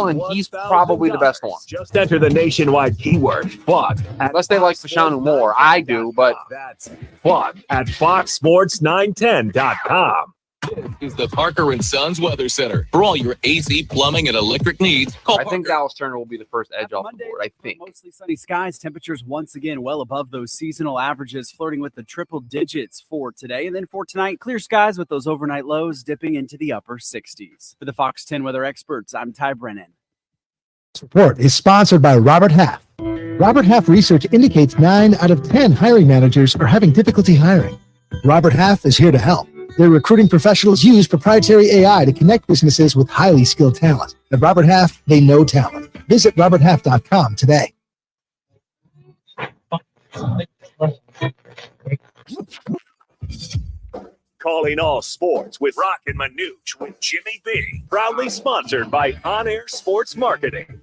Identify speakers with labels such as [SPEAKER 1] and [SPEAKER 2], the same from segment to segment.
[SPEAKER 1] tackle, and he's probably the best one.
[SPEAKER 2] Just enter the nationwide keyword FUN.
[SPEAKER 1] Unless they like Fashanu more. I do, but
[SPEAKER 2] that's FUN at fox sports910.com.
[SPEAKER 3] Is the Parker and Sons Weather Center. For all your AC, plumbing, and electric needs, call
[SPEAKER 1] I think
[SPEAKER 3] Parker.
[SPEAKER 1] Dallas Turner will be the first edge off the board, I think.
[SPEAKER 4] Mostly sunny skies. Temperatures once again well above those seasonal averages, flirting with the triple digits for today. And then for tonight, clear skies with those overnight lows dipping into the upper 60s. For the Fox 10 weather experts, I'm Ty Brennan.
[SPEAKER 5] This report is sponsored by Robert Half. Robert Half research indicates 9 out of 10 hiring managers are having difficulty hiring. Robert Half is here to help. Their recruiting professionals use proprietary AI to connect businesses with highly skilled talent. At Robert Half, they know talent. Visit roberthalf.com today.
[SPEAKER 2] Calling all sports with Roc and Manuch with Jimmy B. Proudly sponsored by On Air Sports Marketing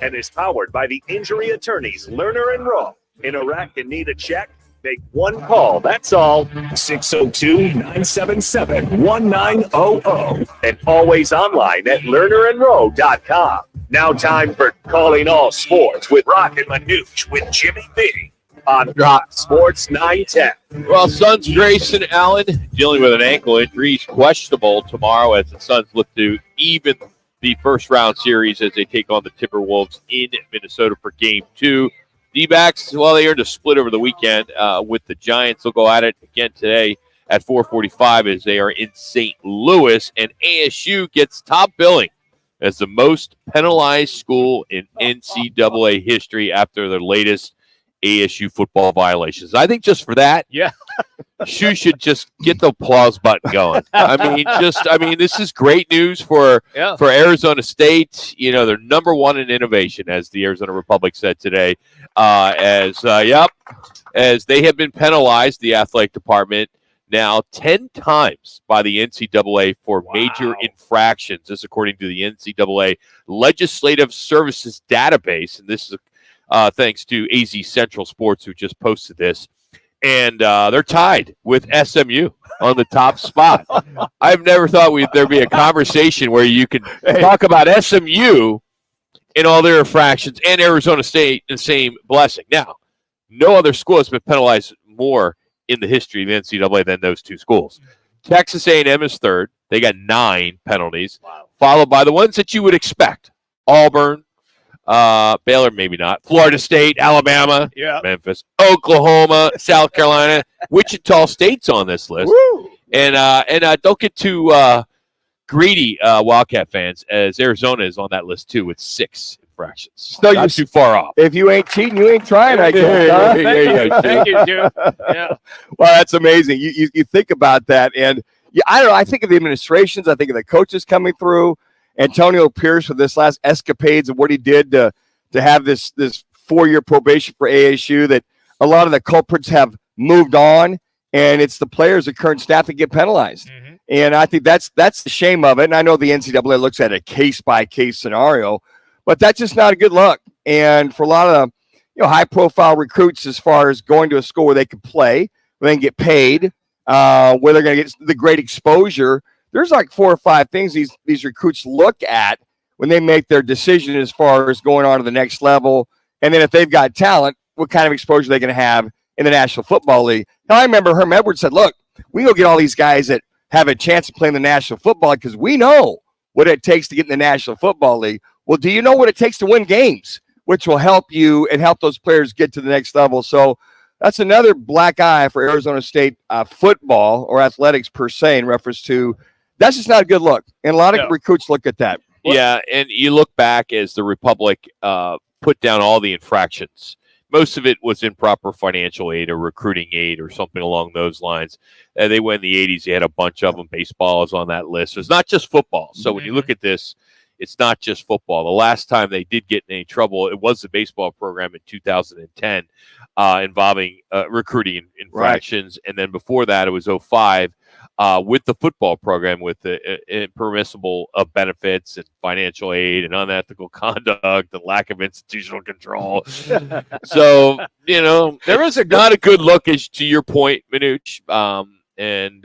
[SPEAKER 2] and is powered by the injury attorneys Lerner and Rowe. In Iraq and need a check? Make one call, that's all. 602-977-1900. And always online at lernerandrowe.com. Now time for Calling All Sports with Roc and Manuch with Jimmy B. On Fox Sports 910.
[SPEAKER 6] Well, Suns Grayson Allen dealing with an ankle injury. He's questionable tomorrow as the Suns look to even the first-round series as they take on the Timberwolves in Minnesota for Game 2. D-backs, well, they earned a split over the weekend with the Giants. They'll go at it again today at 4:45 as they are in St. Louis. And ASU gets top billing as the most penalized school in NCAA history after their latest ASU football violations. I think just for that, Shu should just get the applause button going. I mean, this is great news for Arizona State. You know, they're number one in innovation, as the Arizona Republic said today. As they have been penalized, the athletic department now 10 times by the NCAA for major infractions. This, according to the NCAA Legislative Services Database, and this is thanks to AZ Central Sports, who just posted this. And they're tied with SMU on the top spot. I've never thought there'd be a conversation where you could talk about SMU in all their infractions and Arizona State in the same blessing. Now, no other school has been penalized more in the history of the NCAA than those two schools. Texas A&M is third. They got 9 penalties, followed by the ones that you would expect. Auburn, Baylor, maybe not. Florida State, Alabama, Memphis, Oklahoma, South Carolina, Wichita State's on this list. Woo! And don't get too greedy, Wildcat fans, as Arizona is on that list too with 6 infractions. So not too far off.
[SPEAKER 7] If you ain't cheating, you ain't trying. I guess.
[SPEAKER 6] Thank you, Joe. Yeah.
[SPEAKER 7] Well, that's amazing. You think about that, and I don't know. I think of the administrations. I think of the coaches coming through. Antonio Pierce with this last escapades of what he did to have this 4-year probation for ASU, that a lot of the culprits have moved on, and it's the players, the current staff, that get penalized. Mm-hmm. And I think that's the shame of it. And I know the NCAA looks at a case-by-case scenario, but that's just not a good look. And for a lot of high-profile recruits, as far as going to a school where they can play, where they can get paid, where they're going to get the great exposure, there's like 4 or 5 things these recruits look at when they make their decision as far as going on to the next level. And then if they've got talent, what kind of exposure they're going to have in the National Football League. Now, I remember Herm Edwards said, look, we go get all these guys that have a chance to play in the National Football League because we know what it takes to get in the National Football League. Well, do you know what it takes to win games, which will help you and help those players get to the next level? So that's another black eye for Arizona State football or athletics per se, in reference to that's just not a good look. And a lot of recruits look at that.
[SPEAKER 6] Yeah, and you look back as the Republic put down all the infractions. Most of it was improper financial aid or recruiting aid or something along those lines. They went in the 80s. They had a bunch of them. Baseball is on that list. So it's not just football. So when you look at this, it's not just football. The last time they did get in any trouble, it was the baseball program in 2010 involving recruiting infractions. Right. And then before that, it was 2005 with the football program with the impermissible benefits and financial aid and unethical conduct and lack of institutional control. So, there is not a good look, as to your point, Manuch. And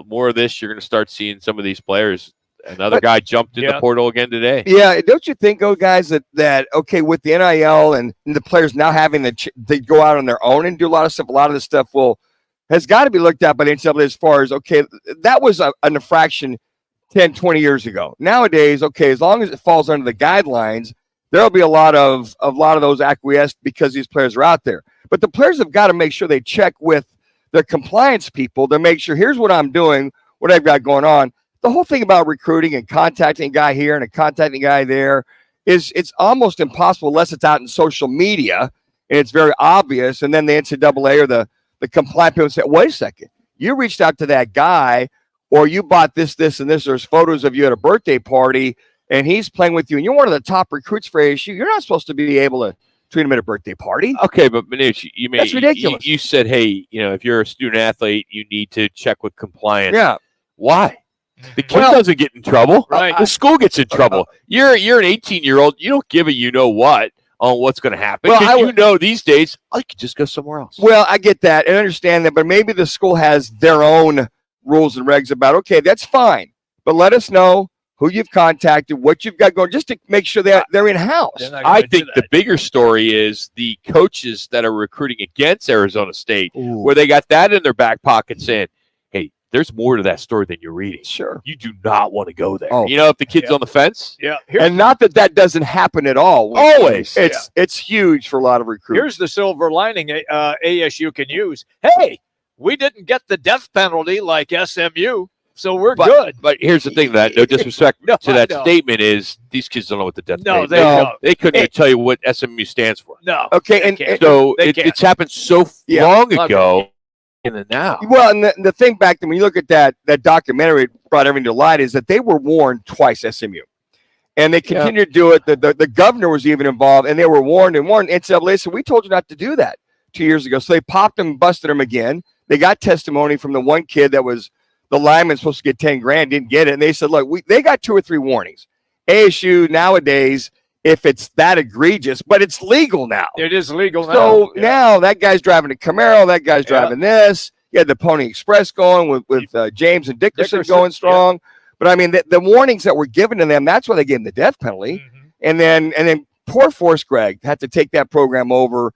[SPEAKER 6] more of this, you're going to start seeing some of these players Another guy jumped in the portal again today.
[SPEAKER 7] Yeah, don't you think, guys, that okay, with the NIL and the players now having they go out on their own and do a lot of stuff, a lot of this stuff has got to be looked at by the NCAA as far as, okay, that was an infraction 10, 20 years ago. Nowadays, okay, as long as it falls under the guidelines, there'll be a lot of those acquiesced because these players are out there. But the players have got to make sure they check with their compliance people to make sure, here's what I'm doing, what I've got going on. The whole thing about recruiting and contacting a guy here and contacting a guy there it's almost impossible unless it's out in social media and it's very obvious. And then the NCAA or the compliant people say, wait a second, you reached out to that guy or you bought this, and this. There's photos of you at a birthday party and he's playing with you and you're one of the top recruits for ASU. You're not supposed to be able to treat him at a birthday party.
[SPEAKER 6] Okay, but Manuch,
[SPEAKER 7] that's ridiculous.
[SPEAKER 6] You said, hey, if you're a student athlete, you need to check with compliance.
[SPEAKER 7] Yeah.
[SPEAKER 6] Why? The kid doesn't get in trouble.
[SPEAKER 7] Right.
[SPEAKER 6] The school gets in trouble. You're an 18-year-old. You don't give a what on what's going to happen.
[SPEAKER 7] Well,
[SPEAKER 6] these days, I could just go somewhere else.
[SPEAKER 7] Well, I get that and understand that, but maybe the school has their own rules and regs about, okay, that's fine, but let us know who you've contacted, what you've got going, just to make sure they're in-house.
[SPEAKER 6] I think the bigger story is the coaches that are recruiting against Arizona State, where they got that in their back pocket saying, hey, there's more to that story than you're reading.
[SPEAKER 7] Sure.
[SPEAKER 6] You do not want to go there.
[SPEAKER 7] Oh.
[SPEAKER 6] If the kid's on the fence.
[SPEAKER 8] Yeah.
[SPEAKER 7] And not that doesn't happen at all.
[SPEAKER 6] Always.
[SPEAKER 7] It's huge for a lot of recruits.
[SPEAKER 8] Here's the silver lining ASU can use. Hey, we didn't get the death penalty like SMU, so we're good.
[SPEAKER 6] But here's the thing, that no disrespect to that statement is these kids don't know what the death penalty is. They couldn't even tell you what SMU stands for.
[SPEAKER 8] No.
[SPEAKER 7] Okay, and
[SPEAKER 6] so it's happened so long ago. In the now.
[SPEAKER 7] Well, and the thing back then, when you look at that documentary, it brought everything to light, is that they were warned twice, SMU. And they continued to do it. The governor was even involved, and they were warned. NCAA said, we told you not to do that 2 years ago. So they popped them, busted them again. They got testimony from the one kid that was the lineman supposed to get 10 grand, didn't get it. And they said, look, they got 2 or 3 warnings. ASU nowadays, if it's that egregious, but it's legal now.
[SPEAKER 8] It is legal now.
[SPEAKER 7] So now that guy's driving a Camaro, that guy's driving this. You had the Pony Express going with James and Dickerson going strong. But I mean, the warnings that were given to them, that's why they gave him the death penalty.
[SPEAKER 8] Mm-hmm.
[SPEAKER 7] And then poor Force Greg had to take that program over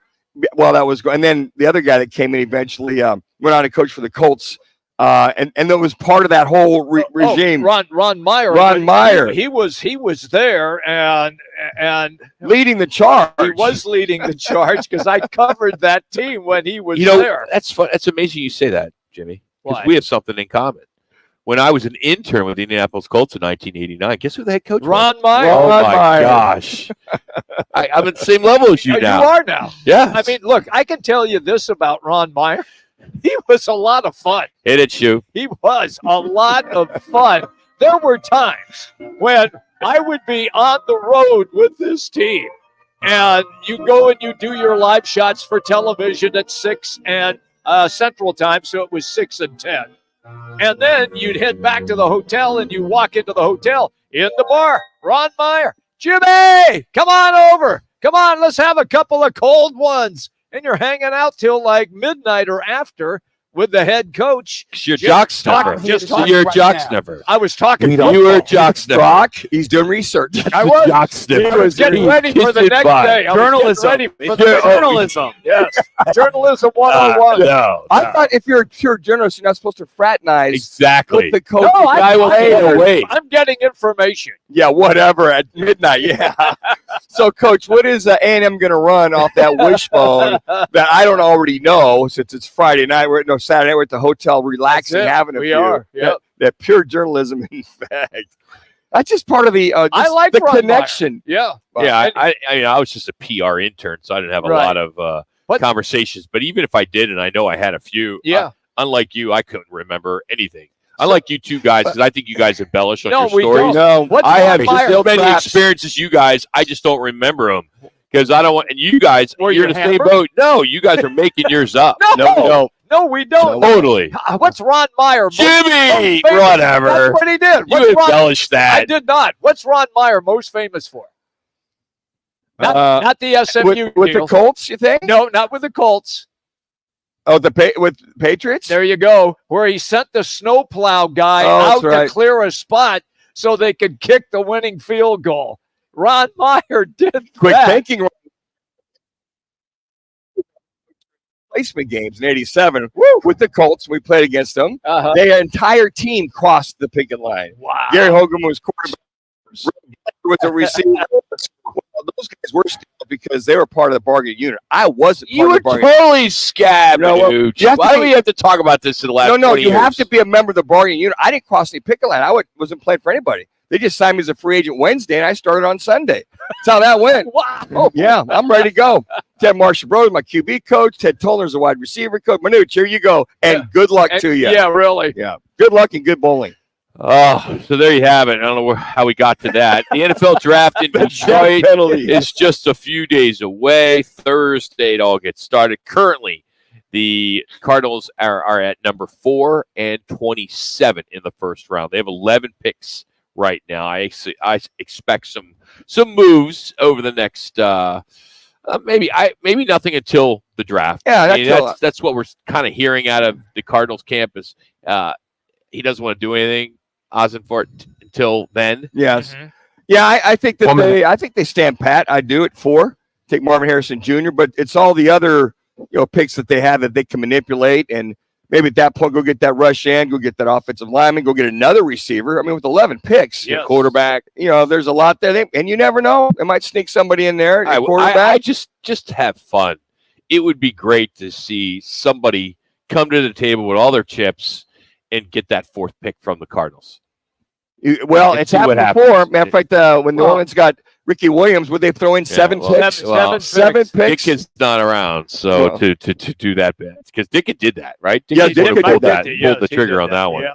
[SPEAKER 7] while that was going. And then the other guy that came in eventually went on to coach for the Colts. And that was part of that whole regime.
[SPEAKER 8] Ron Meyer.
[SPEAKER 7] Ron Meyer.
[SPEAKER 8] He was there and
[SPEAKER 7] leading the charge.
[SPEAKER 8] He was leading the charge because I covered that team when he was there.
[SPEAKER 6] That's fun. That's amazing you say that, Jimmy. Because
[SPEAKER 8] Why?
[SPEAKER 6] we have something in common. When I was an intern with the Indianapolis Colts in 1989, guess who the head coach was?
[SPEAKER 8] Ron Meyer.
[SPEAKER 6] Oh my gosh. I'm at the same level as you now.
[SPEAKER 8] You are now.
[SPEAKER 6] Yeah.
[SPEAKER 8] I mean, look, I can tell you this about Ron Meyer. He was a lot of fun.
[SPEAKER 6] Hit it, Shu.
[SPEAKER 8] He was a lot of fun. There were times when I would be on the road with this team, and you go and you do your live shots for television at 6 and Central Time, so it was 6 and 10. And then you'd head back to the hotel, and you walk into the hotel. In the bar, Ron Meyer. Jimmy, come on over. Come on, let's have a couple of cold ones. And you're hanging out till like midnight or after with the head coach.
[SPEAKER 6] You're a jock sniffer. You're a jock sniffer.
[SPEAKER 8] I was talking.
[SPEAKER 6] You were a jock sniffer.
[SPEAKER 7] Rock, he's doing research.
[SPEAKER 8] I was.
[SPEAKER 6] Jock sniffer.
[SPEAKER 8] He was getting ready for the next day.
[SPEAKER 4] Journalism.
[SPEAKER 8] Journalism. Yes. Journalism 101.
[SPEAKER 6] No.
[SPEAKER 7] I thought if you're a pure journalist, you're not supposed to fraternize
[SPEAKER 6] Exactly.
[SPEAKER 7] with the coach.
[SPEAKER 8] No,
[SPEAKER 6] I'm
[SPEAKER 8] getting information.
[SPEAKER 7] Yeah, whatever, at midnight, yeah. So, Coach, what is A&M going to run off that wishbone that I don't already know since it's Friday night? Saturday night we're at the hotel relaxing, having a
[SPEAKER 8] we
[SPEAKER 7] few.
[SPEAKER 8] are. Yep.
[SPEAKER 7] That pure journalism, in fact. That's just part of the
[SPEAKER 8] I like
[SPEAKER 7] the
[SPEAKER 8] Ron
[SPEAKER 7] connection.
[SPEAKER 8] Meyer. Yeah.
[SPEAKER 6] Yeah, I was just a PR intern, so I didn't have a lot of conversations. But even if I did, and I know I had a few, unlike you, I couldn't remember anything. Unlike you two guys, because I think you guys embellish on your stories.
[SPEAKER 7] No,
[SPEAKER 6] I have as many experiences as you guys. I just don't remember them because I don't want. And you guys, you're in the same boat. No, you guys are making yours up.
[SPEAKER 8] No, we don't.
[SPEAKER 6] Totally.
[SPEAKER 8] What's Ron Meyer?
[SPEAKER 6] Jimmy, whatever.
[SPEAKER 8] That's what he did.
[SPEAKER 6] You embellished that.
[SPEAKER 8] I did not. What's Ron Meyer most famous for? Not the SMU
[SPEAKER 7] with the Colts, you think?
[SPEAKER 8] No, not with the Colts.
[SPEAKER 7] Oh, with Patriots?
[SPEAKER 8] There you go. Where he sent the snowplow guy out to clear a spot so they could kick the winning field goal. Ron Meyer did
[SPEAKER 7] Quick
[SPEAKER 8] that.
[SPEAKER 7] thinking. Placement games in '87 with the Colts. We played against them. Their entire team crossed the picket line.
[SPEAKER 8] Wow.
[SPEAKER 7] Gary Hogan was quarterback. Was a receiver. Those guys were still because they were part of the bargaining unit. I wasn't.
[SPEAKER 6] You were totally scabbed, dude. Why do we have to talk about this in the last 20
[SPEAKER 7] you
[SPEAKER 6] years?
[SPEAKER 7] have to be a member of the bargaining unit. I didn't cross any picket line. I wasn't playing for anybody. They just signed me as a free agent Wednesday, and I started on Sunday. That's how that went.
[SPEAKER 8] Wow.
[SPEAKER 7] Oh, yeah, I'm ready to go. Ted Marshall Bros, my QB coach. Ted Tollner's the wide receiver coach. Manuch, here you go. And good luck to you.
[SPEAKER 8] Yeah, really.
[SPEAKER 7] Yeah. Good luck and good bowling.
[SPEAKER 6] Oh, so there you have it. I don't know how we got to that. The NFL draft in Detroit is just a few days away. Thursday, it all gets started. Currently, the Cardinals are at number 4 and 27 in the first round. They have 11 picks right now. I expect some moves over the next maybe nothing until the draft.
[SPEAKER 7] Yeah,
[SPEAKER 6] that's what we're kind of hearing out of the Cardinals campus. He doesn't want to do anything, Ossenfort, until then.
[SPEAKER 7] Yes. Mm-hmm. Yeah, I think that they stand pat. I do at 4. Take Marvin Harrison Jr., but it's all the other picks that they have that they can manipulate, and maybe at that point go get that rush in, go get that offensive lineman, go get another receiver. I mean, with 11 picks,
[SPEAKER 6] quarterback,
[SPEAKER 7] there's a lot there, and you never know. It might sneak somebody in there. Quarterback.
[SPEAKER 6] I just have fun. It would be great to see somebody come to the table with all their chips and get that 4th pick from the Cardinals.
[SPEAKER 7] Well, it's happened before. Matter of fact, when New Orleans got Ricky Williams, would they throw in 7 picks? Seven picks.
[SPEAKER 6] Dick is not around, so to do that bit, because Dick did that, right?
[SPEAKER 7] Dick
[SPEAKER 6] pulled the trigger on that one.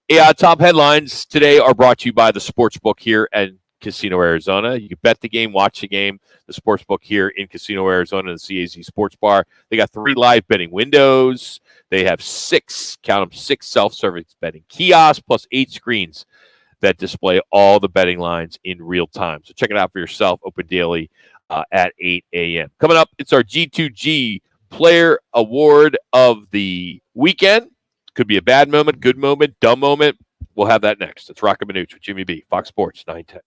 [SPEAKER 6] Yeah, top headlines today are brought to you by the Sportsbook here at Casino Arizona. You can bet the game, watch the game. The Sportsbook here in Casino Arizona, the CAZ Sports Bar. They got 3 live betting windows. They have 6 self-service betting kiosks plus 8 screens that display all the betting lines in real time. So check it out for yourself. Open daily at 8 a.m. Coming up, it's our G2G Player Award of the weekend. Could be a bad moment, good moment, dumb moment. We'll have that next. It's Roc and Manuch with Jimmy B, Fox Sports 910.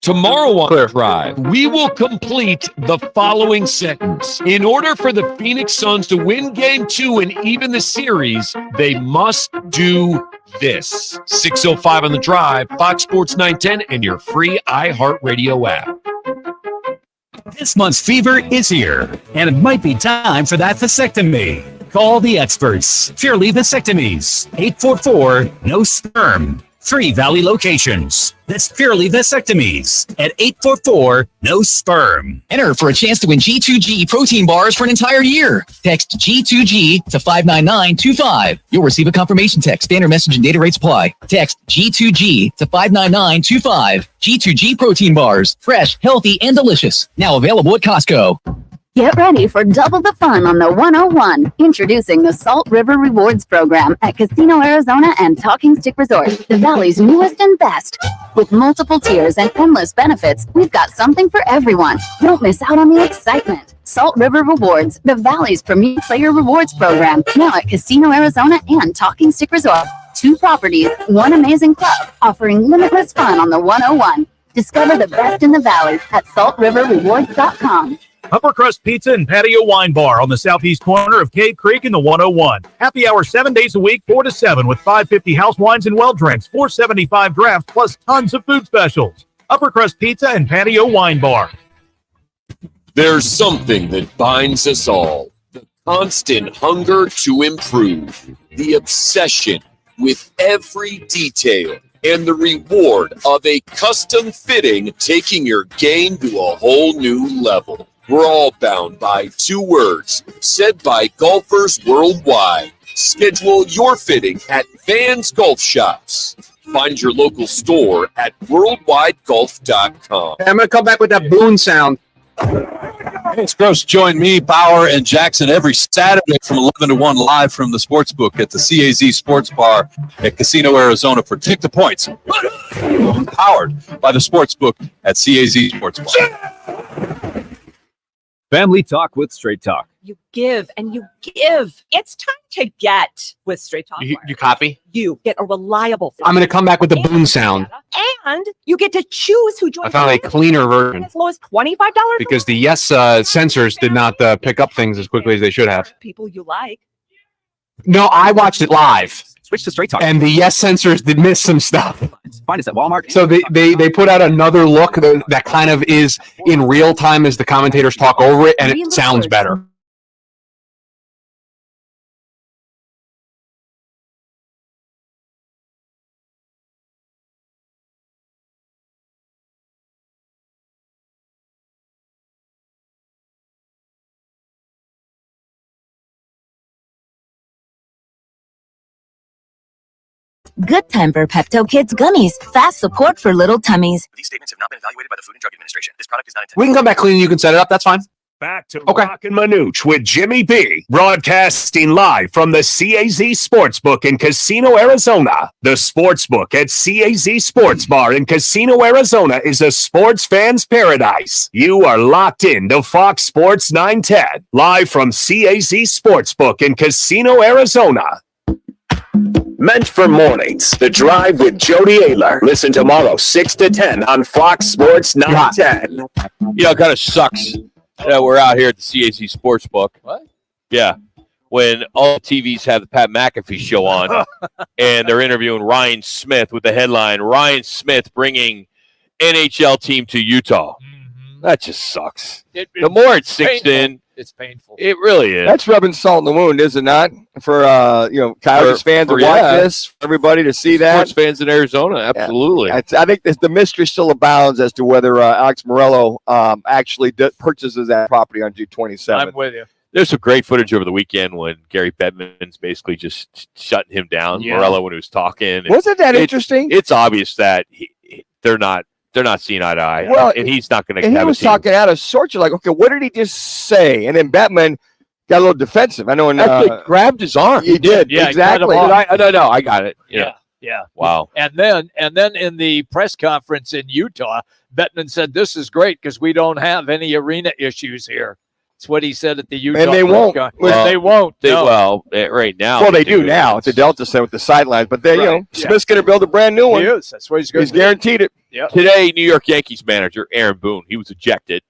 [SPEAKER 3] Tomorrow on the Drive, we will complete the following sentence. In order for the Phoenix Suns to win Game 2 and even the series, they must do this. 6:05 on the Drive, Fox Sports 910, and your free iHeartRadio app.
[SPEAKER 9] This month's fever is here, and it might be time for that vasectomy. Call the experts. Purely Vasectomies. 844-NO-SPERM. 3 Valley locations. That's Purely Vasectomies at 844-NO-SPERM.
[SPEAKER 10] Enter for a chance to win G2G protein bars for an entire year. Text G2G to 59925. You'll receive a confirmation text. Standard message and data rates apply. Text G2G to 59925. G2G protein bars. Fresh, healthy, and delicious. Now available at Costco.
[SPEAKER 11] Get ready for double the fun on the 101. Introducing the Salt River Rewards Program at Casino Arizona and Talking Stick Resort, the Valley's newest and best. With multiple tiers and endless benefits, we've got something for everyone. Don't miss out on the excitement. Salt River Rewards, the Valley's premier player rewards program, now at Casino Arizona and Talking Stick Resort. 2 properties, 1 amazing club, offering limitless fun on the 101. Discover the best in the Valley at saltriverrewards.com.
[SPEAKER 12] Upper Crust Pizza and Patio Wine Bar on the southeast corner of Cave Creek in the 101. Happy hour 7 days a week, 4 to 7, with $5.50 house wines and well drinks, $4.75 draft, plus tons of food specials. Upper Crust Pizza and Patio Wine Bar.
[SPEAKER 3] There's something that binds us all. The constant hunger to improve. The obsession with every detail. And the reward of a custom fitting taking your game to a whole new level. We're all bound by 2 words said by golfers worldwide. Schedule your fitting at Vans Golf Shops. Find your local store at worldwidegolf.com.
[SPEAKER 1] I'm going to come back with that boom sound.
[SPEAKER 13] Hey, it's Gross. Join me, Bauer, and Jackson every Saturday from 11 to 1 live from the Sportsbook at the CAZ Sports Bar at Casino Arizona for Tick the Points. Powered by the Sportsbook at CAZ Sports Bar.
[SPEAKER 14] Family Talk with Straight Talk.
[SPEAKER 15] You
[SPEAKER 14] give and you give. It's time to get with Straight Talk.
[SPEAKER 1] You copy?
[SPEAKER 14] You get a reliable.
[SPEAKER 1] I'm going to come back with the boom sound.
[SPEAKER 14] And you get to choose who joins.
[SPEAKER 1] I found a cleaner version
[SPEAKER 14] as low as $25
[SPEAKER 1] because the yes sensors did not pick up things as quickly as they should have.
[SPEAKER 14] people you like.
[SPEAKER 1] No, I watched it live.
[SPEAKER 4] Switch to Straight Talk.
[SPEAKER 1] And the yes sensors did miss some stuff.
[SPEAKER 4] Find us at Walmart.
[SPEAKER 1] So they put out another look that kind of is in real time as the commentators talk over it, and it sounds better.
[SPEAKER 15] Good Time for Pepto Kids Gummies. Fast support for little tummies.
[SPEAKER 16] These statements have not been evaluated by the Food and Drug Administration. This product is not intended.
[SPEAKER 1] We can come back clean and you can set it up. That's fine.
[SPEAKER 2] Back to Roc and Manuch with Jimmy B. Broadcasting live from the CAZ Sportsbook in Casino, Arizona. The Sportsbook at CAZ Sports Bar in Casino, Arizona is a sports fan's paradise. You are locked in to Fox Sports 910. Live from CAZ Sportsbook in Casino, Arizona. Meant for mornings. The Drive with Jody Ayler. Listen tomorrow, 6 to 10 on Fox Sports 910.
[SPEAKER 6] You know, it kind of sucks that we're out here at the CAZ Sportsbook.
[SPEAKER 8] What?
[SPEAKER 6] Yeah. When all the TVs have the Pat McAfee show on and they're interviewing Ryan Smith with the headline, Ryan Smith bringing NHL team to Utah. That just sucks. The more it sinks in,
[SPEAKER 8] it's painful.
[SPEAKER 6] It really is.
[SPEAKER 7] That's rubbing salt in the wound, is it not? For Coyotes fans to watch this, for everybody to see that.
[SPEAKER 6] Sports fans in Arizona, absolutely.
[SPEAKER 7] Yeah. I think the mystery still abounds as to whether Alex Morello actually purchases that property on June 27th.
[SPEAKER 8] I'm with you.
[SPEAKER 6] There's some great footage over the weekend when Gary Bettman's basically just shutting him down.
[SPEAKER 7] Yeah.
[SPEAKER 6] Morello when he was talking.
[SPEAKER 7] Wasn't that interesting?
[SPEAKER 6] It's obvious that they're not seeing eye to eye.
[SPEAKER 7] Well,
[SPEAKER 6] and he's not going to.
[SPEAKER 7] And he was talking out of sorts. You're like, okay, what did he just say? And then Bettman got a little defensive. I know.
[SPEAKER 6] Actually grabbed his arm.
[SPEAKER 7] He did.
[SPEAKER 8] Yeah,
[SPEAKER 7] exactly.
[SPEAKER 6] No, I got it.
[SPEAKER 8] Yeah.
[SPEAKER 6] Wow.
[SPEAKER 8] And then in the press conference in Utah, Bettman said, "This is great because we don't have any arena issues here." That's what he said at the Utah.
[SPEAKER 7] And they won't.
[SPEAKER 8] They won't.
[SPEAKER 6] Right now.
[SPEAKER 7] Well, they do now. It's a Delta Center with the sidelines, but they, Smith's going to build a brand new one.
[SPEAKER 8] He is. That's what he's going to do.
[SPEAKER 7] Guaranteed it.
[SPEAKER 8] Yep.
[SPEAKER 6] Today, New York Yankees manager Aaron Boone, he was ejected.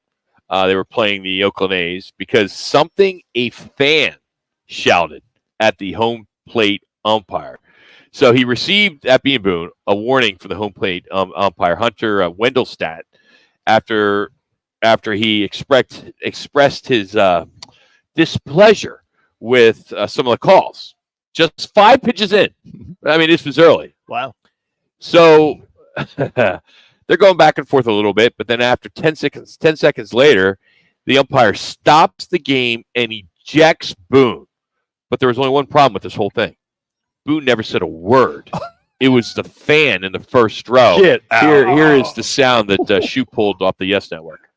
[SPEAKER 6] They were playing the Oakland A's because something a fan shouted at the home plate umpire. So he received, at being Boone, a warning from the home plate umpire, Hunter Wendelstadt, after he expressed his displeasure with some of the calls. Just 5 pitches in. I mean, this was early.
[SPEAKER 8] Wow.
[SPEAKER 6] So they're going back and forth a little bit, but then after 10 seconds later, the umpire stops the game and ejects Boone. But there was only one problem with this whole thing. Boone never said a word. It was the fan in the first row. Here is the sound that Shu pulled off the Yes Network.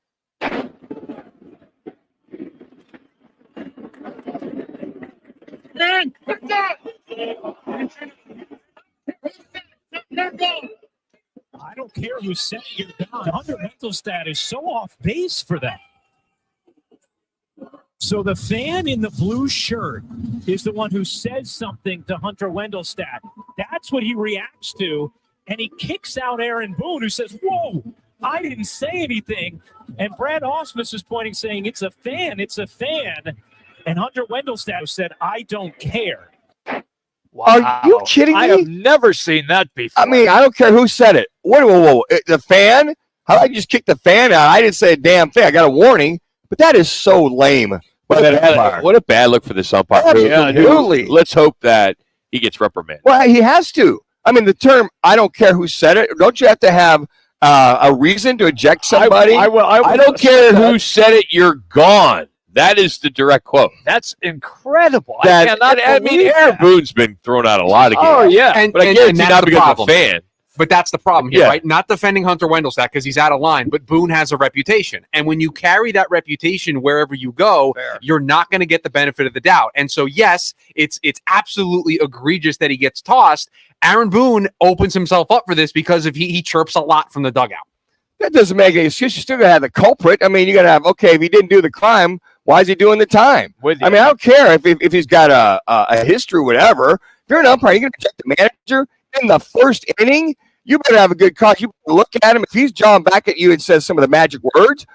[SPEAKER 12] I don't care who said it. The Hunter Wendelstadt is so off base for that. So the fan in the blue shirt is the one who says something to Hunter Wendelstadt. That's what he reacts to, and he kicks out Aaron Boone, who says, "Whoa, I didn't say anything." And Brad Ausmus is pointing, saying, "It's a fan, it's a fan." And Hunter Wendelstadt said, "I don't care."
[SPEAKER 8] Wow.
[SPEAKER 7] Are you kidding me?
[SPEAKER 8] I have never seen that before.
[SPEAKER 7] I mean, I don't care who said it. Whoa. The fan? How did I just kick the fan out? I didn't say a damn thing. I got a warning, but that is so lame.
[SPEAKER 6] What a bad look for this umpire.
[SPEAKER 7] Absolutely.
[SPEAKER 6] Let's hope that he gets reprimanded.
[SPEAKER 7] Well, he has to. I mean, the term "I don't care who said it." Don't you have to have a reason to eject somebody?
[SPEAKER 6] I don't care who said it. You're gone. That is the direct quote.
[SPEAKER 8] That's incredible.
[SPEAKER 6] I mean, Aaron Boone's been thrown out a lot of games.
[SPEAKER 8] Oh, yeah.
[SPEAKER 6] But I guarantee not because of a fan.
[SPEAKER 1] But that's the problem here, right? Not defending Hunter Wendelstadt because he's out of line, but Boone has a reputation. And when you carry that reputation wherever you go, you're not going to get the benefit of the doubt. And so, yes, it's absolutely egregious that he gets tossed. Aaron Boone opens himself up for this because he chirps a lot from the dugout.
[SPEAKER 7] That doesn't make any excuse. You still got to have the culprit. I mean, you got to have, okay, if he didn't do the crime, Why is he doing the time? I mean, I don't care if he's got a history, whatever. If you're an umpire, you're going to check the manager in the first inning. You better have a good call. You better look at him. If he's jawing back at you and says some of the magic words,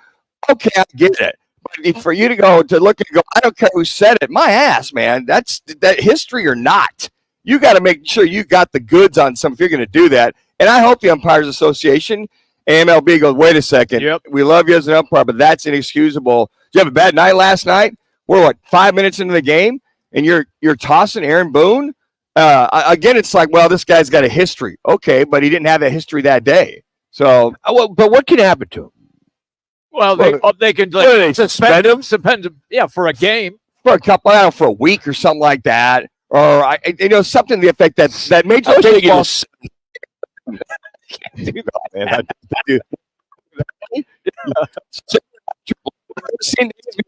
[SPEAKER 7] okay, I get it. But for you to look and go, I don't care who said it. My ass, man. That's that history or not. You got to make sure you got the goods on some if you're going to do that. And I hope the Umpires Association, MLB goes, wait a second. Yep. We love you as an umpire, but that's inexcusable. Did you have a bad night last night? We're 5 minutes into the game, and you're tossing Aaron Boone? Again, it's like, well, this guy's got a history. Okay, but he didn't have a history that day. So,
[SPEAKER 8] but what can happen to him? Well, they can suspend him, for a game,
[SPEAKER 7] for a couple, for a week or something like that, or something to the effect that Major League Baseball. Can't do that, man.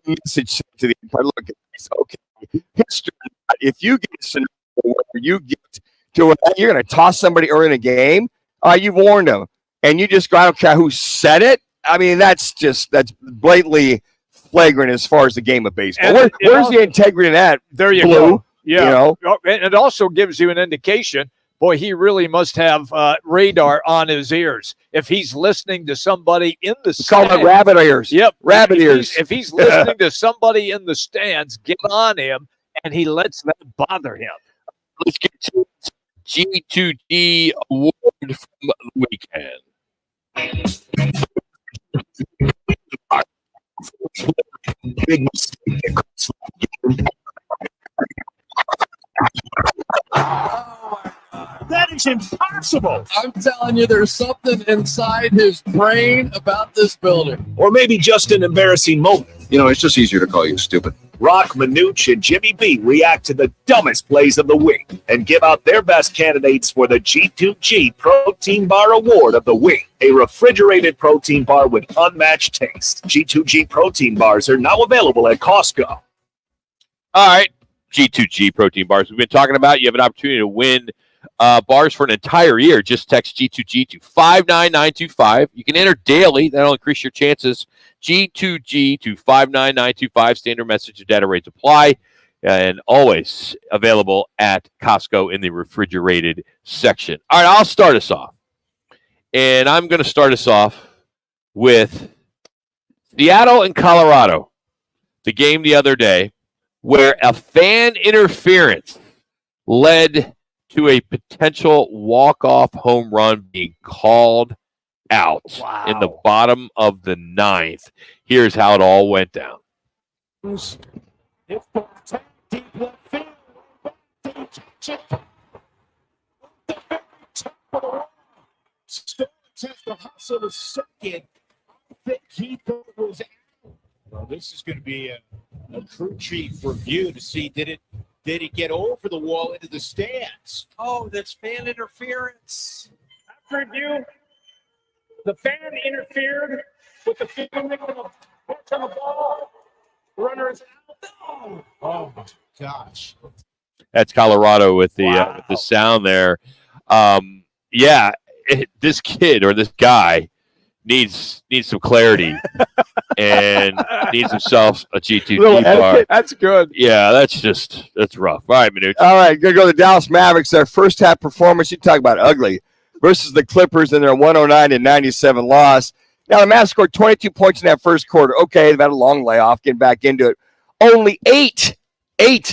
[SPEAKER 7] Message to the empire. Look at this. Okay, history. If you get a scenario where you get to where you're going to toss somebody early in a game, you've warned them, and you just go, I don't care who said it. I mean, that's blatantly flagrant as far as the game of baseball. Where's the integrity in that?
[SPEAKER 8] There you go. Yeah, and it also gives you an indication. Boy, he really must have radar on his ears. If he's listening to somebody in the stands.
[SPEAKER 7] Call it rabbit ears.
[SPEAKER 8] Yep.
[SPEAKER 7] Rabbit ears.
[SPEAKER 8] If he's listening to somebody in the stands, get on him, and he lets that bother him.
[SPEAKER 6] Let's get to G2G award from the weekend.
[SPEAKER 17] Big mistake.
[SPEAKER 2] That is impossible.
[SPEAKER 13] I'm telling you, there's something inside his brain about this building.
[SPEAKER 2] Or maybe just an embarrassing moment.
[SPEAKER 17] You know, it's just easier to call you stupid.
[SPEAKER 2] Roc, Manuch, and Jimmy B react to the dumbest plays of the week and give out their best candidates for the G2G Protein Bar Award of the week, a refrigerated protein bar with unmatched taste. G2G Protein Bars are now available at Costco.
[SPEAKER 6] All right, G2G Protein Bars. We've been talking about you have an opportunity to win bars for an entire year. Just text G2G to 59925. You can enter daily. That'll increase your chances. G2G to 59925. Standard message and data rates apply. And always available at Costco in the refrigerated section. All right, I'll start us off. And I'm going to start us off with Seattle and Colorado. The game the other day where a fan interference led to a potential walk-off home run being called out in the bottom of the ninth. Here's how it all went down.
[SPEAKER 18] Well, this is going to be a crew chief review to see did it get over the wall into the stands?
[SPEAKER 1] Oh, that's fan interference.
[SPEAKER 19] After review, the fan interfered with the fielding of the pitch on the ball. The runner is out.
[SPEAKER 18] Oh my gosh!
[SPEAKER 6] That's Colorado with the sound there. This kid or this guy needs some clarity and needs himself a G2G bar.
[SPEAKER 7] That's good.
[SPEAKER 6] Yeah, that's rough. All right, Manuch.
[SPEAKER 7] All right, going to go to the Dallas Mavericks. Their first half performance, you talk about ugly, versus the Clippers in their 109-97 loss. Now, the Mavs scored 22 points in that first quarter. Okay, they've had a long layoff, getting back into it. Only eight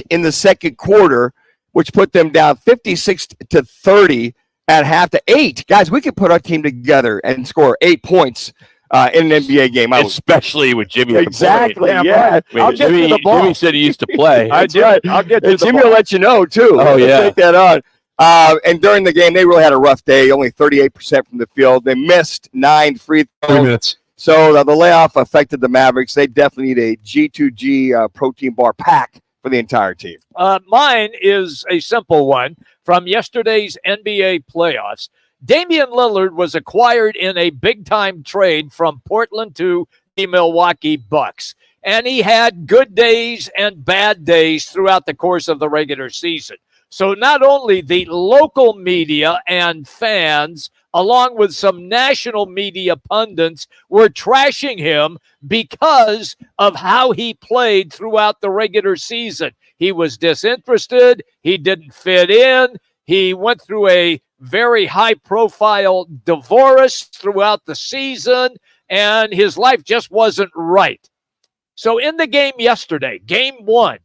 [SPEAKER 7] in the second quarter, which put them down 56-30 at half to 8. Guys, we could put our team together and score 8 points in an NBA game.
[SPEAKER 6] Especially with Jimmy.
[SPEAKER 7] Exactly,
[SPEAKER 6] yeah.
[SPEAKER 7] I'll get to the ball.
[SPEAKER 6] Jimmy said he used to play.
[SPEAKER 7] That's right.
[SPEAKER 8] I'll get to the
[SPEAKER 7] Jimmy
[SPEAKER 8] ball.
[SPEAKER 7] will let you know, too.
[SPEAKER 6] Oh, yeah.
[SPEAKER 7] Take that on. And during the game, they really had a rough day, only 38% from the field. They missed 9 free throws.
[SPEAKER 17] 3 minutes.
[SPEAKER 7] So the layoff affected the Mavericks. They definitely need a G2G protein bar pack for the entire team.
[SPEAKER 8] Mine is a simple one from yesterday's NBA playoffs. Damian Lillard was acquired in a big-time trade from Portland to the Milwaukee Bucks. And he had good days and bad days throughout the course of the regular season. So not only the local media and fans along with some national media pundits, were trashing him because of how he played throughout the regular season. He was disinterested. He didn't fit in. He went through a very high-profile divorce throughout the season, and his life just wasn't right. So in the game yesterday, game 1,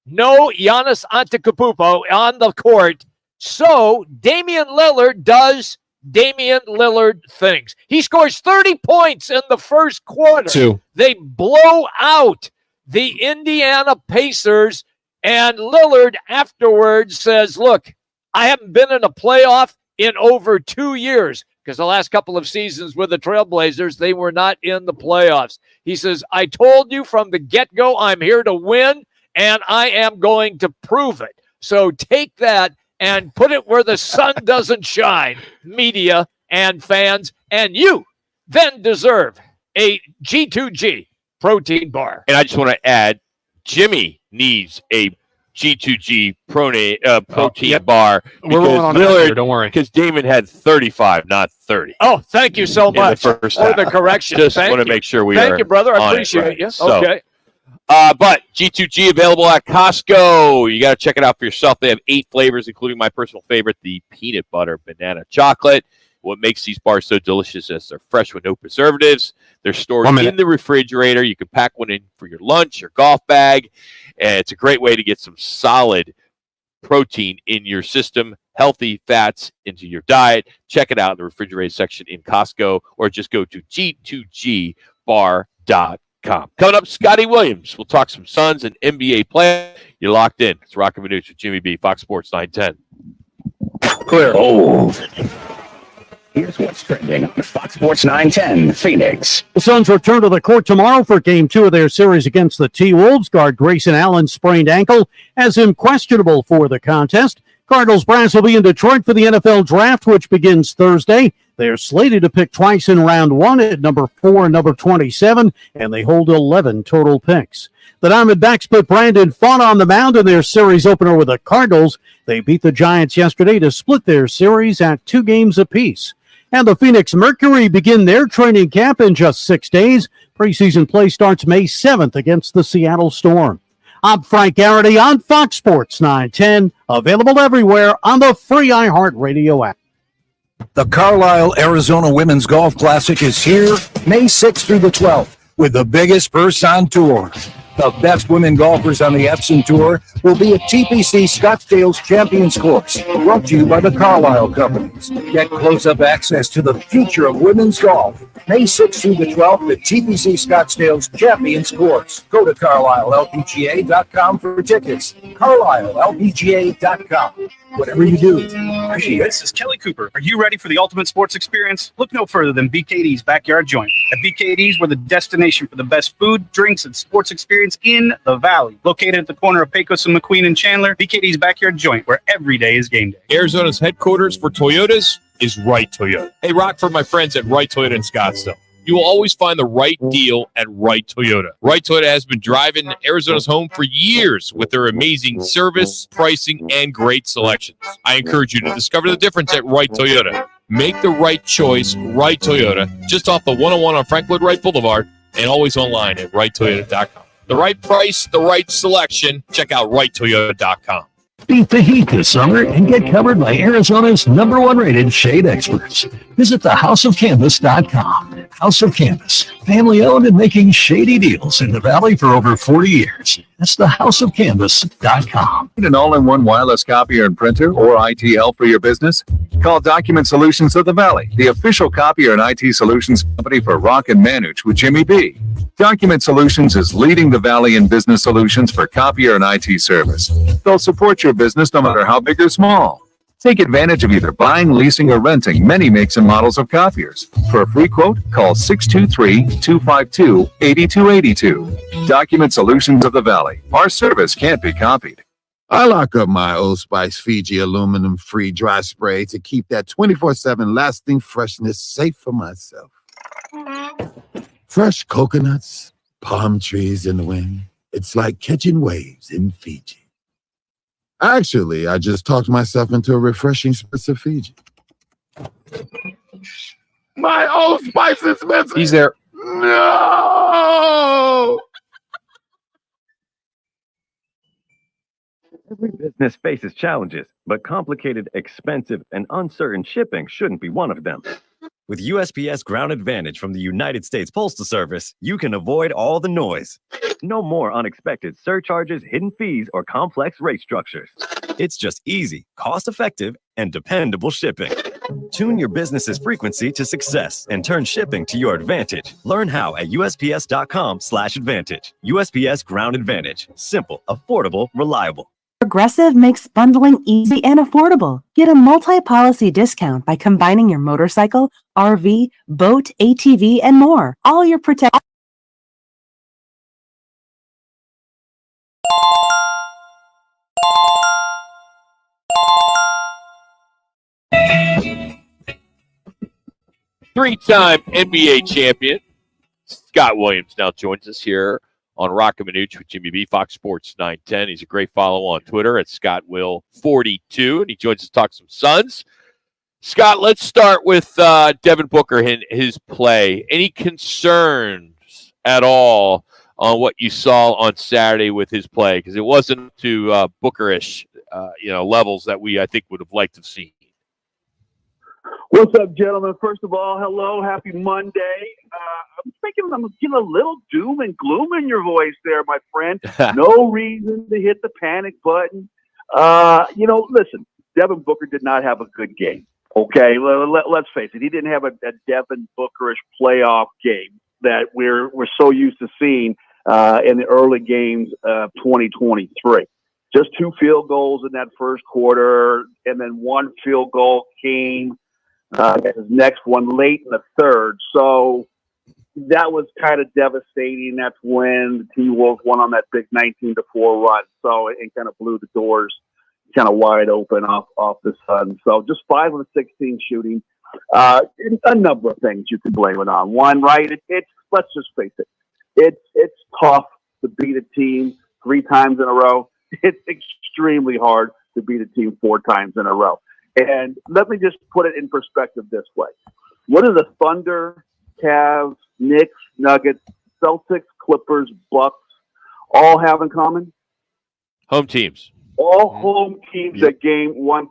[SPEAKER 8] no Giannis Antetokounmpo on the court. So Damian Lillard does Damian Lillard things. He scores 30 points in the first quarter. They blow out the Indiana Pacers, and Lillard afterwards says, look, I haven't been in a playoff in over 2 years, because the last couple of seasons with the Trailblazers, they were not in the playoffs. He says, I told you from the get-go I'm here to win, and I am going to prove it. So take that and put it where the sun doesn't shine, media and fans, and you then deserve a G2G protein bar.
[SPEAKER 6] And I just want to add, Jimmy needs a G2G protein bar.
[SPEAKER 1] We're rolling on
[SPEAKER 6] Lillard,
[SPEAKER 1] here, don't worry.
[SPEAKER 6] Because Damon had 35, not 30.
[SPEAKER 8] Oh, thank you so much for the correction.
[SPEAKER 6] Just
[SPEAKER 8] Thank
[SPEAKER 6] want to
[SPEAKER 8] you.
[SPEAKER 6] make sure we
[SPEAKER 8] Thank
[SPEAKER 6] are
[SPEAKER 8] you, brother. I
[SPEAKER 6] on it,
[SPEAKER 8] appreciate
[SPEAKER 6] right?
[SPEAKER 8] you.
[SPEAKER 6] So,
[SPEAKER 8] Okay.
[SPEAKER 6] but G2G available at Costco. You got to check it out for yourself. They have 8 flavors, including my personal favorite, the peanut butter banana chocolate. What makes these bars so delicious is they're fresh with no preservatives. They're stored in the refrigerator. You can pack one in for your lunch, your golf bag. And it's a great way to get some solid protein in your system, healthy fats into your diet. Check it out in the refrigerated section in Costco, or just go to g2gbar.com. Coming up, Scotty Williams. We'll talk some Suns and NBA play. You're locked in. It's Roc and Manuch with Jimmy B, Fox Sports 910.
[SPEAKER 20] Clear. Oh. Here's what's trending on Fox Sports 910 Phoenix.
[SPEAKER 21] The Suns return to the court tomorrow for Game 2 of their series against the T-Wolves. Guard Grayson Allen's sprained ankle has him questionable for the contest. Cardinals brass will be in Detroit for the NFL Draft, which begins Thursday. They're slated to pick twice in round 1 at number 4 and number 27, and they hold 11 total picks. The Diamondbacks put Brandon Pfaadt on the mound in their series opener with the Cardinals. They beat the Giants yesterday to split their series at 2 games apiece. And the Phoenix Mercury begin their training camp in just 6 days. Preseason play starts May 7th against the Seattle Storm. I'm Frank Garrity on Fox Sports 910, available everywhere on the free iHeartRadio app.
[SPEAKER 22] The Carlisle, Arizona Women's Golf Classic is here May 6th through the 12th with the biggest purse on tour. The best women golfers on the Epson Tour will be at TPC Scottsdale's Champions Course, brought to you by the Carlisle Companies. Get close-up access to the future of women's golf. May 6th through the 12th at TPC Scottsdale's Champions Course. Go to CarlisleLPGA.com for tickets. CarlisleLPGA.com. Whatever you do,
[SPEAKER 23] Hey, this is Kelly Cooper. Are you ready for the ultimate sports experience? Look no further than BKD's Backyard Joint. At BKD's, we're the destination for the best food, drinks, and sports experience in the Valley. Located at the corner of Pecos and McQueen and Chandler, BKD's Backyard Joint, where every day is game day.
[SPEAKER 12] Arizona's headquarters for Toyotas is Wright Toyota. Hey, Rock, for my friends at Wright Toyota in Scottsdale. You will always find the right deal at Wright Toyota. Wright Toyota has been driving Arizona's home for years with their amazing service, pricing, and great selections. I encourage you to discover the difference at Wright Toyota. Make the right choice, Wright Toyota, just off the 101 on Frank Lloyd Wright Boulevard, and always online at WrightToyota.com. The right price, the right selection. Check out WrightToyota.com.
[SPEAKER 9] Beat the heat this summer and get covered by Arizona's #1 rated shade experts. Visit thehouseofcanvas.com. House of Canvas, family owned and making shady deals in the Valley for over 40 years. That's thehouseofcanvas.com.
[SPEAKER 17] Need an all-in-one wireless copier and printer or IT help for your business? Call Document Solutions of the Valley, the official copier and IT solutions company for Roc and Manuch with Jimmy B. Document Solutions is leading the Valley in business solutions for copier and IT service. They'll support your business no matter how big or small. Take advantage of either buying, leasing, or renting many makes and models of copiers. For a free quote, call 623-252-8282. Document Solutions of the Valley. Our service can't be copied.
[SPEAKER 24] I lock up my Old Spice Fiji aluminum-free dry spray to keep that 24/7 lasting freshness safe for myself. Fresh coconuts, palm trees in the wind. It's like catching waves in Fiji. Actually, I just talked myself into a refreshing spritz of Fiji. My Old Spice is missing.
[SPEAKER 1] He's there.
[SPEAKER 24] No.
[SPEAKER 3] Every business faces challenges, but complicated, expensive, and uncertain shipping shouldn't be one of them.
[SPEAKER 5] With USPS Ground Advantage from the United States Postal Service, you can avoid all the noise.
[SPEAKER 3] No more unexpected surcharges, hidden fees, or complex rate structures.
[SPEAKER 5] It's just easy, cost-effective, and dependable shipping. Tune your business's frequency to success and turn shipping to your advantage. Learn how at USPS.com/advantage. USPS Ground Advantage. Simple, affordable, reliable.
[SPEAKER 10] Progressive makes bundling easy and affordable. Get a multi-policy discount by combining your motorcycle, RV, boat, ATV, and more. All your protection.
[SPEAKER 6] Three-time NBA champion Scott Williams now joins us here on Roc and Manuch with Jimmy B, Fox Sports 910. He's a great follow on Twitter at ScottWill42, and he joins us to talk some Suns. Scott, let's start with Devin Booker and his play. Any concerns at all on what you saw on Saturday with his play? Because it wasn't to Booker-ish levels that I think would have liked to have seen.
[SPEAKER 11] What's up, gentlemen? First of all, hello, happy Monday. I'm thinking I'm getting a little doom and gloom in your voice there, my friend. No reason to hit the panic button. Listen, Devin Booker did not have a good game. Okay, let's face it. He didn't have a Devin Booker-ish playoff game that we're so used to seeing in the early games of 2023. Just 2 field goals in that first quarter, and then 1 field goal came his next one late in the third. So that was kind of devastating. That's when the T-Wolves won on that big 19-4 run. So it kind of blew the doors kind of wide open off the Suns. So just 5 of 16 shooting. A number of things you can blame it on. One, right? It's let's just face it. It's tough to beat a team 3 times in a row. It's extremely hard to beat a team 4 times in a row. And let me just put it in perspective this way. What do the Thunder, Cavs, Knicks, Nuggets, Celtics, Clippers, Bucks all have in common?
[SPEAKER 6] Home teams.
[SPEAKER 11] All home teams at game one.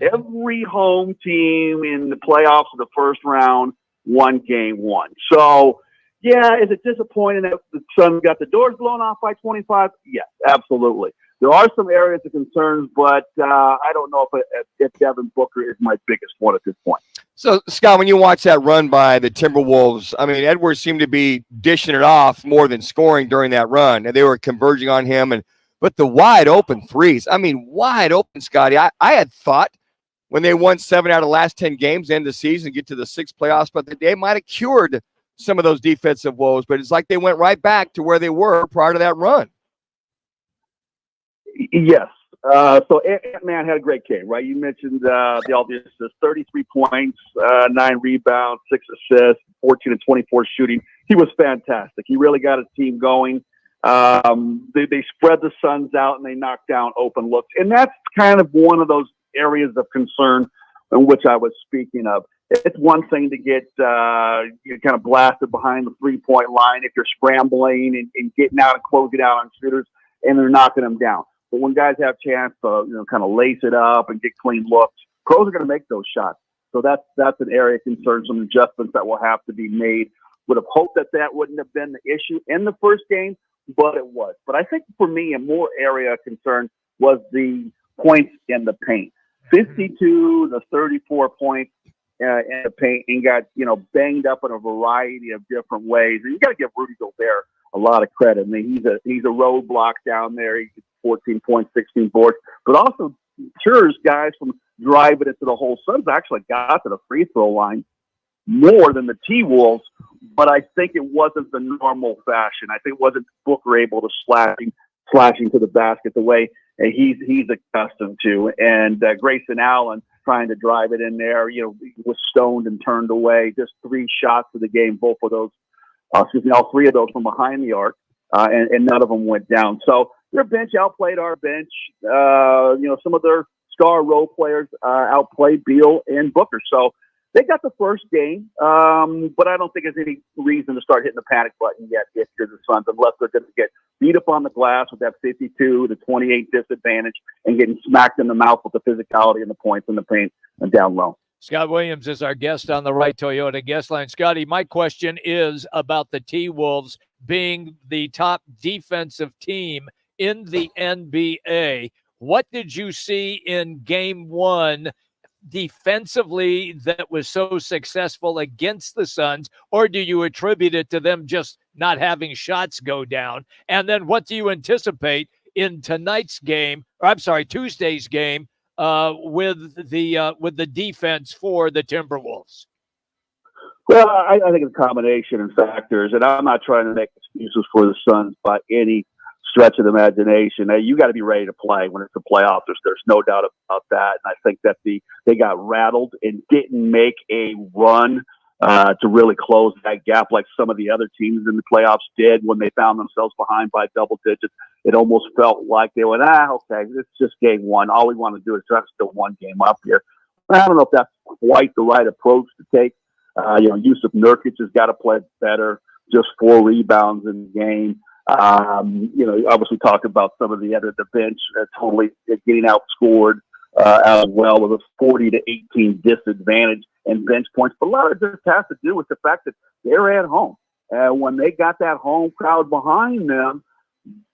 [SPEAKER 11] Every home team in the playoffs of the first round won game 1. So, yeah, is it disappointing that the Suns got the doors blown off by 25? Yes, absolutely. There are some areas of concerns, but I don't know if Devin Booker is my biggest one at this point.
[SPEAKER 7] So, Scott, when you watch that run by the Timberwolves, I mean, Edwards seemed to be dishing it off more than scoring during that run, and they were converging on him. But the wide open threes, I mean, wide open, Scotty. I had thought when they won 7 out of the last 10 games, end of the season, get to the 6th playoffs, but they might have cured some of those defensive woes. But it's like they went right back to where they were prior to that run.
[SPEAKER 11] Yes. So Ant-Man had a great game, right? You mentioned all the assists, 33 points, 9 rebounds, 6 assists, 14 and 24 shooting. He was fantastic. He really got his team going. They spread the Suns out and they knocked down open looks. And that's kind of one of those areas of concern in which I was speaking of. It's one thing to get kind of blasted behind the 3-point line if you're scrambling and getting out and closing out on shooters and they're knocking them down. But when guys have a chance to kind of lace it up and get clean looks, pros are going to make those shots. So that's an area of concern, some adjustments that will have to be made. Would have hoped that wouldn't have been the issue in the first game, but it was. But I think for me, a more area of concern was the points in the paint. 52 to 34 points in the paint and got, banged up in a variety of different ways. And you got to give Rudy Gobert a lot of credit. I mean, he's a roadblock down there. He gets 14 points, 16 boards, but also deters guys from driving it to the hole. Suns actually got to the free throw line more than the T-Wolves, but I think it wasn't the normal fashion. I think it wasn't Booker able to slashing to the basket the way he's accustomed to. And Grayson Allen trying to drive it in there, was stoned and turned away. Just 3 shots of the game, both of those, all 3 of those from behind the arc, and none of them went down. So their bench outplayed our bench. Some of their star role players outplayed Beal and Booker. So they got the first game, but I don't think there's any reason to start hitting the panic button yet if you're the Suns, unless they're going to get beat up on the glass with that 52 to 28 disadvantage and getting smacked in the mouth with the physicality and the points and the paint and down low.
[SPEAKER 8] Scott Williams is our guest on the Right Toyota guest line. Scotty, my question is about the T-Wolves being the top defensive team in the NBA. What did you see in game one defensively that was so successful against the Suns, or do you attribute it to them just not having shots go down? And then what do you anticipate in tonight's game, or I'm sorry, Tuesday's game, with the defense for the Timberwolves?
[SPEAKER 11] Well, I think it's a combination of factors, and I'm not trying to make excuses for the Suns by any stretch of the imagination. Now, you got to be ready to play when it's the playoffs. There's no doubt about that. And I think that they got rattled and didn't make a run to really close that gap like some of the other teams in the playoffs did when they found themselves behind by double digits. It almost felt like they went, okay, it's just game one. All we want to do is try to still one game up here. I don't know if that's quite the right approach to take. Yusuf Nurkic has got to play better, just 4 rebounds in the game. Obviously talk about some of the bench totally getting outscored as well with a 40-18 disadvantage and bench points. But a lot of this has to do with the fact that they're at home. When they got that home crowd behind them,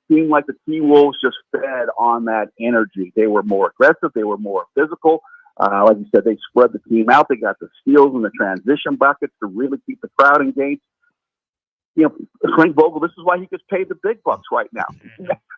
[SPEAKER 11] seemed like the T-Wolves just fed on that energy. They were more aggressive. They were more physical. Like you said, they spread the team out. They got the steals and the transition buckets to really keep the crowd engaged. Frank Vogel, this is why he gets paid the big bucks right now.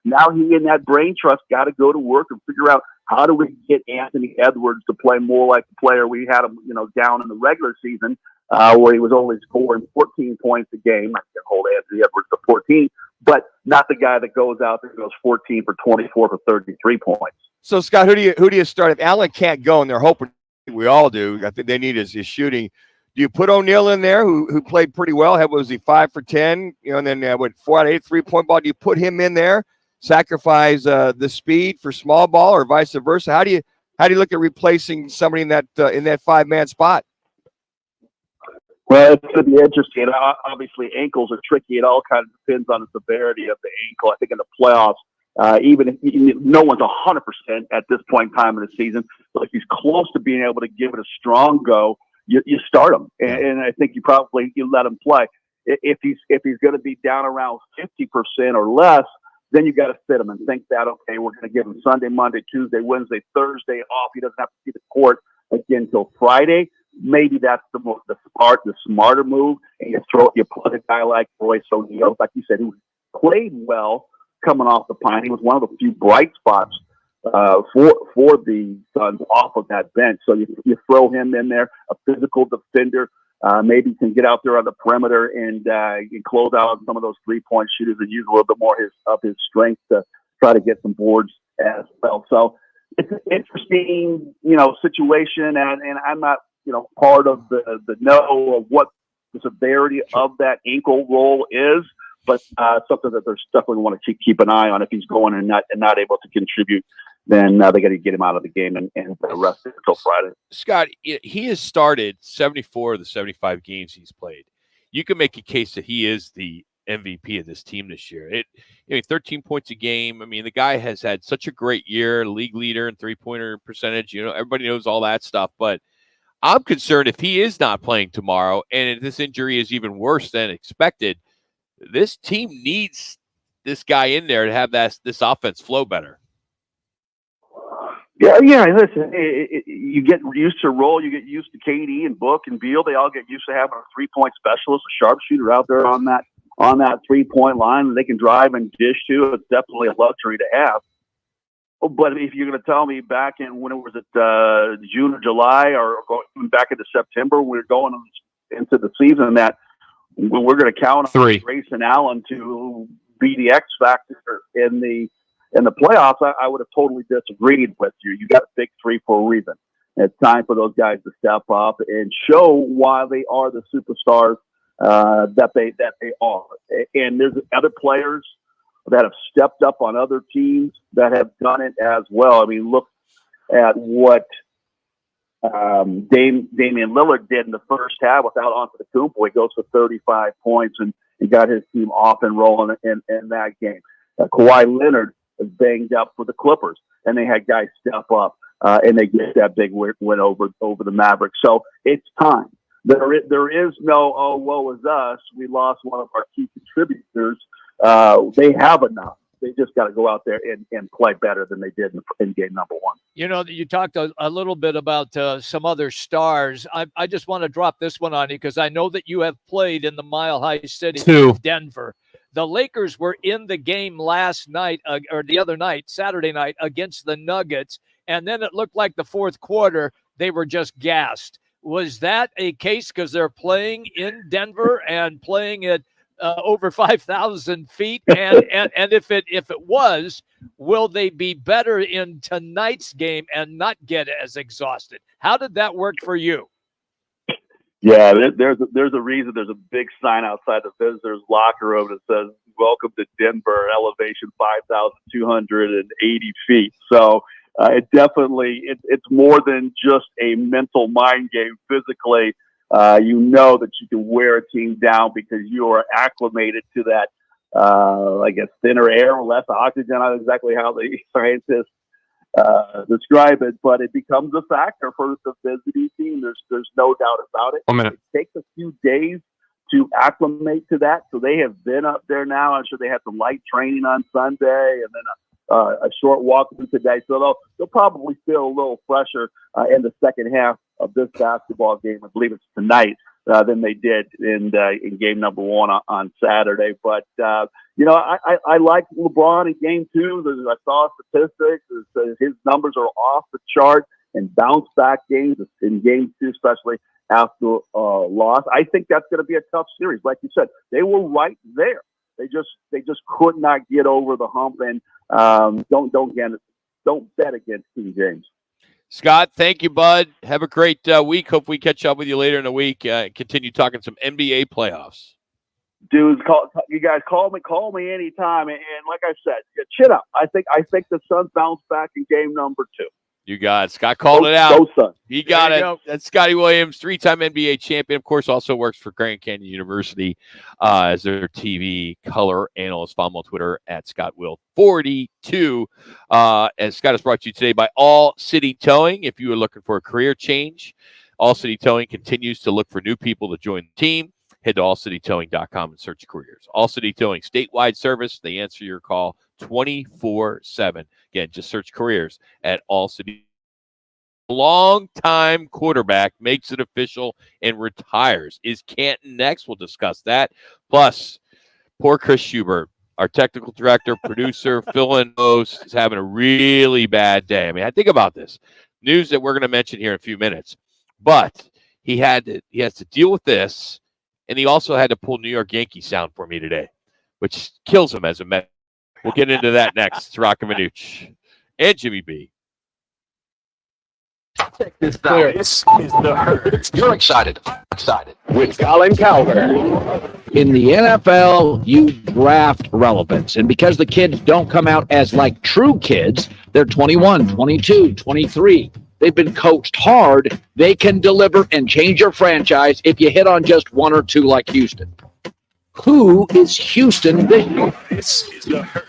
[SPEAKER 11] Now he and that brain trust got to go to work and figure out how do we get Anthony Edwards to play more like the player we had him, down in the regular season, where he was only scoring 14 points a game. I can hold Anthony Edwards to 14, but not the guy that goes out there and goes 14 for 24 for 33 points.
[SPEAKER 7] So, Scott, who do you start? If Allen can't go, and they're hoping we all do, I think they need his shooting. Do you put O'Neal in there, who played pretty well? Was he 5 for 10? And then 4 out of 8 3-point ball? Do you put him in there, sacrifice the speed for small ball, or vice versa? How do you look at replacing somebody in that 5-man spot?
[SPEAKER 11] Well, it's going to be interesting. Obviously, ankles are tricky. It all kind of depends on the severity of the ankle. I think in the playoffs, even if no one's 100% at this point in time in the season, but if he's close to being able to give it a strong go, you start him, and I think you let him play. If he's going to be down around 50% or less, then you got to fit him and think that, okay, we're going to give him Sunday, Monday, Tuesday, Wednesday, Thursday off. He doesn't have to see the court again until Friday. Maybe that's the smarter move, and you put a guy like Royce O'Neal, like you said, who played well coming off the pine. He was one of the few bright spots for the Suns off of that bench. So you throw him in there, a physical defender, maybe can get out there on the perimeter and close out on some of those 3-point shooters and use a little bit more of his strength to try to get some boards as well. So it's an interesting, situation, and I'm not, part of the know of what the severity of that ankle roll is, but something that they're definitely want to keep an eye on. If he's going and not able to contribute, then they got to get him out of the game and rest it until Friday.
[SPEAKER 6] Scott, he has started 74 of the 75 games he's played. You can make a case that he is the MVP of this team this year. 13 points a game. I mean, the guy has had such a great year, league leader in 3-pointer percentage. Everybody knows all that stuff, but I'm concerned if he is not playing tomorrow and if this injury is even worse than expected, this team needs this guy in there to have this offense flow better.
[SPEAKER 11] Yeah. Listen, you get used to roll. You get used to KD and Book and Beal. They all get used to having a 3-point specialist, a sharpshooter out there on that 3-point line that they can drive and dish to. It's definitely a luxury to have. But if you're going to tell me back in when it was at June or July or even back into September, we're going into the season that we're going to count on Grayson Allen to be the X factor in the playoffs, I would have totally disagreed with you. You got a big 3 for a reason. It's time for those guys to step up and show why they are the superstars that they are. And there's other players that have stepped up on other teams that have done it as well. I mean, look at what Damian Lillard did in the first half without Antetokounmpo. He goes for 35 points and got his team off and rolling in that game. Kawhi Leonard is banged up for the Clippers, and they had guys step up, and they get that big win over the Mavericks. So it's time. There is no, oh, woe is us. We lost one of our key contributors. They have enough. They just got to go out there and play better than they did in game number one.
[SPEAKER 8] You know, you talked a little bit about some other stars. I just want to drop this one on you because I know that you have played in the Mile High City, Denver. The Lakers were in the game last night, or the other night, Saturday night, against the Nuggets, and then it looked like the fourth quarter they were just gassed. Was that a case because they're playing in Denver and playing at over 5,000 feet? And if it was, will they be better in tonight's game and not get as exhausted? How did that work for you?
[SPEAKER 11] Yeah, there's a reason there's a big sign outside the visitors' locker room that says, "Welcome to Denver, elevation 5,280 feet." So it definitely, it's more than just a mental mind game. Physically, you know that you can wear a team down because you are acclimated to that, I guess, thinner air, less oxygen. I don't know exactly how the scientists describe it, but it becomes a factor for the visiting team. There's no doubt about it. It takes a few days to acclimate to that. So they have been up there now. I'm sure they had some light training on Sunday and then a short walk through today. So they'll probably feel a little fresher in the second half of this basketball game. I believe it's tonight than they did in game number one on Saturday. But, you know, I like LeBron in game two. I saw statistics. His numbers are off the chart and bounce back games in game two, especially after loss. I think that's going to be a tough series. Like you said, they were right there. They just could not get over the hump, and don't bet against King James.
[SPEAKER 6] Scott, thank you, bud. Have a great week. Hope we catch up with you later in the week. Continue talking some NBA playoffs.
[SPEAKER 11] Dudes, you guys call me anytime. And like I said, chin up. I think the Suns bounce back in game number two.
[SPEAKER 6] You got it. Scott called it out.
[SPEAKER 11] Go Suns.
[SPEAKER 6] He got it. That's Scotty Williams, three-time NBA champion. Of course, also works for Grand Canyon University as their TV color analyst. Follow him on Twitter at ScottWill42. And Scott is brought to you today by All City Towing. If you are looking for a career change, All City Towing continues to look for new people to join the team. Head to allcitytowing.com and search careers. All City Towing, statewide service. They answer your call 24/7. Again, just search careers at All City. Long-time quarterback makes it official and retires. Is Canton next? We'll discuss that. Plus, poor Chris Schubert, our technical director, producer, fill-in host, is having a really bad day. I mean, I think about this. News that we're going to mention here in a few minutes. But he has to deal with this, and he also had to pull New York Yankee sound for me today, which kills him as a Met. We'll get into that next. It's Roc and Manuch and Jimmy B.
[SPEAKER 20] Check this out. This is the Herd. You're excited. I'm excited. With Colin Cowherd. In the NFL, you draft relevance. And because the kids don't come out as like true kids, they're 21, 22, 23. They've been coached hard. They can deliver and change your franchise if you hit on just one or two like Houston. Who is Houston this year?
[SPEAKER 2] This is the Herd.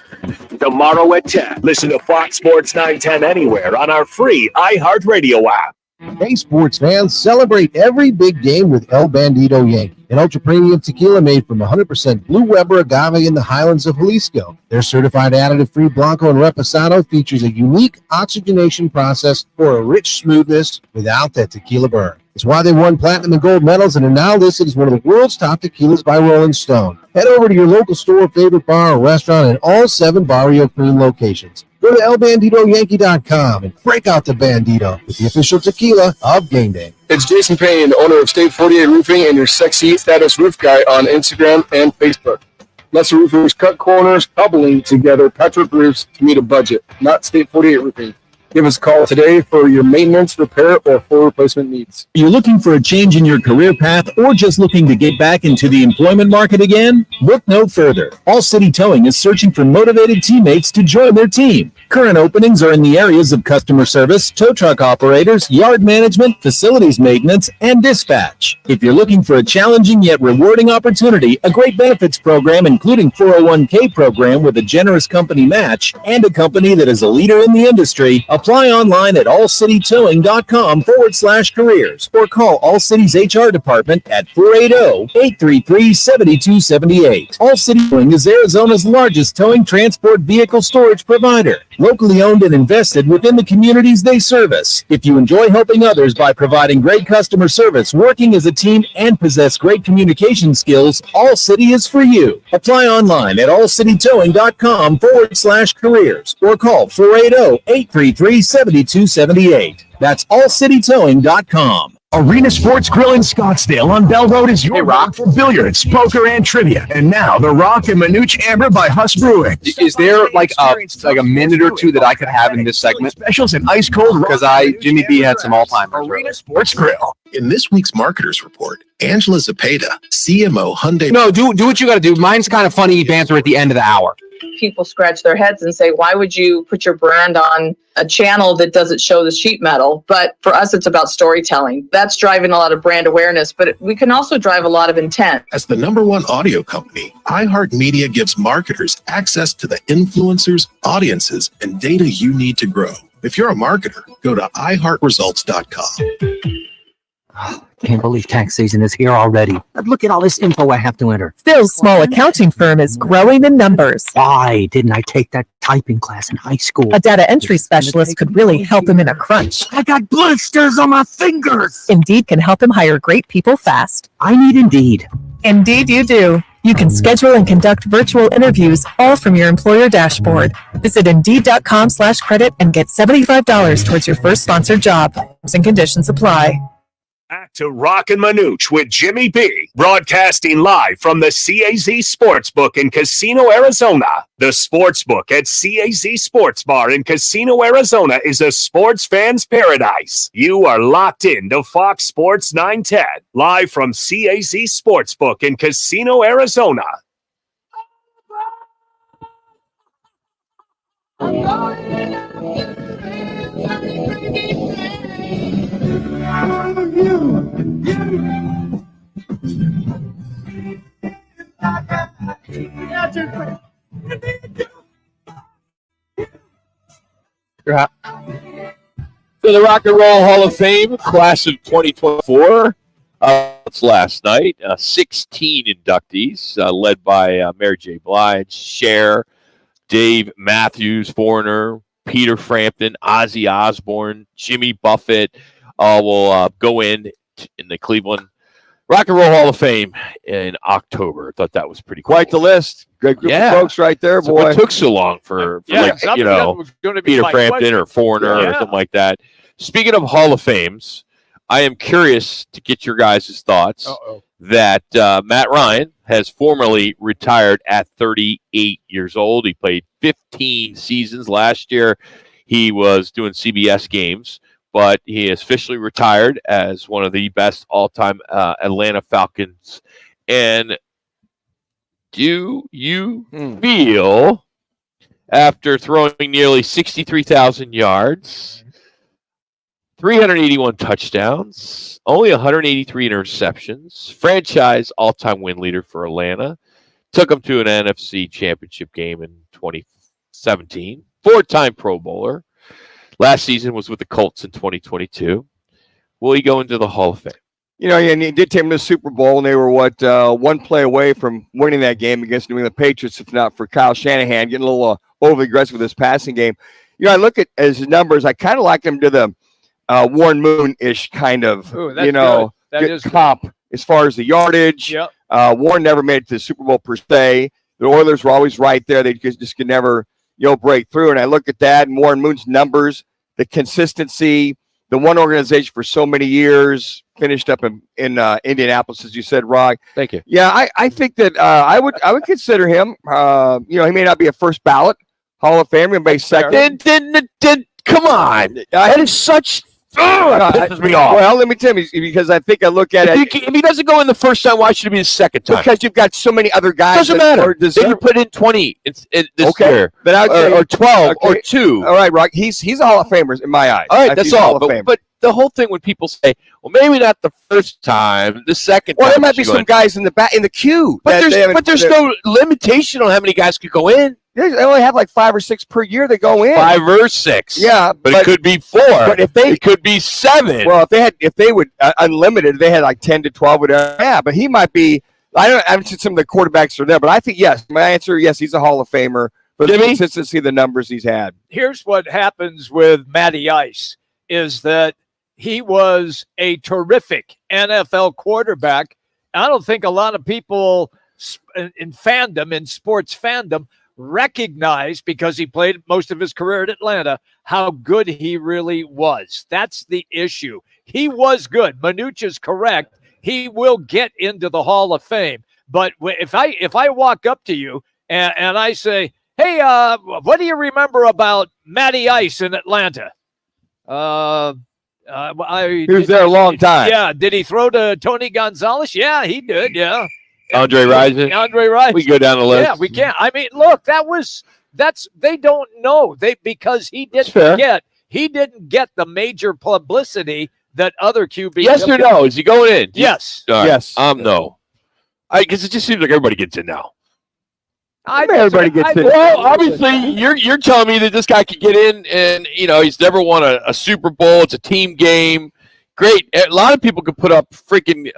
[SPEAKER 2] Tomorrow at 10. Listen to Fox Sports 910 anywhere on our free iHeartRadio app.
[SPEAKER 4] Hey, sports fans, celebrate every big game with El Bandito Yankee, an ultra-premium tequila made from 100% Blue Weber agave in the highlands of Jalisco. Their certified additive-free Blanco and Reposado features a unique oxygenation process for a rich smoothness without that tequila burn. It's why they won platinum and gold medals and are now listed as one of the world's top tequilas by Rolling Stone. Head over to your local store, favorite bar, or restaurant in all 7 Barrio Queen locations. Go to elbanditoyankee.com and break out the Bandito with the official tequila of Game Day.
[SPEAKER 14] It's Jason Payne, owner of State 48 Roofing and your sexy status roof guy on Instagram and Facebook. Lesser roofers cut corners, coupling together Petric roofs to meet a budget, not State 48 Roofing. Give us a call today for your maintenance, repair, or full replacement needs.
[SPEAKER 9] Are you looking for a change in your career path or just looking to get back into the employment market again? Look no further. All City Towing is searching for motivated teammates to join their team. Current openings are in the areas of customer service, tow truck operators, yard management, facilities maintenance, and dispatch. If you're looking for a challenging yet rewarding opportunity, a great benefits program including 401k program with a generous company match, and a company that is a leader in the industry, apply online at allcitytowing.com/careers or call All City's HR department at 480-833-7278. All City Towing is Arizona's largest towing transport vehicle storage provider, locally owned and invested within the communities they service. If you enjoy helping others by providing great customer service, working as a team, and possess great communication skills, All City is for you. Apply online at allcitytowing.com/careers or call 480-833-7278. That's allcitytowing.com.
[SPEAKER 13] Arena Sports Grill in Scottsdale on Bell Road is your rock for billiards, poker, and trivia. And now the Roc and Manuch Amber by Huss Brewing.
[SPEAKER 1] Is there like a minute or two that I could have in this segment?
[SPEAKER 13] Specials and ice cold
[SPEAKER 1] because Jimmy B had some all-timers.
[SPEAKER 13] Arena Sports Grill.
[SPEAKER 15] In this week's Marketers Report, Angela Zepeda, CMO Hyundai.
[SPEAKER 1] No, do what you got to do. Mine's kind of funny banter at the end of the hour.
[SPEAKER 16] People scratch their heads and say, why would you put your brand on a channel that doesn't show the sheet metal? But for us, it's about storytelling. That's driving a lot of brand awareness, but we can also drive a lot of intent.
[SPEAKER 15] As the #1 audio company, iHeartMedia gives marketers access to the influencers, audiences, and data you need to grow. If you're a marketer, go to iHeartResults.com.
[SPEAKER 19] Can't believe tax season is here already. Look at all this info I have to enter.
[SPEAKER 25] Phil's small accounting firm is growing in numbers.
[SPEAKER 19] Why didn't I take that typing class in high school?
[SPEAKER 25] A data entry specialist could really help him in a crunch.
[SPEAKER 19] I got blisters on my fingers.
[SPEAKER 25] Indeed can help him hire great people fast.
[SPEAKER 19] I need Indeed.
[SPEAKER 25] Indeed you do. You can schedule and conduct virtual interviews all from your employer dashboard. Visit Indeed.com/credit and get $75 towards your first sponsored job. Terms and conditions apply.
[SPEAKER 2] Back to Roc and Manuch with Jimmy B, broadcasting live from the CAZ Sportsbook in Casino, Arizona. The Sportsbook at CAZ Sports Bar in Casino, Arizona is a sports fan's paradise. You are locked in to Fox Sports 910, live from CAZ Sportsbook in Casino, Arizona.
[SPEAKER 6] To the Rock and Roll Hall of Fame, class of 2024. It's last night. 16 inductees, led by Mary J. Blige, Cher, Dave Matthews, Foreigner, Peter Frampton, Ozzy Osbourne, Jimmy Buffett will go in the Cleveland Rock and Roll Hall of Fame in October. I thought that was pretty cool.
[SPEAKER 7] Quite the list. Great group of folks right there, boy.
[SPEAKER 6] So what took so long for Peter Frampton or Foreigner or something like that? Speaking of Hall of Fames, I am curious to get your guys' thoughts that Matt Ryan has formally retired at 38 years old. He played 15 seasons last year. He was doing CBS games, but he is officially retired as one of the best all-time Atlanta Falcons. And do you feel, after throwing nearly 63,000 yards, 381 touchdowns, only 183 interceptions, franchise all-time win leader for Atlanta, took them to an NFC championship game in 2017, four-time Pro Bowler, last season was with the Colts in 2022. Will he go into the Hall of Fame?
[SPEAKER 7] You know, and he did take them to the Super Bowl, and they were, one play away from winning that game against New England Patriots, if not for Kyle Shanahan getting a little overly aggressive with his passing game. You know, I look at his numbers, I kind of like him to the Warren Moon-ish kind of, comp as far as the yardage.
[SPEAKER 8] Yep.
[SPEAKER 7] Warren never made it to the Super Bowl per se. The Oilers were always right there. They just could never, break through. And I look at that and Warren Moon's numbers, the consistency, the one organization for so many years, finished up in Indianapolis, as you said, Rock.
[SPEAKER 6] Thank you.
[SPEAKER 7] Yeah, I think that I would consider him. He may not be a first ballot Hall of Famer, but second.
[SPEAKER 6] Come on. That is such. That pisses me off.
[SPEAKER 7] Well, let me tell you, because I think I look at it.
[SPEAKER 6] If he doesn't go in the first time, why should it be the second time?
[SPEAKER 7] Because you've got so many other guys.
[SPEAKER 6] Doesn't matter. Then you put in 20 this year,
[SPEAKER 7] but I would say,
[SPEAKER 6] or 12, or 2.
[SPEAKER 7] All right, Rock. He's a Hall of Famer in my eyes.
[SPEAKER 6] All right, that's all.
[SPEAKER 7] Hall of Famer.
[SPEAKER 6] But the whole thing when people say, well, maybe not the first time, the second
[SPEAKER 7] Well,
[SPEAKER 6] time.
[SPEAKER 7] there might be some guys in the back in the queue.
[SPEAKER 6] But there's no limitation on how many guys could go in.
[SPEAKER 7] They only have like 5 or 6 per year that go in.
[SPEAKER 6] 5 or 6.
[SPEAKER 7] Yeah,
[SPEAKER 6] but it could be 4.
[SPEAKER 7] But
[SPEAKER 6] it could be 7.
[SPEAKER 7] Well, if they would unlimited, they had like 10 to 12. Whatever. Yeah, but he might be. I haven't seen some of the quarterbacks are there, but I think yes. My answer, yes, he's a Hall of Famer for the consistency of the numbers he's had.
[SPEAKER 8] Here's what happens with Matty Ice is that he was a terrific NFL quarterback. I don't think a lot of people in fandom, in sports fandom, recognize, because he played most of his career at Atlanta, how good he really was. That's the issue. He was good. Manuch is correct. He will get into the Hall of Fame. But if I walk up to you and I say, hey, what do you remember about Matty Ice in Atlanta?
[SPEAKER 7] He was there a long time.
[SPEAKER 8] Yeah. Did he throw to Tony Gonzalez? Yeah, he did. Yeah.
[SPEAKER 6] Andre Rison. We go down the list.
[SPEAKER 8] Yeah, we can. I mean, look, they don't know. Because he didn't get the major publicity that other QBs.
[SPEAKER 6] Yes or no? Is he going in?
[SPEAKER 8] Yes.
[SPEAKER 6] Right.
[SPEAKER 7] Yes.
[SPEAKER 6] No. Because it just seems like everybody gets in now.
[SPEAKER 7] Everybody gets in.
[SPEAKER 6] Well, obviously, you're telling me that this guy could get in, and he's never won a Super Bowl. It's a team game. Great. A lot of people could put up freaking.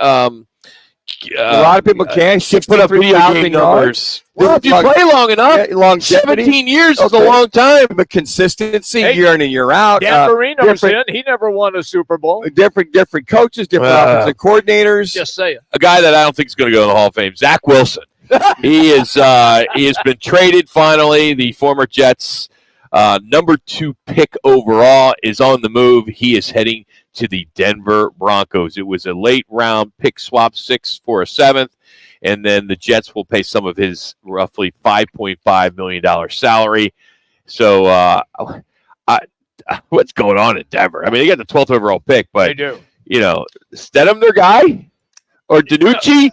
[SPEAKER 7] A lot of people can.
[SPEAKER 6] Put up video game numbers. Well, if you play long enough,
[SPEAKER 7] longevity.
[SPEAKER 6] 17 years is a long time.
[SPEAKER 7] But consistency, year in and year out.
[SPEAKER 8] Dan Marino's in. He never won a Super Bowl.
[SPEAKER 7] Different coaches, different offensive coordinators.
[SPEAKER 8] Just saying.
[SPEAKER 6] A guy that I don't think is going to go to the Hall of Fame, Zach Wilson. He has been traded finally. The former Jets number 2 pick overall is on the move. He is heading to the Denver Broncos. It was a late round pick swap, 6 for a 7th, and then the Jets will pay some of his roughly $5.5 million salary. So what's going on in Denver? I mean, they got the 12th overall pick, but
[SPEAKER 8] they do.
[SPEAKER 6] Stedham their guy or DiNucci?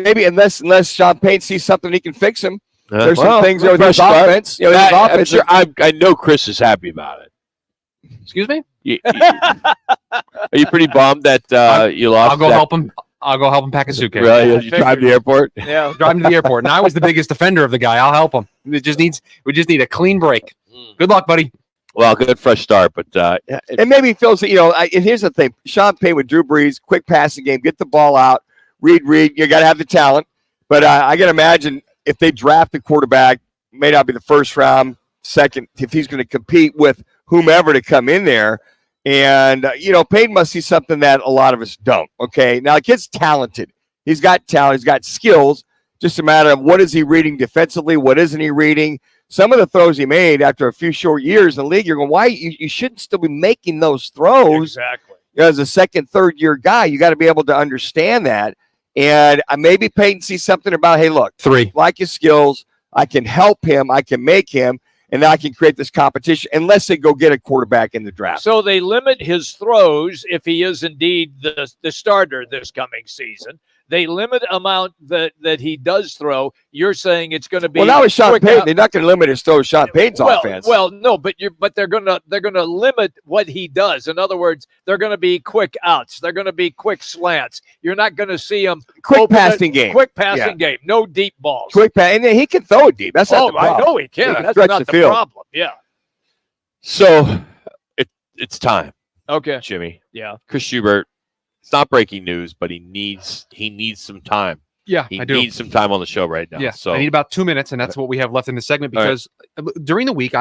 [SPEAKER 7] Maybe unless Sean Payton sees something he can fix him. There's some things with his offense.
[SPEAKER 6] I'm sure. I know Chris is happy about it.
[SPEAKER 1] Excuse me?
[SPEAKER 6] Are you pretty bummed that you lost?
[SPEAKER 1] I'll go help him. I'll go help him pack a suitcase.
[SPEAKER 6] Really? You drive to the airport?
[SPEAKER 1] Yeah, drive him to the airport. And I was the biggest defender of the guy. I'll help him. We just need a clean break. Good luck, buddy.
[SPEAKER 6] Well, good fresh start, but
[SPEAKER 7] and maybe he feels that and here's the thing: Sean Payton with Drew Brees, quick passing game, get the ball out, read. You got to have the talent, but I got to imagine if they draft a quarterback, may not be the first round, second, if he's going to compete with whomever to come in there. And, Payton must see something that a lot of us don't. Okay. Now, the kid's talented. He's got talent. He's got skills. Just a matter of what is he reading defensively? What isn't he reading? Some of the throws he made after a few short years in the league, you're going, why? You shouldn't still be making those throws.
[SPEAKER 8] Exactly.
[SPEAKER 7] As a second, third year guy, you got to be able to understand that. And maybe Payton sees something about, hey, look,
[SPEAKER 1] 3,
[SPEAKER 7] like his skills, I can help him, I can make him, and now I can create this competition unless they go get a quarterback in the draft.
[SPEAKER 8] So they limit his throws if he is indeed the starter this coming season. They limit amount that he does throw. You're saying it's going to be
[SPEAKER 7] now with Sean Payton. They're not going to limit his throw. Sean Payton's offense.
[SPEAKER 8] Well, no, but they're going to limit what he does. In other words, they're going to be quick outs. They're going to be quick slants. You're not going to see him
[SPEAKER 7] quick passing game.
[SPEAKER 8] No deep balls.
[SPEAKER 7] Quick pass, and then he can throw it deep. That's not the problem.
[SPEAKER 8] I know he can. That's not the problem. Yeah.
[SPEAKER 6] So it's time.
[SPEAKER 8] Okay,
[SPEAKER 6] Jimmy.
[SPEAKER 8] Yeah.
[SPEAKER 6] Chris Schubert. It's not breaking news, but he needs some time.
[SPEAKER 1] Yeah,
[SPEAKER 6] he
[SPEAKER 1] I do.
[SPEAKER 6] needs some time on the show right now.
[SPEAKER 1] Yeah,
[SPEAKER 6] so
[SPEAKER 1] I need about 2 minutes, and that's what we have left in the segment because during the week,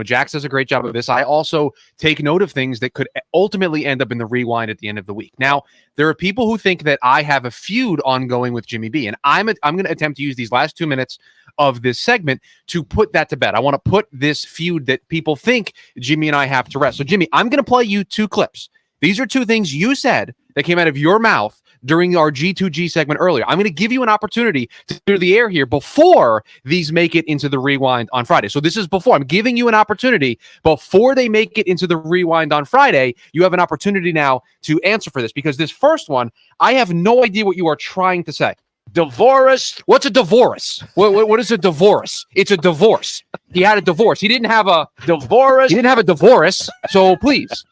[SPEAKER 1] Jax does a great job of this. I also take note of things that could ultimately end up in the rewind at the end of the week. Now, there are people who think that I have a feud ongoing with Jimmy B, and I'm going to attempt to use these last 2 minutes of this segment to put that to bed. I want to put this feud that people think Jimmy and I have to rest. So, Jimmy, I'm going to play you 2 clips. These are 2 things you said that came out of your mouth during our G2G segment earlier. I'm going to give you an opportunity to clear the air here before these make it into the rewind on Friday. So this is before. I'm giving you an opportunity before they make it into the rewind on Friday. You have an opportunity now to answer for this, because this first one, I have no idea what you are trying to say.
[SPEAKER 8] Divorced.
[SPEAKER 1] What's a divorce? What is a divorce? It's a divorce. He had a divorce. He didn't have a
[SPEAKER 8] divorce.
[SPEAKER 1] He didn't have a divorce. So please.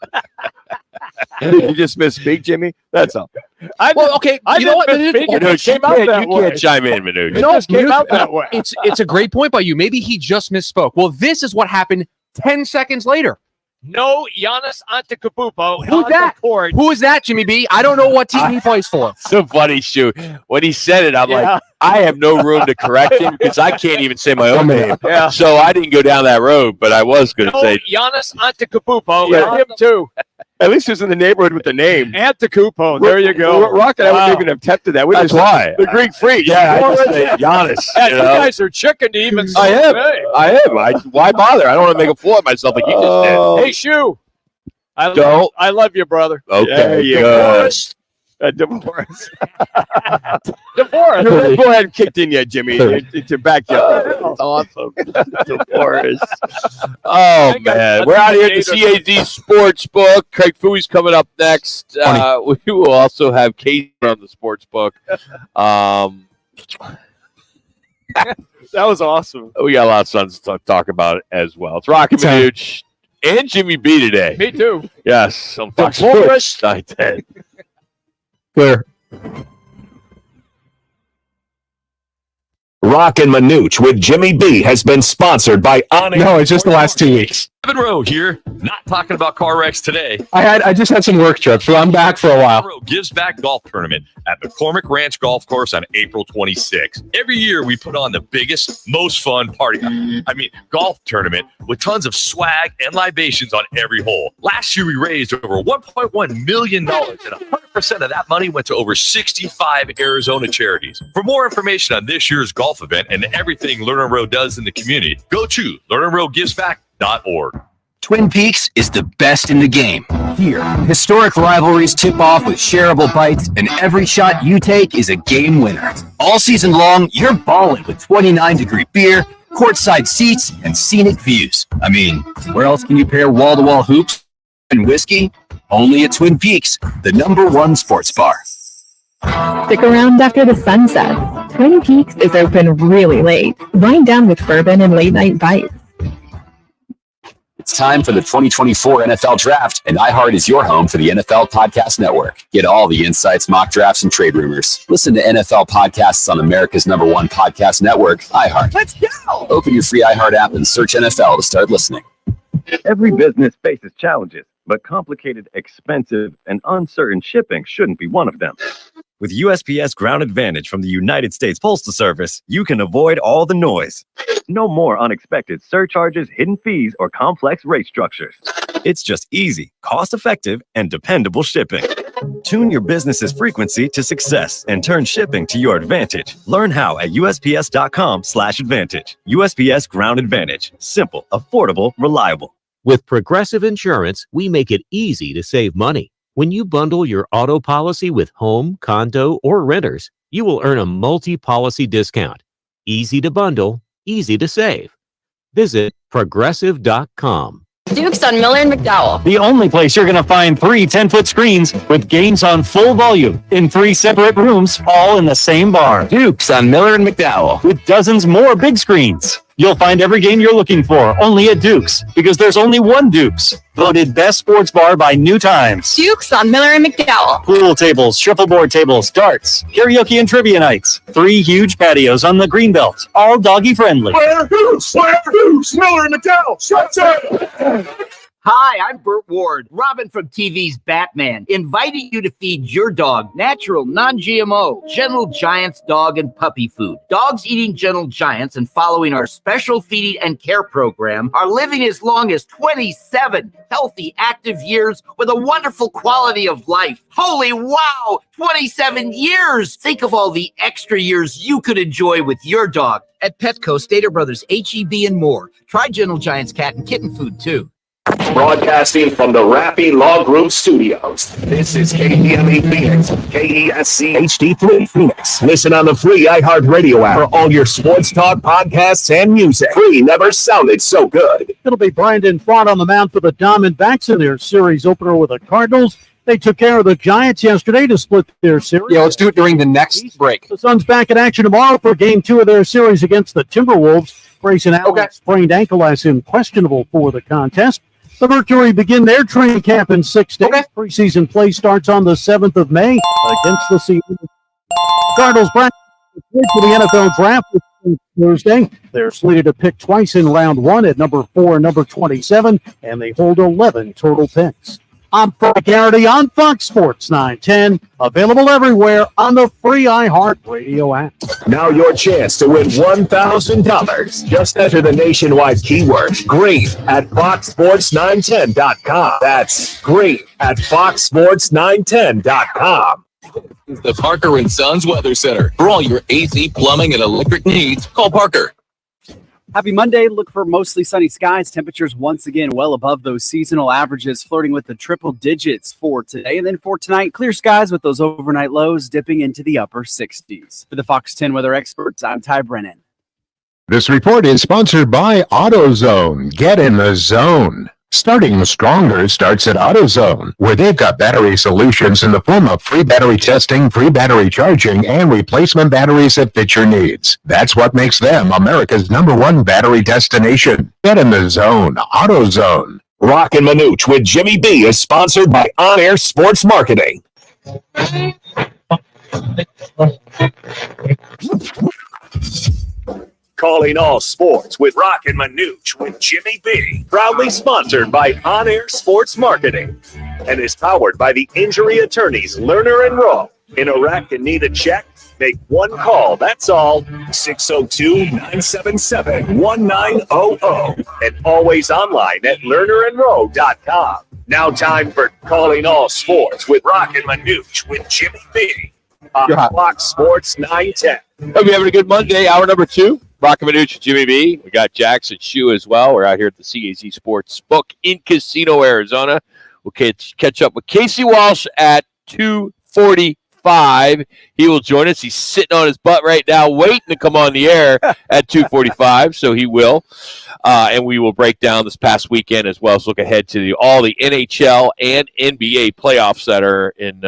[SPEAKER 7] You just misspeak, Jimmy. That's all.
[SPEAKER 1] Okay. You know what?
[SPEAKER 6] Manuch,
[SPEAKER 8] came out that
[SPEAKER 6] you
[SPEAKER 8] way.
[SPEAKER 6] can't chime in, Manuch.
[SPEAKER 8] It just came out that way.
[SPEAKER 1] It's a great point by you. Maybe he just misspoke. Well, this is what happened 10 seconds later.
[SPEAKER 8] No Giannis Antetokounmpo.
[SPEAKER 1] Who's that? Who is that, Jimmy B? I don't know what team he plays for.
[SPEAKER 6] So funny, shoot. When he said it, I'm like, I have no room to correct him because I can't even say my own name.
[SPEAKER 8] Yeah.
[SPEAKER 6] So I didn't go down that road, but I was going to say
[SPEAKER 8] Giannis Antetokounmpo.
[SPEAKER 7] Yeah.
[SPEAKER 8] Him too.
[SPEAKER 7] At least who's in the neighborhood with the name.
[SPEAKER 8] Antetokounmpo. There you go.
[SPEAKER 7] Rock and I wouldn't even have tempted that.
[SPEAKER 6] That's why.
[SPEAKER 7] The Greek freak.
[SPEAKER 6] Yeah, I just say Giannis.
[SPEAKER 8] Yeah, you guys are chicken to even say
[SPEAKER 6] I am.
[SPEAKER 8] his name.
[SPEAKER 6] I am. Why bother? I don't want to make a fool of myself like you just did.
[SPEAKER 8] Hey, Shu.
[SPEAKER 6] Don't.
[SPEAKER 8] I love you, brother.
[SPEAKER 6] Okay,
[SPEAKER 7] Yeah,
[SPEAKER 6] good.
[SPEAKER 7] Divorce.
[SPEAKER 8] Divorce.
[SPEAKER 7] Go ahead and kicked in yet, Jimmy. To back you up.
[SPEAKER 6] That's awesome. Divorce. Oh, man. We're out here at the CAZ Sportsbook. Craig Fooey's coming up next. We will also have Casey on the Sportsbook.
[SPEAKER 8] That was awesome.
[SPEAKER 6] We got a lot of sons to talk about as well. It's Roc and Manuch and Jimmy B today.
[SPEAKER 8] Me too.
[SPEAKER 6] Yes. On Fox
[SPEAKER 8] Divorce.
[SPEAKER 6] Sports 910.
[SPEAKER 13] Clear.
[SPEAKER 12] Roc and Manuch with Jimmy B has been sponsored by On Air.
[SPEAKER 13] No, it's just the last 2 weeks.
[SPEAKER 18] Evan Rowe here, not talking about car wrecks today.
[SPEAKER 13] I just had some work trips, so I'm back for a while.
[SPEAKER 18] Rowe Gives Back Golf Tournament at McCormick Ranch Golf Course on April 26th. Every year we put on the biggest, most fun golf tournament with tons of swag and libations on every hole. Last year we raised over $1.1 million, and 100% of that money went to over 65 Arizona charities. For more information on this year's golf event and everything Lerner Rowe does in the community, go to LernerRoweGivesBack.org.
[SPEAKER 21] Twin Peaks is the best in the game. Here, historic rivalries tip off with shareable bites, and every shot you take is a game winner. All season long, you're balling with 29-degree beer, courtside seats, and scenic views. I mean, where else can you pair wall-to-wall hoops and whiskey? Only at Twin Peaks, the #1 sports bar.
[SPEAKER 25] Stick around after the sun sets. Twin Peaks is open really late. Wind down with bourbon and late-night bites.
[SPEAKER 21] It's time for the 2024 NFL Draft, and iHeart is your home for the NFL Podcast Network. Get all the insights, mock drafts, and trade rumors. Listen to NFL podcasts on America's #1 podcast network, iHeart.
[SPEAKER 8] Let's go!
[SPEAKER 21] Open your free iHeart app and search NFL to start listening.
[SPEAKER 3] Every business faces challenges, but complicated, expensive, and uncertain shipping shouldn't be one of them.
[SPEAKER 5] With USPS Ground Advantage from the United States Postal Service, you can avoid all the noise.
[SPEAKER 3] No more unexpected surcharges, hidden fees, or complex rate structures.
[SPEAKER 5] It's just easy, cost-effective, and dependable shipping. Tune your business's frequency to success and turn shipping to your advantage. Learn how at USPS.com/advantage. USPS Ground Advantage. Simple, affordable, reliable.
[SPEAKER 22] With Progressive Insurance, we make it easy to save money. When you bundle your auto policy with home, condo, or renters, you will earn a multi-policy discount. Easy to bundle, easy to save. Visit Progressive.com.
[SPEAKER 23] Duke's on Miller and McDowell.
[SPEAKER 26] The only place you're going to find 3 10-foot screens with games on full volume in 3 separate rooms, all in the same bar.
[SPEAKER 21] Duke's on Miller and McDowell.
[SPEAKER 26] With dozens more big screens. You'll find every game you're looking for only at Duke's, because there's only one Duke's. Voted best sports bar by New Times.
[SPEAKER 23] Duke's on Miller and McDowell.
[SPEAKER 26] Pool tables, shuffleboard tables, darts, karaoke and trivia nights. 3 huge patios on the Greenbelt, all doggy friendly.
[SPEAKER 13] Where Dukes? Miller and McDowell. Shut up!
[SPEAKER 27] Hi, I'm Burt Ward, Robin from TV's Batman, inviting you to feed your dog natural, non-GMO, Gentle Giants dog and puppy food. Dogs eating Gentle Giants and following our special feeding and care program are living as long as 27 healthy, active years with a wonderful quality of life. Holy wow, 27 years! Think of all the extra years you could enjoy with your dog. At Petco, Stater Brothers, H-E-B, and more. Try Gentle Giants cat and kitten food, too.
[SPEAKER 12] Broadcasting from the Rappy Law Group Studios, this is KDME Phoenix, KESC HD3 Phoenix. Listen on the free iHeartRadio app for all your sports talk, podcasts, and music. Free never sounded so good.
[SPEAKER 4] It'll be Brandon Fott on the mound for the Diamondbacks in their series opener with the Cardinals. They took care of the Giants yesterday to split their series.
[SPEAKER 1] Yeah, let's do it during the next break.
[SPEAKER 4] The Suns back in action tomorrow for Game 2 of their series against the Timberwolves. Grayson Allen's sprained ankle has him questionable for the contest. The Mercury begin their training camp in 6 days. Preseason play starts on the 7th of May against the Seattle Cardinals. Practice for the NFL draft Thursday. They're slated to pick twice in round 1 at number 4 and number 27, and they hold 11 total picks. I'm Frank Garrity on Fox Sports 910, available everywhere on the free iHeartRadio app.
[SPEAKER 12] Now your chance to win $1,000. Just enter the nationwide keyword GREEN at foxsports910.com. That's GREEN at foxsports910.com.
[SPEAKER 10] This is the Parker & Sons Weather Center. For all your AC, plumbing, and electric needs, call Parker.
[SPEAKER 11] Happy Monday. Look for mostly sunny skies. Temperatures once again well above those seasonal averages, flirting with the triple digits for today. And then for tonight, clear skies with those overnight lows dipping into the upper 60s. For the Fox 10 weather experts, I'm Ty Brennan.
[SPEAKER 13] This report is sponsored by AutoZone. Get in the zone. Starting stronger starts at AutoZone, where they've got battery solutions in the form of free battery testing, free battery charging, and replacement batteries that fit your needs. That's what makes them America's #1 battery destination. Get in the zone. AutoZone.
[SPEAKER 12] Roc and Manuch with Jimmy B is sponsored by On Air Sports Marketing.
[SPEAKER 2] Calling all sports with Roc and Manuch with Jimmy B. Proudly sponsored by On Air Sports Marketing and is powered by the injury attorneys Lerner and Rowe. In a wreck and need a check? Make one call. That's all. 602-977-1900 and always online at lernerandrowe.com. Now time for Calling All Sports with Roc and Manuch with Jimmy B. On Fox Sports 910.
[SPEAKER 6] Hope you're having a good Monday. Hour number 2. Roc and Manuch, Jimmy B. We got Jackson Shu as well. We're out here at the CAZ Sports Book in Casino, Arizona. We'll catch up with Casey Walsh at 2:45. He will join us. He's sitting on his butt right now, waiting to come on the air at 2:45, so he will. And we will break down this past weekend as well as look ahead to all the NHL and NBA playoffs that are in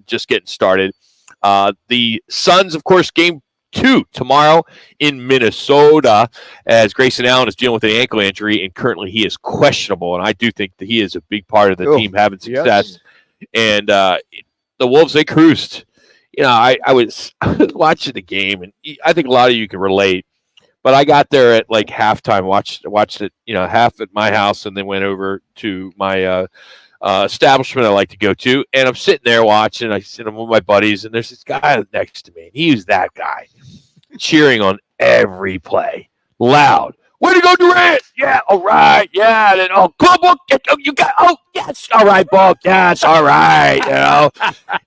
[SPEAKER 6] just getting started. The Suns, of course, game 2 tomorrow in Minnesota, as Grayson Allen is dealing with an ankle injury, and currently he is questionable. And I do think that he is a big part of the team having success. Yes. And the Wolves, they cruised. You know, I was watching the game, and I think a lot of you can relate. But I got there at like halftime, watched it, you know, half at my house, and then went over to my establishment I like to go to, and I'm sitting there watching. I sit with my buddies, and there's this guy next to me, and he was that guy, cheering on every play, loud. Way to go, Durant! Yeah, all right, yeah. And then, oh, come on, Book. You got, oh, yes, all right, Book. Yes, all right, you know.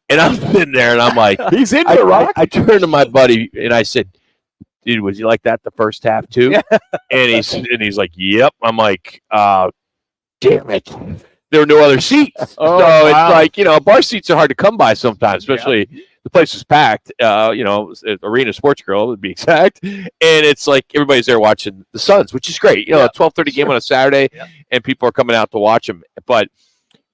[SPEAKER 6] And I'm sitting there, and I'm like,
[SPEAKER 7] he's into it, Rock.
[SPEAKER 6] I turned to my buddy, and I said, dude, was you like that the first half too? Yeah. And he's like, yep. I'm like, damn it. There are no other seats.
[SPEAKER 7] Oh,
[SPEAKER 6] so
[SPEAKER 7] wow.
[SPEAKER 6] it's like, you know, bar seats are hard to come by sometimes, especially the place is packed, you know, Arena Sports Grill to be exact. And it's like everybody's there watching the Suns, which is great. You know, a 12:30 game on a Saturday, and people are coming out to watch them. But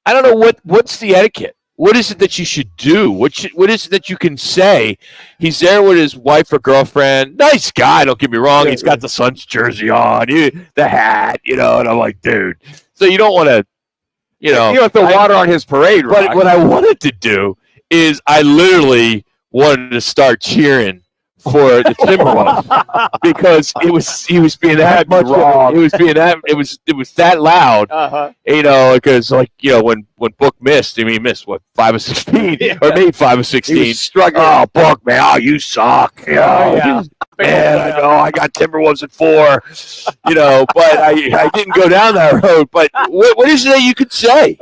[SPEAKER 6] I don't know what's the etiquette. What is it that you should do? What is it that you can say? He's there with his wife or girlfriend. Nice guy, don't get me wrong. He's got the Suns jersey on, the hat, you know. And I'm like, dude. So you don't want to, you know.
[SPEAKER 7] You don't throw water on his parade, right?
[SPEAKER 6] But what I wanted to do is I literally wanted to start cheering for the Timberwolves because he was being that wrong. It was that loud, you know, because like, you know, when Book missed, I mean, he missed what, 5 of 16 or maybe 5 of 16.
[SPEAKER 7] He was struggling.
[SPEAKER 6] Oh, Book, man, oh, you suck. You know, man, I know I got Timberwolves at 4, you know, but I didn't go down that road. But what is it that you could say?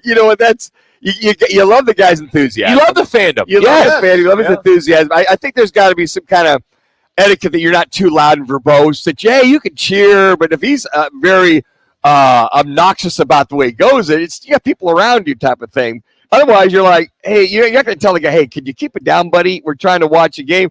[SPEAKER 7] You know what? That's. You love the guy's enthusiasm.
[SPEAKER 6] You love the fandom.
[SPEAKER 7] You love the fandom. You love his enthusiasm. I think there's got to be some kind of etiquette that you're not too loud and verbose. That, you can cheer, but if he's very obnoxious about the way it goes. It's you got people around you type of thing. Otherwise, you're like, hey, you're not going to tell the guy, hey, could you keep it down, buddy? We're trying to watch a game.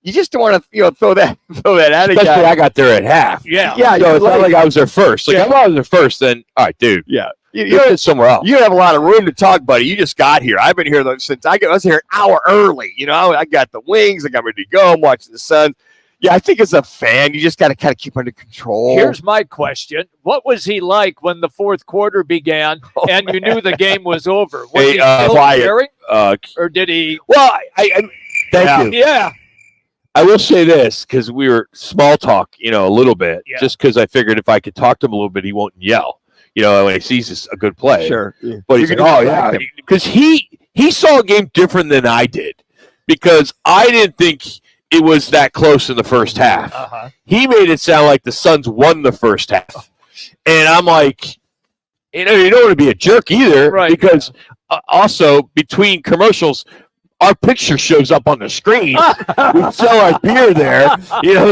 [SPEAKER 7] You just don't want to, throw that at a
[SPEAKER 6] Especially
[SPEAKER 7] guy.
[SPEAKER 6] I got there at half.
[SPEAKER 8] Yeah.
[SPEAKER 7] Yeah.
[SPEAKER 6] So it's not like I was there first. Like, if I was there first, then, all right, dude.
[SPEAKER 7] Yeah.
[SPEAKER 6] You're somewhere else.
[SPEAKER 7] You don't have a lot of room to talk, buddy. You just got here. I've been here since I was here an hour early. I got the wings. I got ready to go. I'm watching the Suns. Yeah, I think as a fan, you just got to kind of keep under control.
[SPEAKER 8] Here's my question. What was he like when the fourth quarter began and you knew the game was over? Was he still
[SPEAKER 6] quiet.
[SPEAKER 8] cheering? Or did he?
[SPEAKER 6] Well, I thank you.
[SPEAKER 8] Yeah.
[SPEAKER 6] I will say this because we were small talk, a little bit, just because I figured if I could talk to him a little bit, he won't yell. When he sees a good play.
[SPEAKER 7] Sure. Yeah.
[SPEAKER 6] But he's like, oh, yeah. Because he saw a game different than I did because I didn't think it was that close in the first half.
[SPEAKER 8] Uh-huh.
[SPEAKER 6] He made it sound like the Suns won the first half. And I'm like, you don't want to be a jerk either.
[SPEAKER 8] Right.
[SPEAKER 6] Because also between commercials, our picture shows up on the screen. We sell our beer there,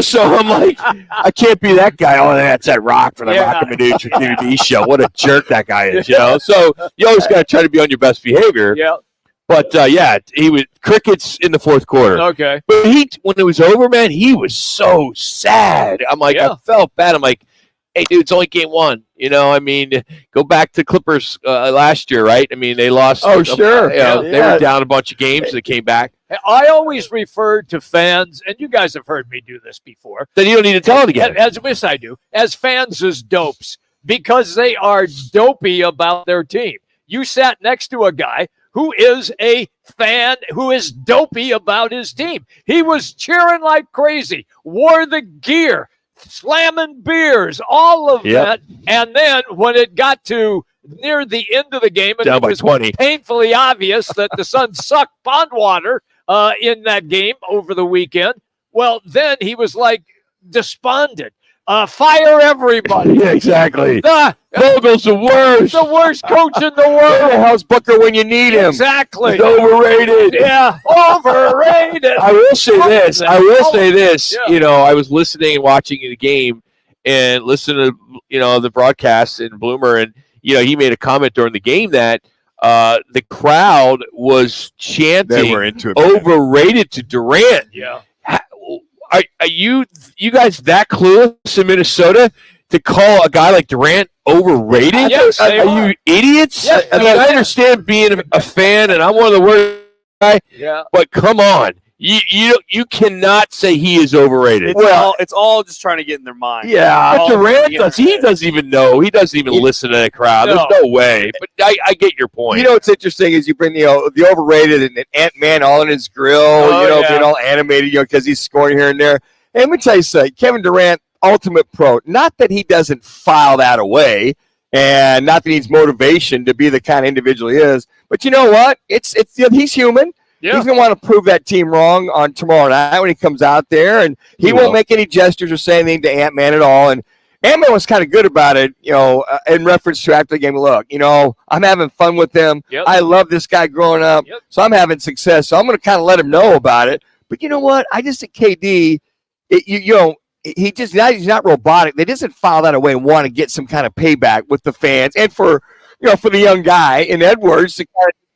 [SPEAKER 6] so I'm like, I can't be that guy. Oh, that's that Rock for the Roc and Manuch TV show. What a jerk that guy is, So you always got to try to be on your best behavior.
[SPEAKER 8] Yeah.
[SPEAKER 6] But, he was crickets in the fourth quarter.
[SPEAKER 8] Okay.
[SPEAKER 6] But when it was over, man, he was so sad. I'm like, I felt bad. I'm like, hey, dude, it's only game one. Go back to Clippers last year, right? They lost.
[SPEAKER 7] Oh, sure.
[SPEAKER 6] They were down a bunch of games and they came back.
[SPEAKER 8] I always refer to fans, and you guys have heard me do this before.
[SPEAKER 6] Then you don't need to tell it again.
[SPEAKER 8] Yes, I do. As fans as dopes, because they are dopey about their team. You sat next to a guy who is a fan who is dopey about his team. He was cheering like crazy, wore the gear, slamming beers, all of that. And then when it got to near the end of the game, and
[SPEAKER 6] down
[SPEAKER 8] it
[SPEAKER 6] by
[SPEAKER 8] was
[SPEAKER 6] 20.
[SPEAKER 8] painfully obvious that the Suns sucked pond water in that game over the weekend, well, then he was like despondent. Fire everybody.
[SPEAKER 6] Yeah, exactly.
[SPEAKER 8] Vogel's
[SPEAKER 6] the worst.
[SPEAKER 8] The worst coach in the
[SPEAKER 7] Where
[SPEAKER 8] world.
[SPEAKER 7] the hell's Booker when you need him?
[SPEAKER 8] Exactly.
[SPEAKER 6] He's overrated.
[SPEAKER 8] Yeah, overrated.
[SPEAKER 6] I will say this. I was listening and watching the game and listening to, the broadcast in Bloomer. And, he made a comment during the game that the crowd was chanting
[SPEAKER 7] They were into it,
[SPEAKER 6] overrated to Durant.
[SPEAKER 8] Yeah.
[SPEAKER 6] Are you guys that clueless in Minnesota to call a guy like Durant overrated?
[SPEAKER 8] Yes, they
[SPEAKER 6] are you idiots?
[SPEAKER 8] Yes,
[SPEAKER 6] I understand being a fan, and I'm one of the worst guys.
[SPEAKER 8] Yeah.
[SPEAKER 6] But come on, you cannot say he is overrated.
[SPEAKER 9] It's all just trying to get in their mind.
[SPEAKER 6] Yeah, but Durant
[SPEAKER 9] does.
[SPEAKER 6] He doesn't even know. He doesn't even listen to the crowd.
[SPEAKER 8] No.
[SPEAKER 6] There's no way. But I get your point.
[SPEAKER 7] What's interesting is you bring the overrated and Ant-Man all in his grill, being all animated, because he's scoring here and there. And let me tell you something, Kevin Durant, ultimate pro. Not that he doesn't file that away, and not that he needs motivation to be the kind of individual he is. But you know what? It's he's human.
[SPEAKER 8] Yeah.
[SPEAKER 7] He's going to want to prove that team wrong on tomorrow night when he comes out there, and he won't make any gestures or say anything to Ant-Man at all. And Ant-Man was kind of good about it, in reference to after the game. Look, I'm having fun with him.
[SPEAKER 8] Yep.
[SPEAKER 7] I love this guy growing up, so I'm having success. So I'm going to kind of let him know about it. But you know what? I just think KD, he's not robotic. They doesn't file that away and want to get some kind of payback with the fans and for the young guy in Edwards to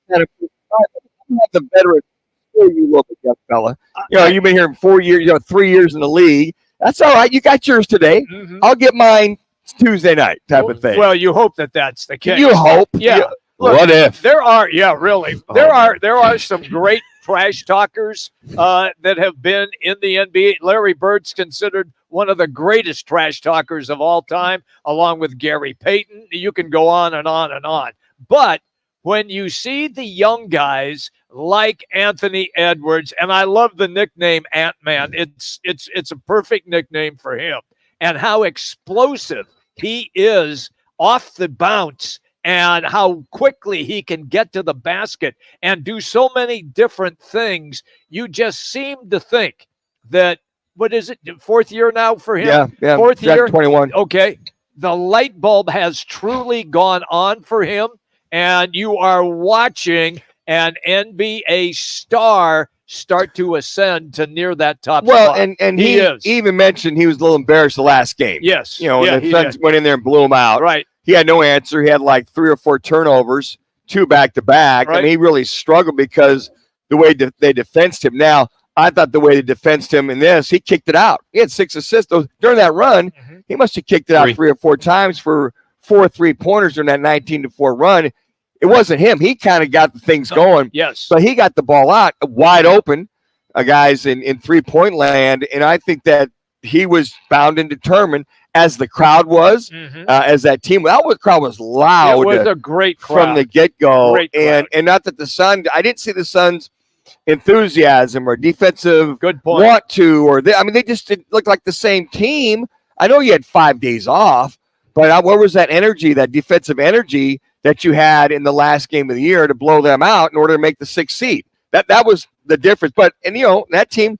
[SPEAKER 7] kind of have the veteran for you, little young fella. You've been here 4 years, 3 years in the league. That's all right. You got yours today.
[SPEAKER 8] Mm-hmm.
[SPEAKER 7] I'll get mine Tuesday night, type of thing.
[SPEAKER 8] Well, you hope that that's the case.
[SPEAKER 7] You hope.
[SPEAKER 8] Yeah. Look,
[SPEAKER 6] what if?
[SPEAKER 8] There are, really. There are some great trash talkers that have been in the NBA. Larry Bird's considered one of the greatest trash talkers of all time, along with Gary Payton. You can go on and on and on. But when you see the young guys like Anthony Edwards, and I love the nickname Ant-Man. It's a perfect nickname for him, and how explosive he is off the bounce and how quickly he can get to the basket and do so many different things. You just seem to think that, what is it, fourth year now for him?
[SPEAKER 7] Yeah.
[SPEAKER 8] Fourth year?
[SPEAKER 7] 21.
[SPEAKER 8] Okay. The light bulb has truly gone on for him, and you are watching an NBA star start to ascend to near that top
[SPEAKER 7] Well,
[SPEAKER 8] spot.
[SPEAKER 7] and
[SPEAKER 8] he is.
[SPEAKER 7] he even mentioned he was a little embarrassed the last game.
[SPEAKER 8] Yes.
[SPEAKER 7] You know,
[SPEAKER 8] Yeah,
[SPEAKER 7] and the
[SPEAKER 8] he
[SPEAKER 7] Suns
[SPEAKER 8] did.
[SPEAKER 7] went in there and blew him out.
[SPEAKER 8] Right.
[SPEAKER 7] He had no answer. He had like 3 or 4 turnovers, 2 back-to-back. I
[SPEAKER 8] Right.
[SPEAKER 7] mean, he really struggled because the way they defensed him. Now, I thought the way they defensed him in this, he kicked it out. He had 6 assists. During that run, he must have kicked it out 3 or 4 times for 4 3-pointers during that 19-4 run. It wasn't him. He kind of got the things going.
[SPEAKER 8] Yes.
[SPEAKER 7] But he got the ball out wide open, guys, in three-point land. And I think that he was bound and determined, as the crowd was, as that team. That crowd was loud.
[SPEAKER 8] It was a great crowd.
[SPEAKER 7] From the get-go.
[SPEAKER 8] Great crowd.
[SPEAKER 7] And not that the Suns, I didn't see the Suns' enthusiasm or defensive
[SPEAKER 8] Good point.
[SPEAKER 7] want to, or they just didn't look like the same team. I know you had 5 days off, but where was that energy, that defensive energy that you had in the last game of the year to blow them out in order to make the 6th seed? That was the difference. But, and that team,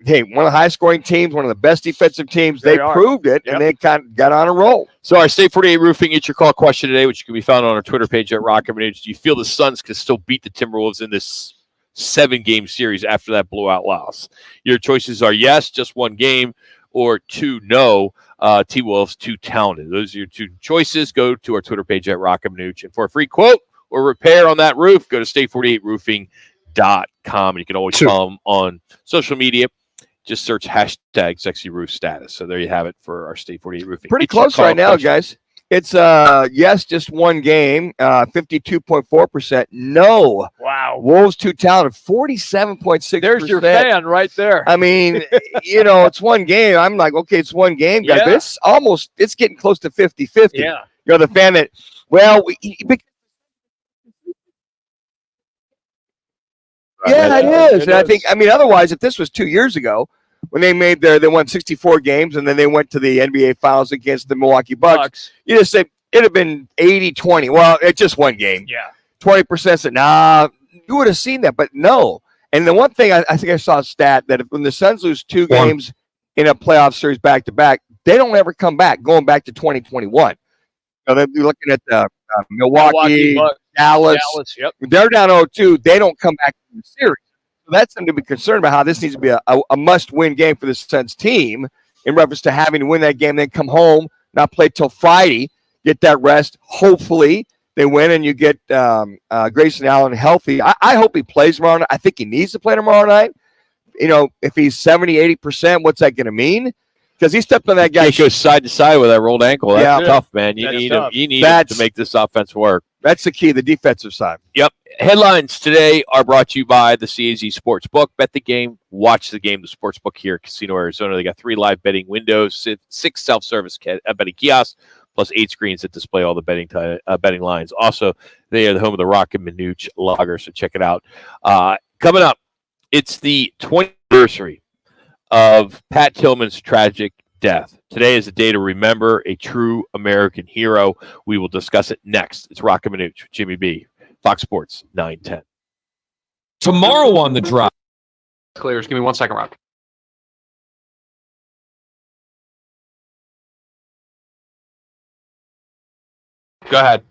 [SPEAKER 7] hey, one of the highest scoring teams, one of the best defensive teams. They proved it, and they kind of got on a roll.
[SPEAKER 6] So our State 48 Roofing, it's your call question today, which can be found on our Twitter page at Roc and Manuch. Do you feel the Suns can still beat the Timberwolves in this 7-game series after that blowout loss? Your choices are yes, just 1 game, or 2, no. T-Wolves, too talented. Those are your 2 choices. Go to our Twitter page at Roc and Manuch. And for a free quote or repair on that roof, go to state48roofing.com. And you can always follow them on social media. Just search hashtag sexy roof status. So there you have it for our State 48 Roofing.
[SPEAKER 7] Pretty
[SPEAKER 6] It's your
[SPEAKER 7] close
[SPEAKER 6] call
[SPEAKER 7] right now,
[SPEAKER 6] question.
[SPEAKER 7] guys. It's yes, just 1 game, 52.4%. No.
[SPEAKER 8] Wow.
[SPEAKER 7] Wolves too talented, 47.6%.
[SPEAKER 8] There's your fan right there.
[SPEAKER 7] I mean, it's 1 game. I'm like, okay, it's 1 game, guys.
[SPEAKER 8] Yeah.
[SPEAKER 7] But it's getting close to 50-50.
[SPEAKER 8] Yeah.
[SPEAKER 7] The fan that, well, yeah, it is. And I think, otherwise, if this was 2 years ago, when they won 64 games and then they went to the NBA Finals against the Milwaukee Bucks, you just say it'd have been 80-20. Well, it's just 1 game.
[SPEAKER 8] Yeah.
[SPEAKER 7] 20% said, nah, you would have seen that, but no. And the one thing I think I saw a stat that when the Suns lose 2 games in a playoff series back-to-back, they don't ever come back, going back to 2021. They're looking at the Milwaukee,
[SPEAKER 8] Bucks,
[SPEAKER 7] Dallas.
[SPEAKER 8] Yep.
[SPEAKER 7] They're down 0-2. They don't come back in the series. So that's something to be concerned about, how this needs to be a must-win game for the Suns team in reference to having to win that game, then come home, not play till Friday, get that rest. Hopefully they win and you get Grayson Allen healthy. I hope he plays tomorrow night. I think he needs to play tomorrow night. If he's 70, 80%, what's that going to mean? Because he stepped on that guy.
[SPEAKER 6] He goes side to side with that rolled ankle. That's tough, man. You
[SPEAKER 8] That's
[SPEAKER 6] need
[SPEAKER 8] tough.
[SPEAKER 6] him. You need him to make this offense work.
[SPEAKER 7] That's the key, the defensive side.
[SPEAKER 6] Yep. Headlines today are brought to you by the CAZ Sportsbook. Bet the game, watch the game. The Sportsbook here at Casino Arizona. They got 3 live betting windows, 6 self-service betting kiosks, plus 8 screens that display all the betting lines. Also, they are the home of the Roc and Manuch Lager, so check it out. Coming up, it's the 20th anniversary of Pat Tillman's tragic death. Today is a day to remember a true American hero. We will discuss it next. It's Roc and Manuch with Jimmy B, Fox Sports 910.
[SPEAKER 10] Tomorrow on the drive.
[SPEAKER 1] Clears. Give me 1 second, Rock. Go ahead.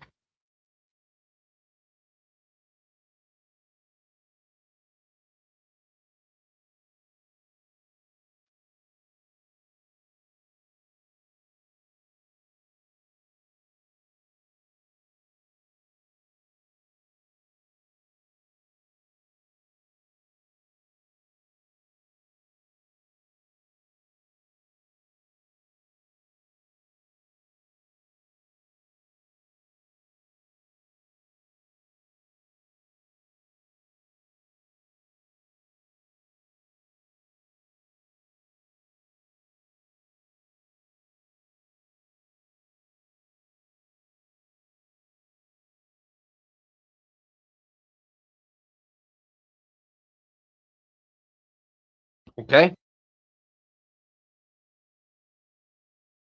[SPEAKER 1] Okay.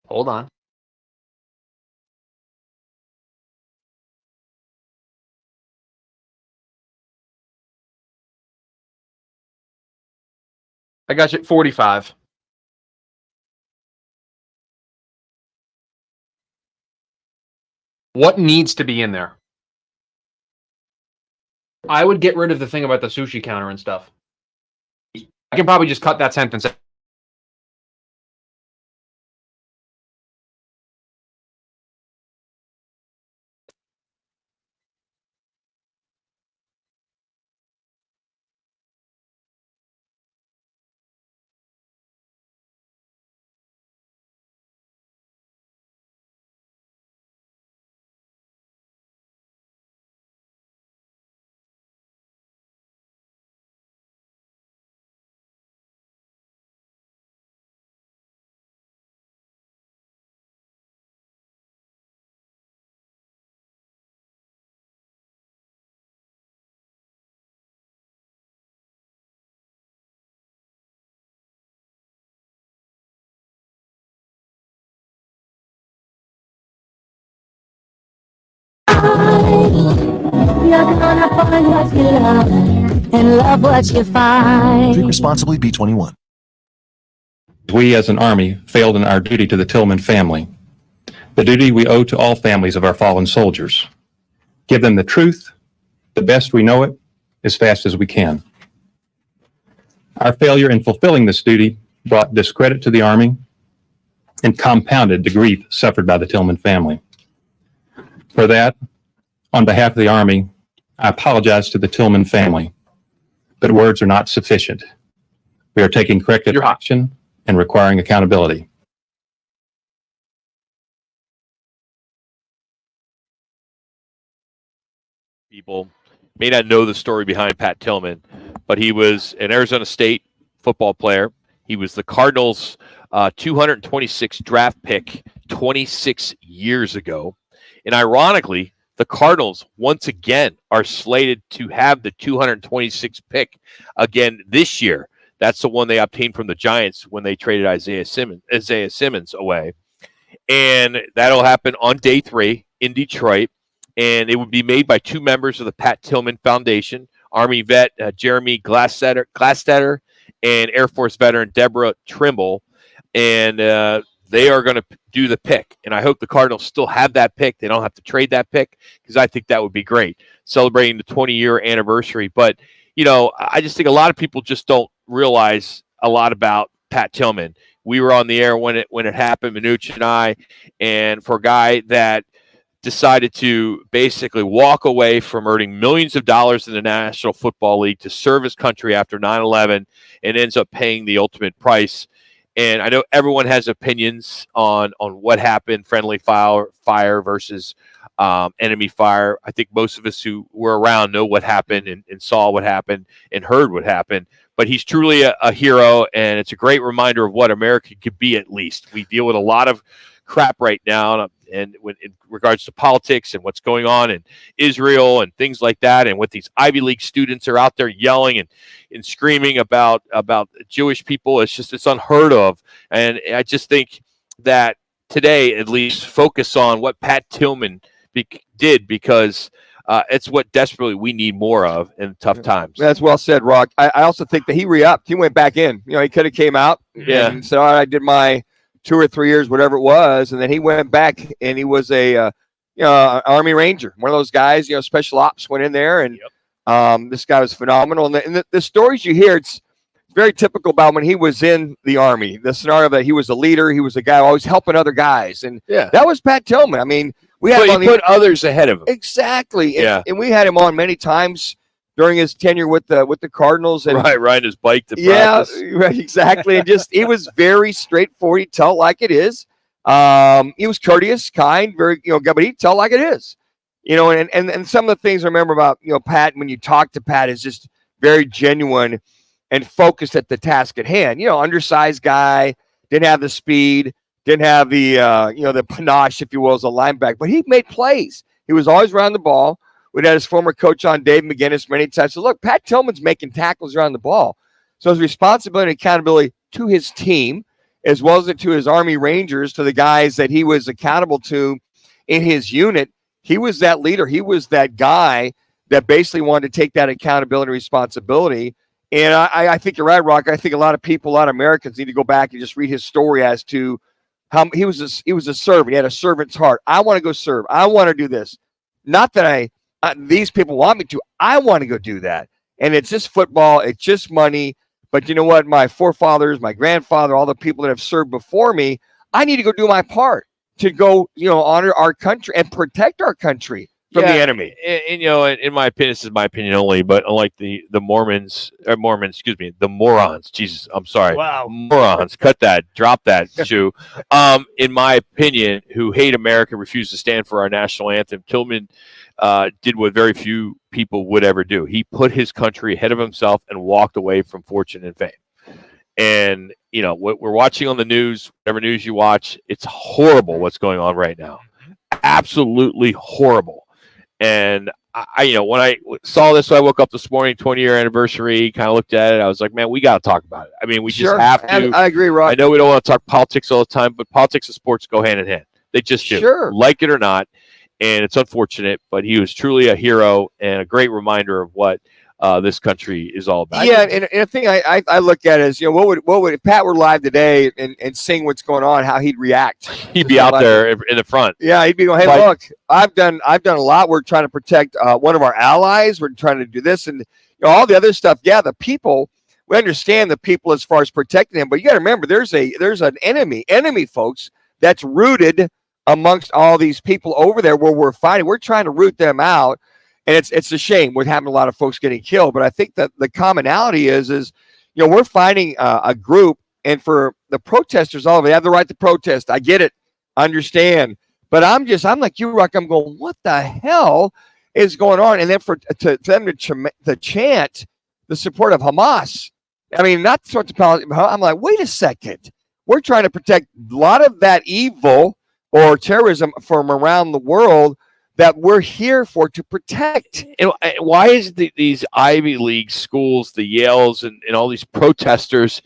[SPEAKER 1] Hold on. I got you at 45. What needs to be in there? I would get rid of the thing about the sushi counter and stuff. I can probably just cut that sentence.
[SPEAKER 14] You're gonna find what you love and love what you find.
[SPEAKER 15] Drink responsibly, B21.
[SPEAKER 16] We as an Army failed in our duty to the Tillman family, the duty we owe to all families of our fallen soldiers. Give them the truth, the best we know it, as fast as we can. Our failure in fulfilling this duty brought discredit to the Army and compounded the grief suffered by the Tillman family. For that, on behalf of the Army, I apologize to the Tillman family, but words are not sufficient. We are taking corrective action and requiring accountability.
[SPEAKER 6] People may not know the story behind Pat Tillman, but he was an Arizona State football player. He was the Cardinals' 226 draft pick 26 years ago. And ironically, the Cardinals once again are slated to have the 226 pick again this year. That's the one they obtained from the Giants when they traded Isaiah Simmons away. And that'll happen on day 3 in Detroit. And it would be made by 2 members of the Pat Tillman Foundation, Army vet Jeremy Glastetter and Air Force veteran Deborah Trimble. And they are going to do the pick. And I hope the Cardinals still have that pick. They don't have to trade that pick because I think that would be great, celebrating the 20-year anniversary. But, you know, I just think a lot of people just don't realize a lot about Pat Tillman. We were on the air when it happened, Manuch and I, and for a guy that decided to basically walk away from earning millions of dollars in the National Football League to serve his country after 9/11 and ends up paying the ultimate price. And I know everyone has opinions on what happened, friendly fire versus enemy fire. I think most of us who were around know what happened and saw what happened and heard what happened. But he's truly a hero, and it's a great reminder of what America could be at least. We deal with a lot of crap right now, and in regards to politics and what's going on in Israel and things like that, and what these Ivy League students are out there yelling and screaming about Jewish people. It's unheard of. And I just think that today, at least, focus on what Pat Tillman did, because it's what desperately we need more of in tough times.
[SPEAKER 7] That's well said, Rock. I also think that he re-upped. He went back in. You know, he could have came out and said, all right, I did my 2 or 3 years, whatever it was, and then he went back and he was a Army Ranger, one of those guys. Special ops went in there, and this guy was phenomenal. And the stories you hear, it's very typical about when he was in the Army. The scenario that he was a leader, he was a guy always helping other guys, and that was Pat Tillman. I mean, we had
[SPEAKER 6] put others ahead of him.
[SPEAKER 7] Exactly, and we had him on many times during his tenure with the Cardinals, and
[SPEAKER 6] riding his bike to practice.
[SPEAKER 7] Right, exactly. And he was very straightforward. He'd tell it like it is. He was courteous, kind, very but he'd tell it like it is. And some of the things I remember about Pat, when you talk to Pat, is just very genuine and focused at the task at hand. Undersized guy, didn't have the speed, didn't have the the panache, if you will, as a linebacker, but he made plays. He was always around the ball. We'd had his former coach on, Dave McGinnis, many times. So, look, Pat Tillman's making tackles around the ball. So his responsibility and accountability to his team, as well as to his Army Rangers, to the guys that he was accountable to in his unit, he was that leader. He was that guy that basically wanted to take that accountability and responsibility. And I think you're right, Rock. I think a lot of people, a lot of Americans need to go back and just read his story as to how he was a servant. He had a servant's heart. I want to go serve. I want to do this. Not that these people want me to. I want to go do that. And it's just football. It's just money. But you know what? My forefathers, my grandfather, all the people that have served before me, I need to go do my part to go, honor our country and protect our country from the enemy.
[SPEAKER 6] And in my opinion, this is my opinion only, but unlike the Mormons, the morons. Jesus, I'm sorry.
[SPEAKER 8] Wow.
[SPEAKER 6] Morons. Cut that. Drop that, Jew. In my opinion, who hate America, refuse to stand for our national anthem, Tillman did what very few people would ever do. He put his country ahead of himself and walked away from fortune and fame. And, what we're watching on the news, whatever news you watch, it's horrible what's going on right now. Absolutely horrible. And when I saw this, I woke up this morning, 20-year anniversary, kind of looked at it. I was like, man, we got to talk about it. I mean, we just have to.
[SPEAKER 7] I agree, Rock.
[SPEAKER 6] I know we don't want to talk politics all the time, but politics and sports go hand in hand. They just do, like it or not. And it's unfortunate, but he was truly a hero and a great reminder of what this country is all about.
[SPEAKER 7] Yeah, and a thing I look at is, what would if Pat were live today and seeing what's going on, how he'd react?
[SPEAKER 6] He'd be out there in the front.
[SPEAKER 7] Yeah, he'd be going, hey, look, I've done a lot. We're trying to protect one of our allies. We're trying to do this and all the other stuff. Yeah, the people. We understand the people as far as protecting them, but you got to remember, there's an enemy, folks, that's rooted amongst all these people over there where we're fighting. We're trying to root them out. And it's a shame with having a lot of folks getting killed. But I think that the commonality is we're fighting a group. And for the protesters, all of it, they have the right to protest. I get it. Understand. But I'm like you, Rock. I'm going, what the hell is going on? And then for them to chant the support of Hamas. I mean, not the sort of Palestine. I'm like, wait a second. We're trying to protect a lot of that evil or terrorism from around the world that we're here for to protect.
[SPEAKER 6] And why is these Ivy League schools, the Yales, and all these protesters?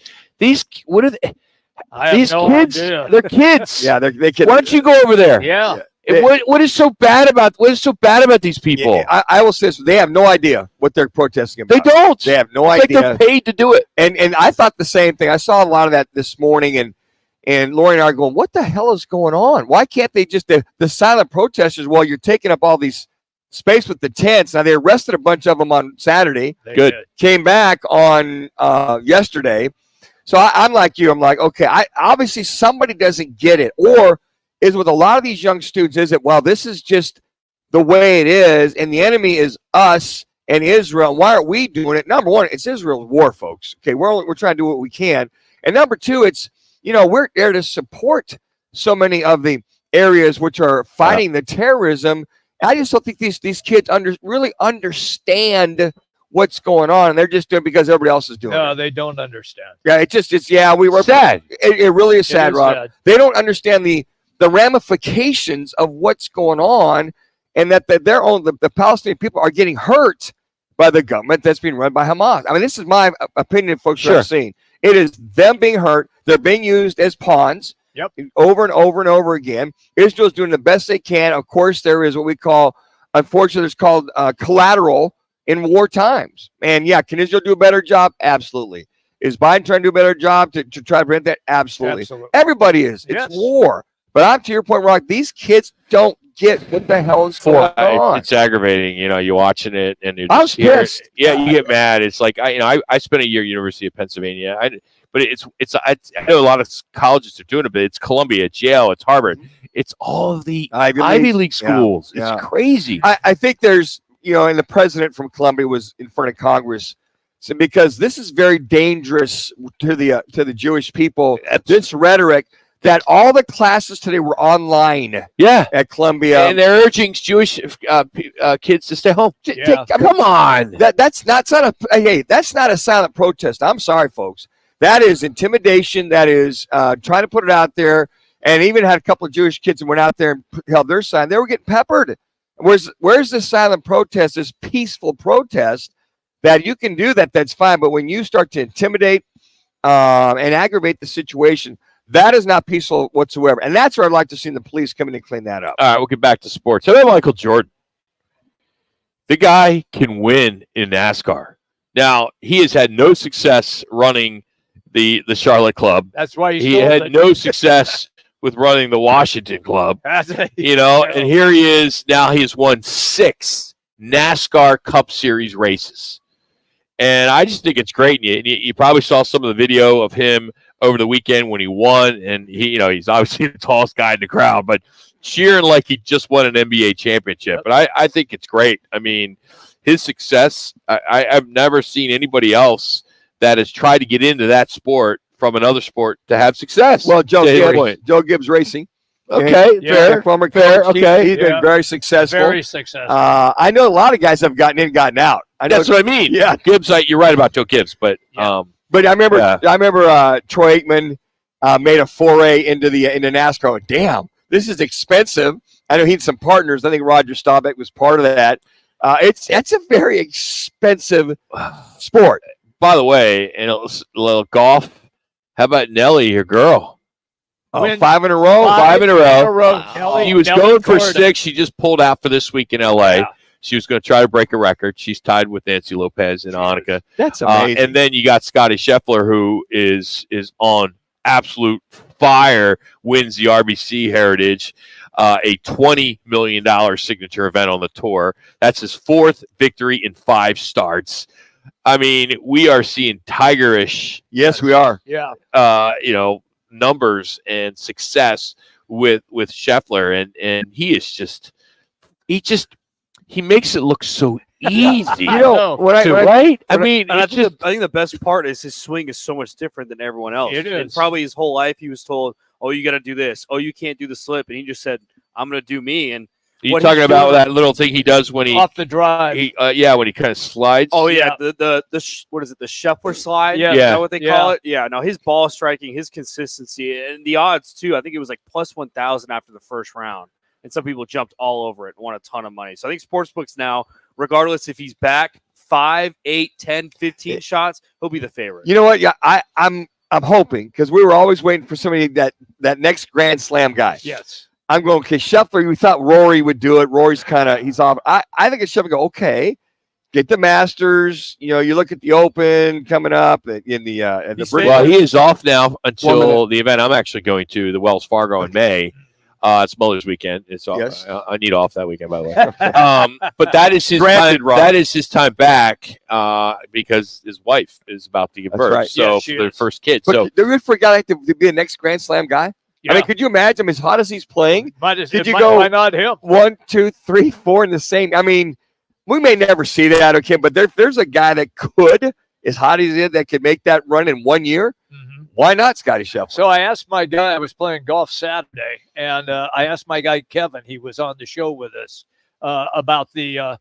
[SPEAKER 6] What are they? These kids?
[SPEAKER 8] Idea.
[SPEAKER 6] They're kids.
[SPEAKER 7] Yeah, they're kids.
[SPEAKER 6] Why don't you go over there?
[SPEAKER 8] Yeah.
[SPEAKER 6] What is so bad about these people?
[SPEAKER 7] Yeah, I will say this: they have no idea what they're protesting about.
[SPEAKER 6] They don't.
[SPEAKER 7] They have no
[SPEAKER 6] idea.
[SPEAKER 7] idea.
[SPEAKER 6] Like they're paid to do it.
[SPEAKER 7] And I thought the same thing. I saw a lot of that this morning, and Lori and I are going, what the hell is going on? Why can't they just, the silent protesters, well, you're taking up all these space with the tents. Now, they arrested a bunch of them on Saturday.
[SPEAKER 6] Good.
[SPEAKER 7] Came back on yesterday. So I'm like you. I'm like, okay, obviously somebody doesn't get it. Or is with a lot of these young students, is it, well, this is just the way it is, and the enemy is us and Israel. Why aren't we doing it? Number one, it's Israel's war, folks. Okay, we're trying to do what we can. And number two, it's, we're there to support so many of the areas which are fighting the terrorism. I just don't think these kids really understand what's going on, and they're just doing it because everybody else is doing it.
[SPEAKER 8] No, they don't understand.
[SPEAKER 7] Yeah, we were
[SPEAKER 6] sad.
[SPEAKER 7] It really is sad, Rob.
[SPEAKER 8] Sad.
[SPEAKER 7] They don't understand the ramifications of what's going on, and that the Palestinian people are getting hurt by the government that's being run by Hamas. I mean, this is my opinion, folks. That I've seen. It is them being hurt. They're being used as pawns.
[SPEAKER 8] Yep.
[SPEAKER 7] Over and over and over again. Israel's doing the best they can. Of course, there is what we call, unfortunately, it's called collateral in war times. And yeah, can Israel do a better job? Absolutely. Is Biden trying to do a better job to try to prevent that? Absolutely. Everybody is. It's war. But I'm to your point, Rock, these kids don't get what the hell is going on.
[SPEAKER 6] It's aggravating, you're watching it and you're
[SPEAKER 7] I was
[SPEAKER 6] just
[SPEAKER 7] pissed.
[SPEAKER 6] Yeah, you get mad. It's like I spent a year at University of Pennsylvania. But I know a lot of colleges are doing it, but it's Columbia, it's Yale, it's Harvard. It's all of the Ivy League schools.
[SPEAKER 7] Yeah.
[SPEAKER 6] It's crazy.
[SPEAKER 7] I think there's, and the president from Columbia was in front of Congress. So because this is very dangerous to the Jewish people, this rhetoric that all the classes today were online.
[SPEAKER 6] Yeah,
[SPEAKER 7] at Columbia,
[SPEAKER 6] and they're urging Jewish kids to stay home. Come on,
[SPEAKER 7] that's not a silent protest. I'm sorry, folks. That is intimidation. That is trying to put it out there. And even had a couple of Jewish kids and went out there and held their sign. They were getting peppered. Where's this silent protest? This peaceful protest that you can do that? That's fine. But when you start to intimidate and aggravate the situation, that is not peaceful whatsoever. And that's where I'd like to see the police come in and clean that up.
[SPEAKER 6] All right, we'll get back to sports. How about Michael Jordan? The guy can win in NASCAR. Now, he has had no success running the Charlotte Club.
[SPEAKER 8] That's why
[SPEAKER 6] he had no success with running the Washington Club. And here he is. Now he has won 6 NASCAR Cup Series races. And I just think it's great. You probably saw some of the video of him over the weekend when he won, and he's obviously the tallest guy in the crowd, but cheering like he just won an NBA championship. But I think it's great. I mean, his success, I've never seen anybody else that has tried to get into that sport from another sport to have success.
[SPEAKER 7] Well, Joe Gibbs Racing.
[SPEAKER 6] Okay,
[SPEAKER 7] fair. Former coach.
[SPEAKER 6] Okay.
[SPEAKER 7] He's been very successful.
[SPEAKER 8] Very successful.
[SPEAKER 7] I know a lot of guys have gotten in, gotten out.
[SPEAKER 6] That's what I mean.
[SPEAKER 7] Yeah,
[SPEAKER 6] Gibbs. You're right about Joe Gibbs, but
[SPEAKER 7] but I remember Troy Aikman made a foray into NASCAR. Damn, this is expensive. I know he had some partners. I think Roger Staubach was part of that. It's a very expensive sport.
[SPEAKER 6] By the way, in a little golf, how about Nelly, your girl?
[SPEAKER 7] Oh, 5 in a row.
[SPEAKER 6] 5 in a row.
[SPEAKER 8] Nelly,
[SPEAKER 6] He was
[SPEAKER 8] Nelly
[SPEAKER 6] going for
[SPEAKER 8] Florida.
[SPEAKER 6] 6. She just pulled out for this week in L.A.
[SPEAKER 8] Yeah.
[SPEAKER 6] She was going to try to break a record. She's tied with Nancy Lopez and Annika.
[SPEAKER 7] That's amazing.
[SPEAKER 6] And then you got Scotty Scheffler, who is on absolute fire, wins the RBC Heritage, a $20 million signature event on the tour. That's his 4th victory in 5 starts. I mean, we are seeing tigerish.
[SPEAKER 7] Yes, we are.
[SPEAKER 8] Yeah.
[SPEAKER 6] Numbers and success with Scheffler, and he is just he makes it look so easy. Right? I mean,
[SPEAKER 9] I think the best part is his swing is so much different than everyone else.
[SPEAKER 8] It is.
[SPEAKER 9] And probably his whole life he was told, "Oh, you got to do this. Oh, you can't do the slip," and he just said, "I'm going to do me." And
[SPEAKER 6] you talking about that little thing he does when he
[SPEAKER 8] off the drive?
[SPEAKER 6] When he kind of slides.
[SPEAKER 9] Oh yeah, the what is it? The Scheffler slide?
[SPEAKER 8] Yeah.
[SPEAKER 9] Is that what they call
[SPEAKER 8] Yeah.
[SPEAKER 9] it? Yeah. No, his ball striking, his consistency, and the odds too. I think it was like plus 1,000 after the first round, and some people jumped all over it and won a ton of money. So I think sportsbooks now, regardless if he's back 5, 8, 10, 15 shots, he'll be the favorite.
[SPEAKER 7] You know what? Yeah, I'm hoping, because we were always waiting for somebody that next Grand Slam guy.
[SPEAKER 8] Yes.
[SPEAKER 7] I'm going, okay, Scheffler, we thought Rory would do it. Rory's he's off. I think it's Scheffler go, okay, get the Masters. You look at the Open coming up in the
[SPEAKER 6] Well, he is off now until the event I'm actually going to, the Wells Fargo in May. It's Mother's weekend. It's off.
[SPEAKER 7] Yes.
[SPEAKER 6] I need off that weekend, by the way. But that is his time. That is his time back because his wife is about to give birth.
[SPEAKER 7] right.
[SPEAKER 6] So
[SPEAKER 8] Yeah,
[SPEAKER 6] for their first kid.
[SPEAKER 7] But
[SPEAKER 6] So
[SPEAKER 7] they're good for a guy to be the next Grand Slam guy. I mean, could you imagine as hot as he's playing?
[SPEAKER 8] Why not him?
[SPEAKER 7] 1, 2, 3, 4 in the same? I mean, we may never see that, okay, but there's a guy that could, as hot as he is, that could make that run in 1 year.
[SPEAKER 8] Mm-hmm.
[SPEAKER 7] Why not, Scotty Scheffler?
[SPEAKER 8] So I asked my guy, I was playing golf Saturday, and I asked my guy Kevin, he was on the show with us, about Scheffler's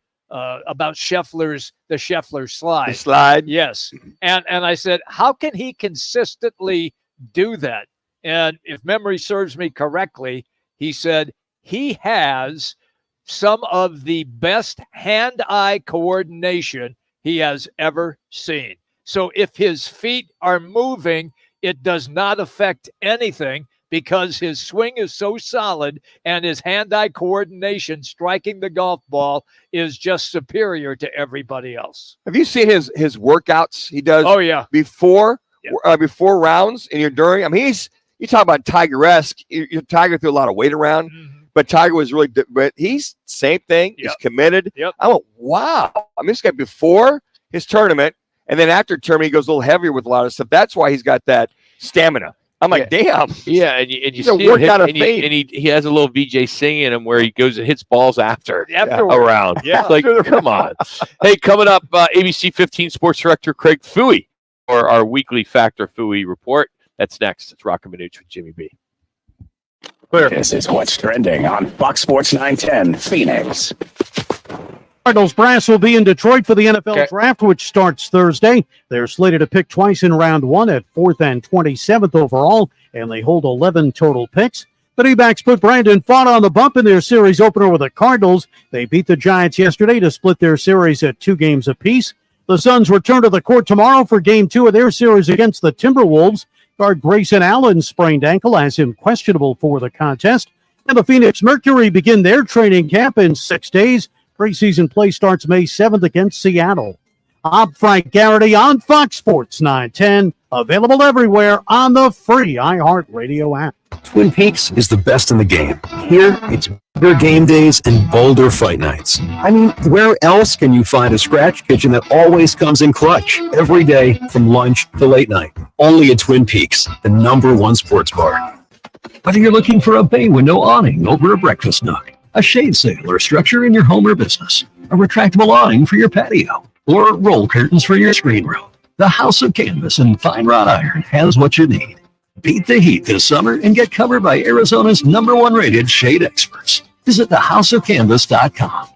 [SPEAKER 8] the Scheffler slide.
[SPEAKER 7] The slide?
[SPEAKER 8] Yes. And I said, how can he consistently do that? And if memory serves me correctly, he said he has some of the best hand-eye coordination he has ever seen. So if his feet are moving, it does not affect anything because his swing is so solid and his hand-eye coordination striking the golf ball is just superior to everybody else.
[SPEAKER 7] Have you seen his workouts he does?
[SPEAKER 8] Oh, yeah.
[SPEAKER 7] Before rounds and you're during? I mean, you talk about Tiger-esque. Tiger threw a lot of weight around, but Tiger was really but he's same thing. He's committed.
[SPEAKER 8] Yep.
[SPEAKER 7] I went, wow. I mean, this guy before his tournament, and then after tournament, he goes a little heavier with a lot of stuff. That's why he's got that stamina. I'm like, damn.
[SPEAKER 6] Yeah, and you
[SPEAKER 7] He's a
[SPEAKER 6] see him hit,
[SPEAKER 7] workout of
[SPEAKER 6] and
[SPEAKER 7] fame.
[SPEAKER 6] he has a little VJ singing in him where he goes and hits balls after a round.
[SPEAKER 8] Yeah.
[SPEAKER 6] It's like, come on. Hey, coming up, ABC 15 Sports Director Craig Fooey for our weekly Factor Fooey report. That's next. It's Roc and Manuch with Jimmy B.
[SPEAKER 12] This is what's trending on Fox Sports 910 Phoenix.
[SPEAKER 4] Cardinals brass will be in Detroit for the NFL draft, which starts Thursday. They're slated to pick twice in round 1 at 4th and 27th overall, and they hold 11 total picks. The D-backs put Brandon Fott on the bump in their series opener with the Cardinals. They beat the Giants yesterday to split their series at 2 games apiece. The Suns return to the court tomorrow for Game 2 of their series against the Timberwolves. Guard Grayson Allen sprained ankle has him questionable for the contest. And the Phoenix Mercury begin their training camp in 6 days. Preseason play starts May 7th against Seattle. I'm Frank Garrity on Fox Sports 910. Available everywhere on the free iHeartRadio app.
[SPEAKER 15] Twin Peaks is the best in the game. Here, it's bigger game days and bolder fight nights. I mean, where else can you find a scratch kitchen that always comes in clutch every day from lunch to late night? Only at Twin Peaks, the #1 sports bar. Whether you're looking for a bay window awning over a breakfast nook, a shade sail or structure in your home or business, a retractable awning for your patio, or roll curtains for your screen room, the House of Canvas and Fine Wrought Iron has what you need. Beat the heat this summer and get covered by Arizona's #1 rated shade experts. Visit thehouseofcanvas.com.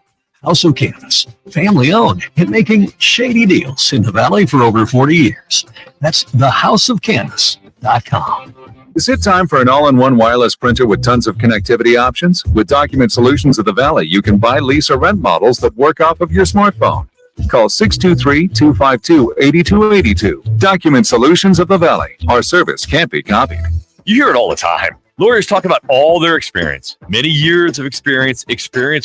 [SPEAKER 15] House of Canvas, family owned and making shady deals in the Valley for over 40 years. That's thehouseofcanvas.com.
[SPEAKER 17] Is it time for an all-in-one wireless printer with tons of connectivity options? With Document Solutions of the Valley, you can buy, lease, or rent models that work off of your smartphone. Call 623-252-8282. Document Solutions of the Valley. Our service can't be copied.
[SPEAKER 18] You hear it all the time. Lawyers talk about all their experience, many years of experience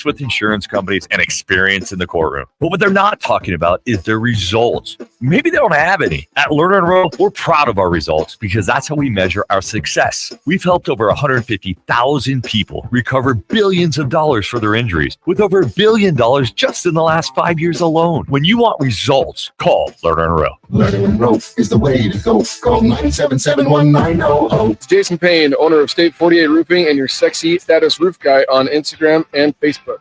[SPEAKER 18] with insurance companies, and experience in the courtroom. But what they're not talking about is their results. Maybe they don't have any. At Lerner and Rowe, we're proud of our results because that's how we measure our success. We've helped over 150,000 people recover billions of dollars for their injuries, with over $1 billion just in the last 5 years alone. When you want results, call Lerner and Rowe.
[SPEAKER 19] Lerner and Rowe is the way to go. Call 977-1900.
[SPEAKER 20] It's Jason Payne, owner of State 48 Roofing and your sexy status roof guy on Instagram and Facebook.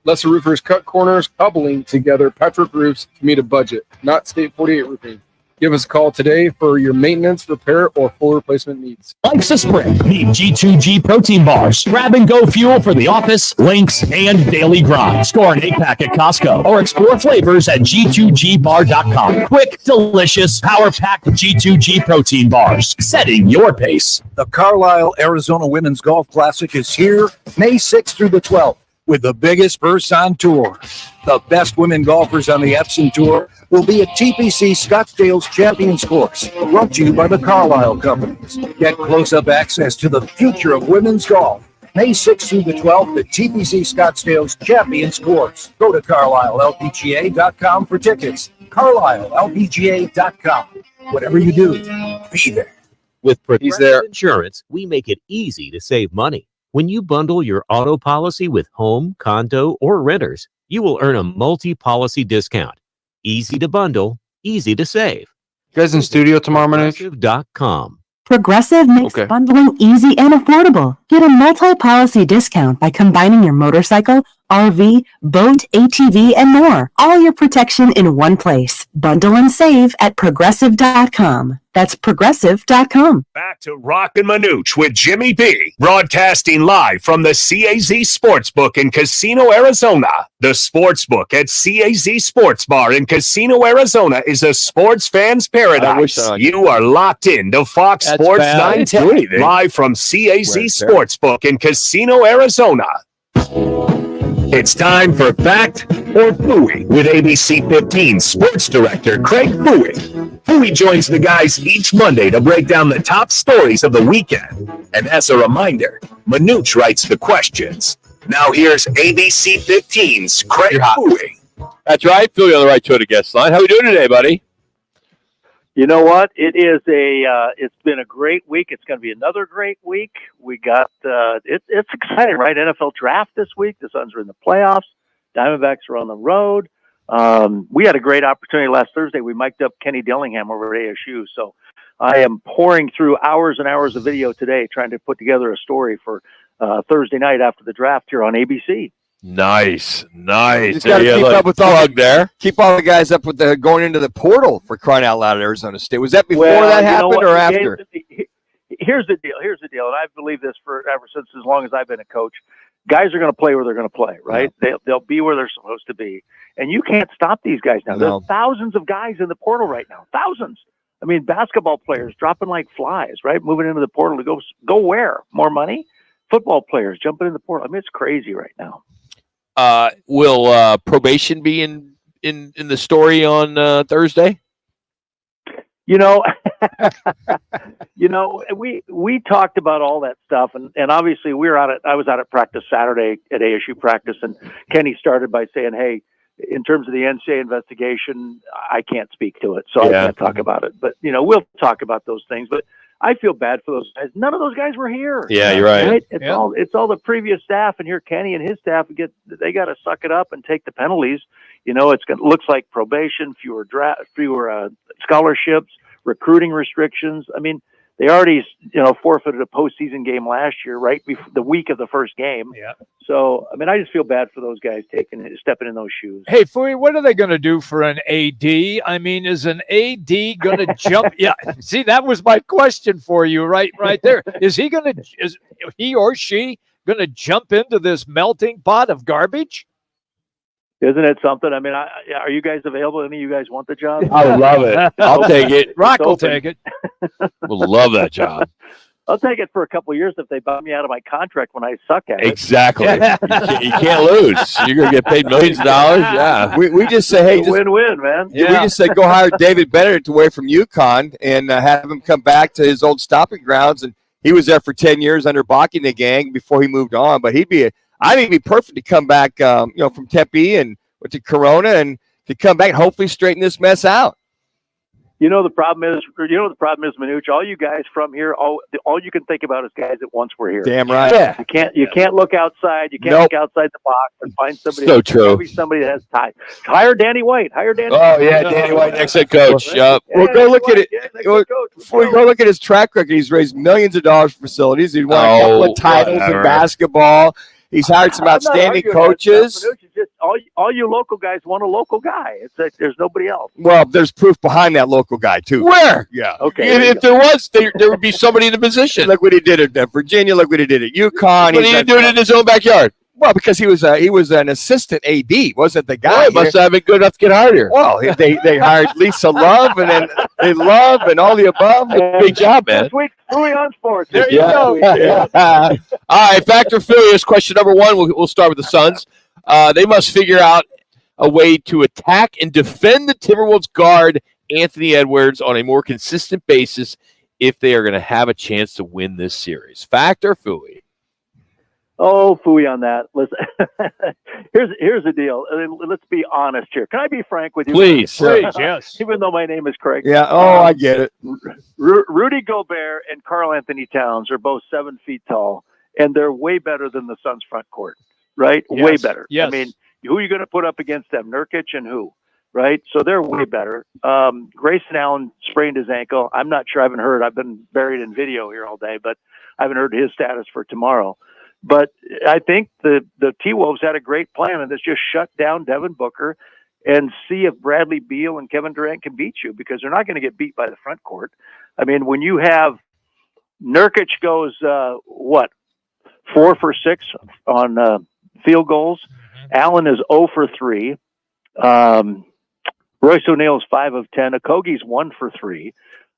[SPEAKER 20] Lesser roofers cut corners, cobbling together patchwork roofs to meet a budget, not State 48 Roofing. Give us a call today for your maintenance, repair, or full replacement needs.
[SPEAKER 24] Life's a sprint. Need G2G protein bars. Grab and go fuel for the office, links, and daily grind. Score an 8-pack at Costco or explore flavors at G2GBar.com. Quick, delicious, power-packed G2G protein bars. Setting your pace.
[SPEAKER 25] The Carlisle, Arizona Women's Golf Classic is here May 6th through the 12th with the biggest purse on tour. The best women golfers on the Epson Tour will be at TPC Scottsdale's Champions Course, brought to you by the Carlisle Companies. Get close-up access to the future of women's golf. May 6th through the 12th at TPC Scottsdale's Champions Course. Go to CarlisleLPGA.com for tickets. CarlisleLPGA.com. Whatever you do, be there.
[SPEAKER 22] With Progressive Insurance, we make it easy to save money. When you bundle your auto policy with home, condo, or renters, you will earn a multi-policy discount. Easy to bundle, easy to save.
[SPEAKER 1] You guys in studio tomorrow, Manuch?
[SPEAKER 22] Progressive.com.
[SPEAKER 28] Progressive makes bundling easy and affordable. Get a multi-policy discount by combining your motorcycle, RV, boat, ATV, and more. All your protection in one place. Bundle and save at Progressive.com. That's Progressive.com.
[SPEAKER 12] Back to Roc and Manuch with Jimmy B, broadcasting live from the CAZ Sportsbook in Casino, Arizona. The Sportsbook at CAZ Sports Bar in Casino, Arizona is a sports fan's paradise. You are locked in to Fox Sports 910, live from CAZ Sportsbook in Casino, Arizona. It's time for Fact or Fooey with ABC 15 sports director Craig Fooey. Fooey joins the guys each Monday to break down the top stories of the weekend. And as a reminder, Manuch writes the questions. Now here's ABC 15's Craig Fooey.
[SPEAKER 6] That's right. Philly on the right to the guest line. How are we doing today, buddy?
[SPEAKER 29] You know what? It's been a great week. It's going to be another great week. We got, it's exciting, right? NFL draft this week. The Suns are in the playoffs. Diamondbacks are on the road. We had a great opportunity last Thursday. We mic'd up Kenny Dillingham over at ASU. So I am pouring through hours and hours of video today, trying to put together a story for Thursday night after the draft here on ABC.
[SPEAKER 6] Nice.
[SPEAKER 7] You got to keep up with keep all the guys up with the going into the portal for crying out loud at Arizona State. Was that before that happened or after?
[SPEAKER 29] Here's the deal, and I've believed this ever since as long as I've been a coach. Guys are going to play where they're going to play, right? Yeah. They'll be where they're supposed to be, and you can't stop these guys now. No. There's thousands of guys in the portal right now, thousands. I mean, basketball players dropping like flies, right? Moving into the portal to go where? More money? Football players jumping in the portal. I mean, it's crazy right now.
[SPEAKER 6] Will probation be in the story on Thursday?
[SPEAKER 29] We talked about all that stuff, and obviously I was out at practice Saturday at ASU practice, and Kenny started by saying, "Hey, in terms of the NCAA investigation, I can't speak to it, so I can't talk about it. But we'll talk about those things. But I feel bad for those guys. None of those guys were here.
[SPEAKER 6] Yeah, you're right.
[SPEAKER 29] It's all the previous staff, and here Kenny and his staff they got to suck it up and take the penalties. Looks like probation, fewer scholarships, recruiting restrictions. I mean, they already forfeited a postseason game last year, right before the week of the first game.
[SPEAKER 8] Yeah.
[SPEAKER 29] So I mean, I just feel bad for those guys stepping in those shoes.
[SPEAKER 8] Hey, Fui, what are they going to do for an AD? I mean, is an AD going to jump? Yeah. See, that was my question for you, right there. Is he or she going to jump into this melting pot of garbage?
[SPEAKER 29] Isn't it something? I mean, are you guys available? Any of you guys want the job?
[SPEAKER 6] I would love it. I'll take it.
[SPEAKER 8] Rock will take it.
[SPEAKER 6] Would love that job.
[SPEAKER 29] I'll take it for a couple of years if they buy me out of my contract when I suck at it.
[SPEAKER 6] Exactly. You can't lose. You're going to get paid millions of dollars. Yeah.
[SPEAKER 7] We just say, hey,
[SPEAKER 29] win-win, man.
[SPEAKER 7] We just said go hire David Bennett away from UConn and have him come back to his old stomping grounds. And he was there for 10 years under Bach and the gang before he moved on. But I think he'd be perfect to come back, from Tempe and to Corona and to come back and hopefully straighten this mess out.
[SPEAKER 29] The problem is, Manuch, all you guys from here, all you can think about is guys that once were here.
[SPEAKER 7] Damn right.
[SPEAKER 29] Yeah. You can't look outside. You can't look outside the box and find somebody.
[SPEAKER 6] So true.
[SPEAKER 29] Maybe somebody that has time. Hire Danny White.
[SPEAKER 6] Oh yeah, Danny White, next head coach. Yep.
[SPEAKER 7] Well, go look at it. Before we go look at his track record, he's raised millions of dollars for facilities. He's won a couple of titles in basketball. He's hired some outstanding coaches.
[SPEAKER 29] All you local guys want a local guy. It's like there's nobody else.
[SPEAKER 7] Well, there's proof behind that local guy too.
[SPEAKER 6] Where?
[SPEAKER 7] Yeah.
[SPEAKER 29] Okay.
[SPEAKER 6] If there was, there would be somebody in the position.
[SPEAKER 7] Look what he did at Virginia. Look what he did at UConn.
[SPEAKER 6] But he didn't do it in his own backyard.
[SPEAKER 7] Well, because he was an assistant AD, wasn't the guy?
[SPEAKER 6] Well, he must have been good enough to get hired here.
[SPEAKER 7] Well, they hired Lisa Love and then they Love and all the above.
[SPEAKER 6] Big job, man.
[SPEAKER 29] This week, Louis on sports.
[SPEAKER 6] There you go. All right, Factor Furious. Question number one. We'll start with the Suns. They must figure out a way to attack and defend the Timberwolves guard Anthony Edwards on a more consistent basis if they are going to have a chance to win this series. Factor Fui.
[SPEAKER 29] Oh, phooey on that. Listen, here's the deal. Let's be honest here. Can I be frank with you?
[SPEAKER 6] Please,
[SPEAKER 8] yes.
[SPEAKER 29] Even though my name is Craig.
[SPEAKER 7] Yeah. Oh, I get it.
[SPEAKER 29] Rudy Gobert and Karl Anthony Towns are both 7 feet tall, and they're way better than the Suns front court, right?
[SPEAKER 8] Yes.
[SPEAKER 29] Way better.
[SPEAKER 8] Yes.
[SPEAKER 29] I mean, who are you going to put up against them? Nurkic and who? Right? So they're way better. Grayson Allen sprained his ankle. I'm not sure. I haven't heard. I've been buried in video here all day, but I haven't heard his status for tomorrow. But I think the T-Wolves had a great plan, and it's just shut down Devin Booker and see if Bradley Beal and Kevin Durant can beat you, because they're not going to get beat by the front court. I mean, when you have Nurkic goes, 4 for 6 on field goals. Mm-hmm. Allen is 0 for 3. Royce O'Neal is 5 of 10. Okogie's 1 for 3.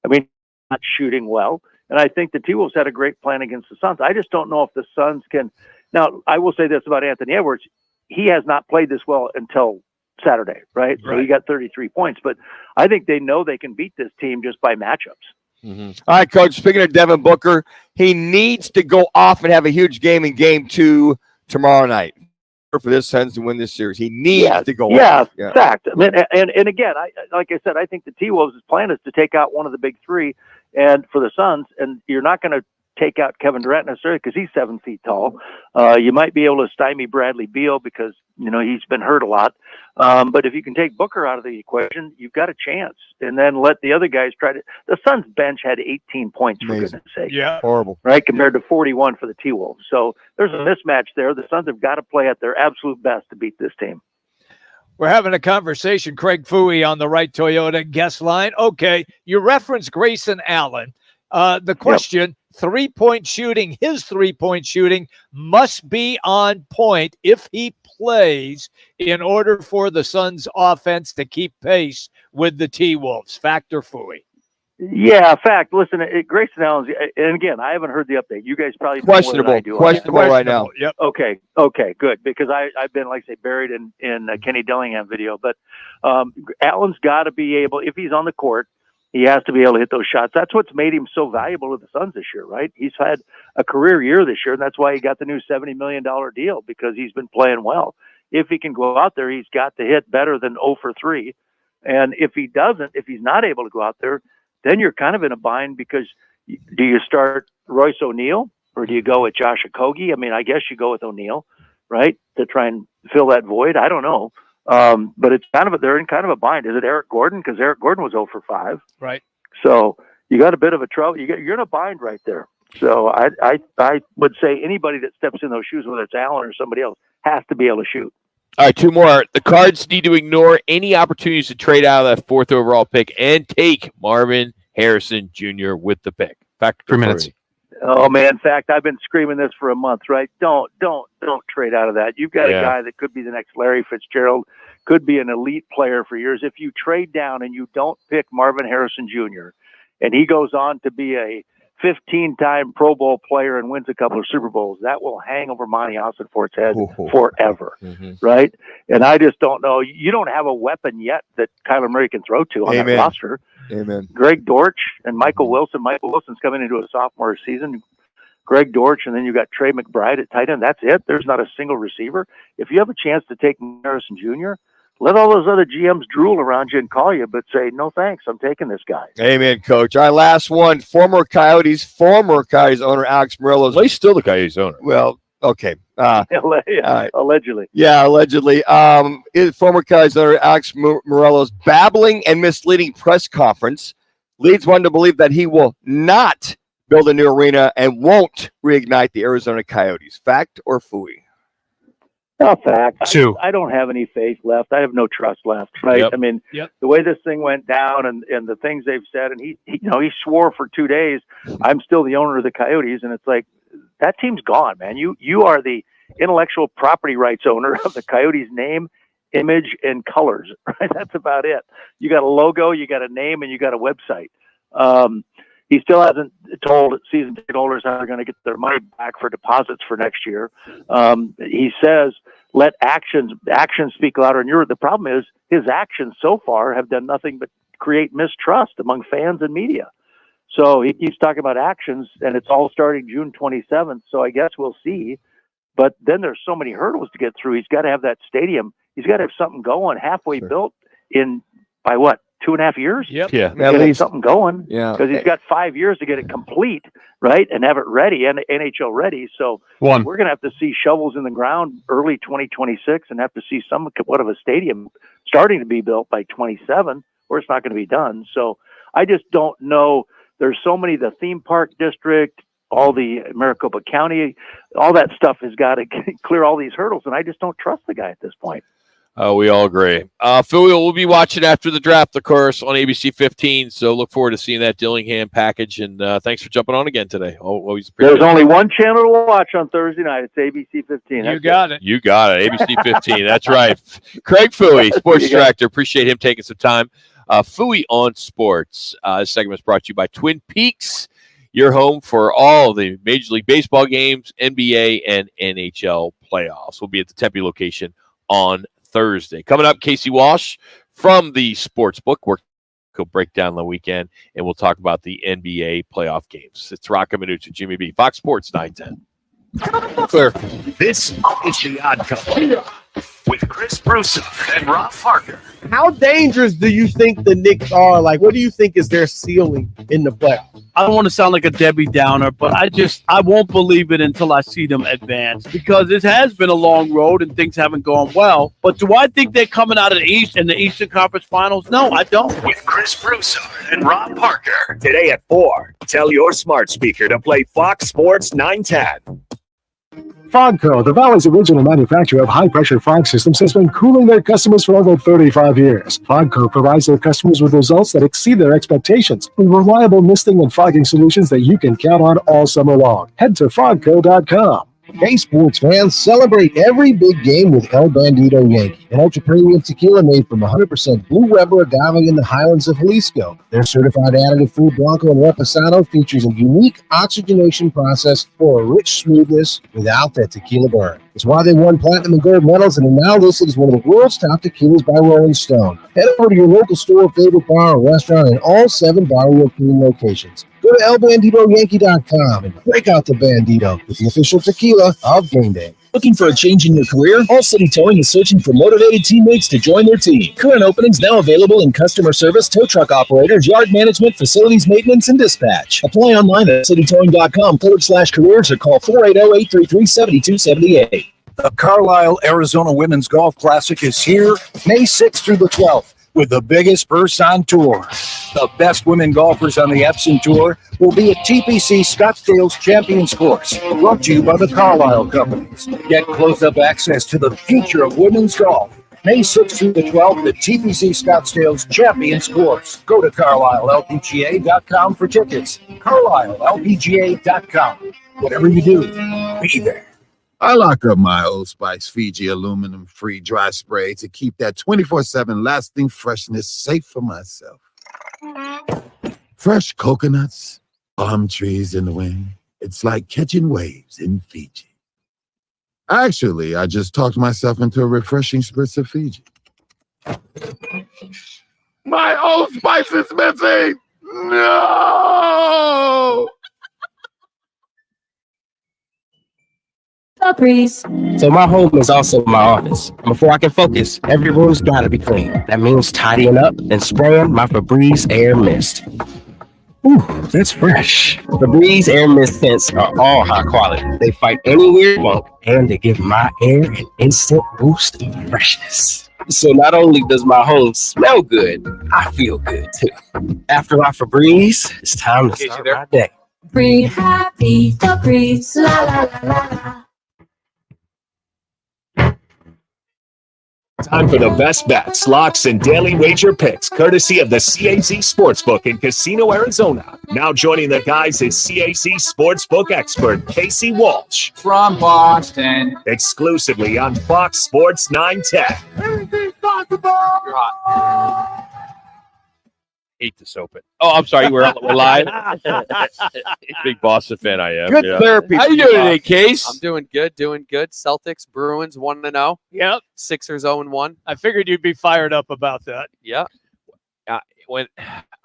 [SPEAKER 29] I mean, not shooting well. And I think the T-Wolves had a great plan against the Suns. I just don't know if the Suns can. Now, I will say this about Anthony Edwards. He has not played this well until Saturday, right? So he got 33 points. But I think they know they can beat this team just by matchups.
[SPEAKER 7] Mm-hmm. All right, Coach, speaking of Devin Booker, he needs to go off and have a huge game in Game 2 tomorrow night for this Suns to win this series. He needs to go off.
[SPEAKER 29] Yeah, fact. I mean, and again, like I said, I think the T-Wolves' plan is to take out one of the big three. And for the Suns, and you're not going to take out Kevin Durant necessarily because he's 7 feet tall. You might be able to stymie Bradley Beal because, he's been hurt a lot. But if you can take Booker out of the equation, you've got a chance. And then let the other guys try to. The Suns bench had 18 points, for goodness sake.
[SPEAKER 8] Yeah.
[SPEAKER 7] Horrible.
[SPEAKER 29] Right, compared to 41 for the T-Wolves. So there's a mismatch there. The Suns have got to play at their absolute best to beat this team.
[SPEAKER 8] We're having a conversation, Craig Fui on the Right Toyota guest line. Okay, you referenced Grayson Allen. The question, 3-point shooting, his 3-point shooting must be on point if he plays in order for the Suns offense to keep pace with the T-Wolves. Factor Fui.
[SPEAKER 29] Yeah, fact. Listen, Grayson Allen's, and again, I haven't heard the update. You guys probably know
[SPEAKER 7] questionable right now.
[SPEAKER 29] Yep. Okay, good, because I've been, like I say, buried in Kenny Dillingham video. But Allen's got to be able, if he's on the court, he has to be able to hit those shots. That's what's made him so valuable to the Suns this year, right? He's had a career year this year, and that's why he got the new $70 million deal, because he's been playing well. If he can go out there, he's got to hit better than 0 for 3. And if he doesn't, if he's not able to go out there, then you're kind of in a bind, because Do you start Royce O'Neal or do you go with Josh Okogie? I mean, I guess you go with O'Neal, right, to try and fill that void. I don't know. But it's they're in kind of a bind. Is it Eric Gordon? Because Eric Gordon was 0 for 5.
[SPEAKER 2] Right.
[SPEAKER 29] So you got a bit of a trouble. You're in a bind right there. So I would say anybody that steps in those shoes, whether it's Allen or somebody else, has to be able to shoot.
[SPEAKER 6] All right, 2 more. The Cards need to ignore any opportunities to trade out of that 4th overall pick and take Marvin Harrison Jr. with the pick. Back to
[SPEAKER 1] 3 minutes.
[SPEAKER 29] Oh man! In fact, I've been screaming this for a month. Right? Don't trade out of that. You've got a guy that could be the next Larry Fitzgerald, could be an elite player for years. If you trade down and you don't pick Marvin Harrison Jr., and he goes on to be a 15-time Pro Bowl player and wins a couple of Super Bowls, that will hang over Monty Ossenfort's head forever, right? And I just don't know. You don't have a weapon yet that Kyler Murray can throw to on that roster.
[SPEAKER 7] Amen.
[SPEAKER 29] Greg Dortch and Michael Wilson. Michael Wilson's coming into a sophomore season. Greg Dortch, and then you got Trey McBride at tight end. That's it. There's not a single receiver. If you have a chance to take Harrison Jr., let all those other GMs drool around you and call you, but say, no thanks, I'm taking this guy.
[SPEAKER 7] Amen, Coach. All right, last one. Former Coyotes owner Alex Morelos.
[SPEAKER 6] Well, he's still the Coyotes owner.
[SPEAKER 7] Well, okay.
[SPEAKER 29] Allegedly.
[SPEAKER 7] Yeah, allegedly. Former Coyotes owner Alex Morelos' babbling and misleading press conference leads one to believe that he will not build a new arena and won't reignite the Arizona Coyotes. Fact or phooey?
[SPEAKER 29] No, fact. I don't have any faith left. I have no trust left, right?
[SPEAKER 6] Yep.
[SPEAKER 29] I mean, the way this thing went down and the things they've said, and he swore for 2 days, I'm still the owner of the Coyotes, and it's like, that team's gone, man. You are the intellectual property rights owner of the Coyotes' name, image, and colors, right? That's about it. You got a logo, you got a name, and you got a website. He still hasn't told season ticket holders how they're going to get their money back for deposits for next year. He says, let actions speak louder. And the problem is his actions so far have done nothing but create mistrust among fans and media. So he keeps talking about actions, and it's all starting June 27th. So I guess we'll see. But then there's so many hurdles to get through. He's got to have that stadium. He's got to have something going halfway built by what? 2.5 years?
[SPEAKER 6] Yeah.
[SPEAKER 29] At least something going.
[SPEAKER 7] Yeah.
[SPEAKER 29] Because he's got 5 years to get it complete, right? And have it ready and NHL ready. So we're going to have to see shovels in the ground early 2026 and have to see somewhat of a stadium starting to be built by 27, or it's not going to be done. So I just don't know. There's so many, the theme park district, all the Maricopa County, all that stuff has got to clear all these hurdles. And I just don't trust the guy at this point.
[SPEAKER 6] We all agree. Phil, we'll be watching after the draft, of course, on ABC 15. So look forward to seeing that Dillingham package. And thanks for jumping on again today. Always appreciate
[SPEAKER 29] There's only one channel to watch on Thursday night. It's ABC 15.
[SPEAKER 2] You got it.
[SPEAKER 6] You got it. ABC 15. That's right. Craig Fooey, sports director. Appreciate him taking some time. Fooey on Sports. This segment is brought to you by Twin Peaks, your home for all the Major League Baseball games, NBA, and NHL playoffs. We'll be at the Tempe location on Thursday. Coming up, Casey Walsh from the Sportsbook, where he'll break down the weekend, and we'll talk about the NBA playoff games. It's Roc and Manuch and Jimmy B. Fox Sports 910.
[SPEAKER 12] Clear. This is The Odd Couple with Chris Broussard and Rob Parker.
[SPEAKER 3] How dangerous do you think the Knicks are? Like, what do you think is their ceiling in the playoffs?
[SPEAKER 2] I don't want to sound like a Debbie Downer, but I won't believe it until I see them advance, because it has been a long road and things haven't gone well. But do I think they're coming out of the East in the Eastern Conference Finals? No, I don't.
[SPEAKER 12] With Chris Broussard and Rob Parker. Today at 4, tell your smart speaker to play Fox Sports 910.
[SPEAKER 5] Fogco, the Valley's original manufacturer of high-pressure fog systems, has been cooling their customers for over 35 years. Fogco provides their customers with results that exceed their expectations, with reliable misting and fogging solutions that you can count on all summer long. Head to fogco.com.
[SPEAKER 11] Hey, sports fans, celebrate every big game with El Bandito Yankee, an ultra-premium tequila made from 100% Blue Weber agave in the highlands of Jalisco. Their certified additive-free Blanco and Reposado features a unique oxygenation process for a rich smoothness without that tequila burn. It's why they won platinum and gold medals and are now listed as one of the world's top tequilas by Rolling Stone. Head over to your local store, favorite bar, or restaurant in all 7 Barrio King locations. Go to elbanditoyankee.com and break out the Bandito with the official tequila of Game Day.
[SPEAKER 24] Looking for a change in your career? All City Towing is searching for motivated teammates to join their team. Current openings now available in customer service, tow truck operators, yard management, facilities maintenance, and dispatch. Apply online at citytowing.com/careers or call 480-833-7278.
[SPEAKER 25] The Carlisle, Arizona Women's Golf Classic is here May 6th through the 12th with the biggest purse on tour. The best women golfers on the Epson Tour will be at TPC Scottsdale's Champions Course, brought to you by the Carlisle Companies. Get close-up access to the future of women's golf. May 6th through the 12th at TPC Scottsdale's Champions Course. Go to CarlisleLPGA.com for tickets. CarlisleLPGA.com. Whatever you do, be there.
[SPEAKER 9] I lock up my Old Spice Fiji aluminum-free dry spray to keep that 24/7 lasting freshness safe for myself. Fresh coconuts, palm trees in the wind. It's like catching waves in Fiji. Actually, I just talked myself into a refreshing spritz of Fiji. My Old Spice is missing! No!
[SPEAKER 10] So my home is also my office. Before I can focus, every room's gotta be clean. That means tidying up and spraying my Febreze Air Mist. Ooh, that's fresh. Febreze Air Mist scents are all high quality. They fight any weird funk and they give my air an instant boost of freshness. So not only does my home smell good, I feel good too. After my Febreze, it's time to start my day.
[SPEAKER 13] Breathe happy, Febreze, la la la la la.
[SPEAKER 12] Time for the best bets, locks, and daily wager picks, courtesy of the CAZ Sportsbook in Casino, Arizona. Now joining the guys is CAZ Sportsbook expert Casey Walsh.
[SPEAKER 14] From Boston.
[SPEAKER 12] Exclusively on Fox Sports 910.
[SPEAKER 6] Hate this open. Oh, I'm sorry. We're live. Big Boston fan I am.
[SPEAKER 7] Good therapy.
[SPEAKER 6] How you doing today, Case?
[SPEAKER 1] I'm doing good, Celtics, Bruins 1-0.
[SPEAKER 8] Yep.
[SPEAKER 1] Sixers 0-1.
[SPEAKER 8] I figured you'd be fired up about that.
[SPEAKER 1] Yeah.
[SPEAKER 6] When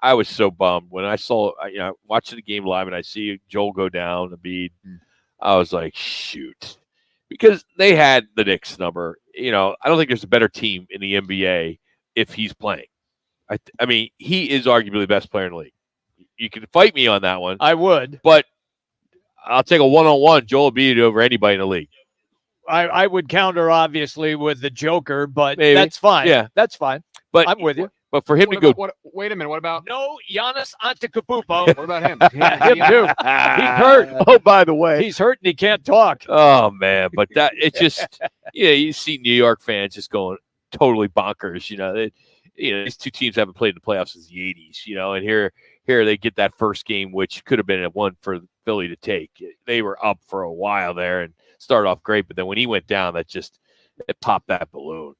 [SPEAKER 6] I was so bummed when I saw, watching the game live and I see Joel go down, Embiid, I was like, shoot, because they had the Knicks number. I don't think there's a better team in the NBA if he's playing. I mean, he is arguably the best player in the league. You can fight me on that one.
[SPEAKER 8] I would.
[SPEAKER 6] But I'll take a one-on-one Joel Embiid over anybody in the league.
[SPEAKER 8] I would counter, obviously, with the Joker, but
[SPEAKER 6] Maybe.
[SPEAKER 8] that's fine.
[SPEAKER 6] Yeah.
[SPEAKER 8] That's fine.
[SPEAKER 6] But
[SPEAKER 8] I'm with you.
[SPEAKER 6] But for him to go...
[SPEAKER 20] Wait a minute. What about...
[SPEAKER 8] No, Giannis Antetokounmpo.
[SPEAKER 20] What about him?
[SPEAKER 8] Him too. He's hurt.
[SPEAKER 7] Oh, by the way.
[SPEAKER 8] He's hurt and he can't talk.
[SPEAKER 6] Oh, man. But that it's just... you see New York fans just going totally bonkers. These two teams haven't played in the playoffs since the 80s, and here they get that first game, which could have been a one for Philly to take. They were up for a while there and started off great, but then when he went down, it popped that balloon,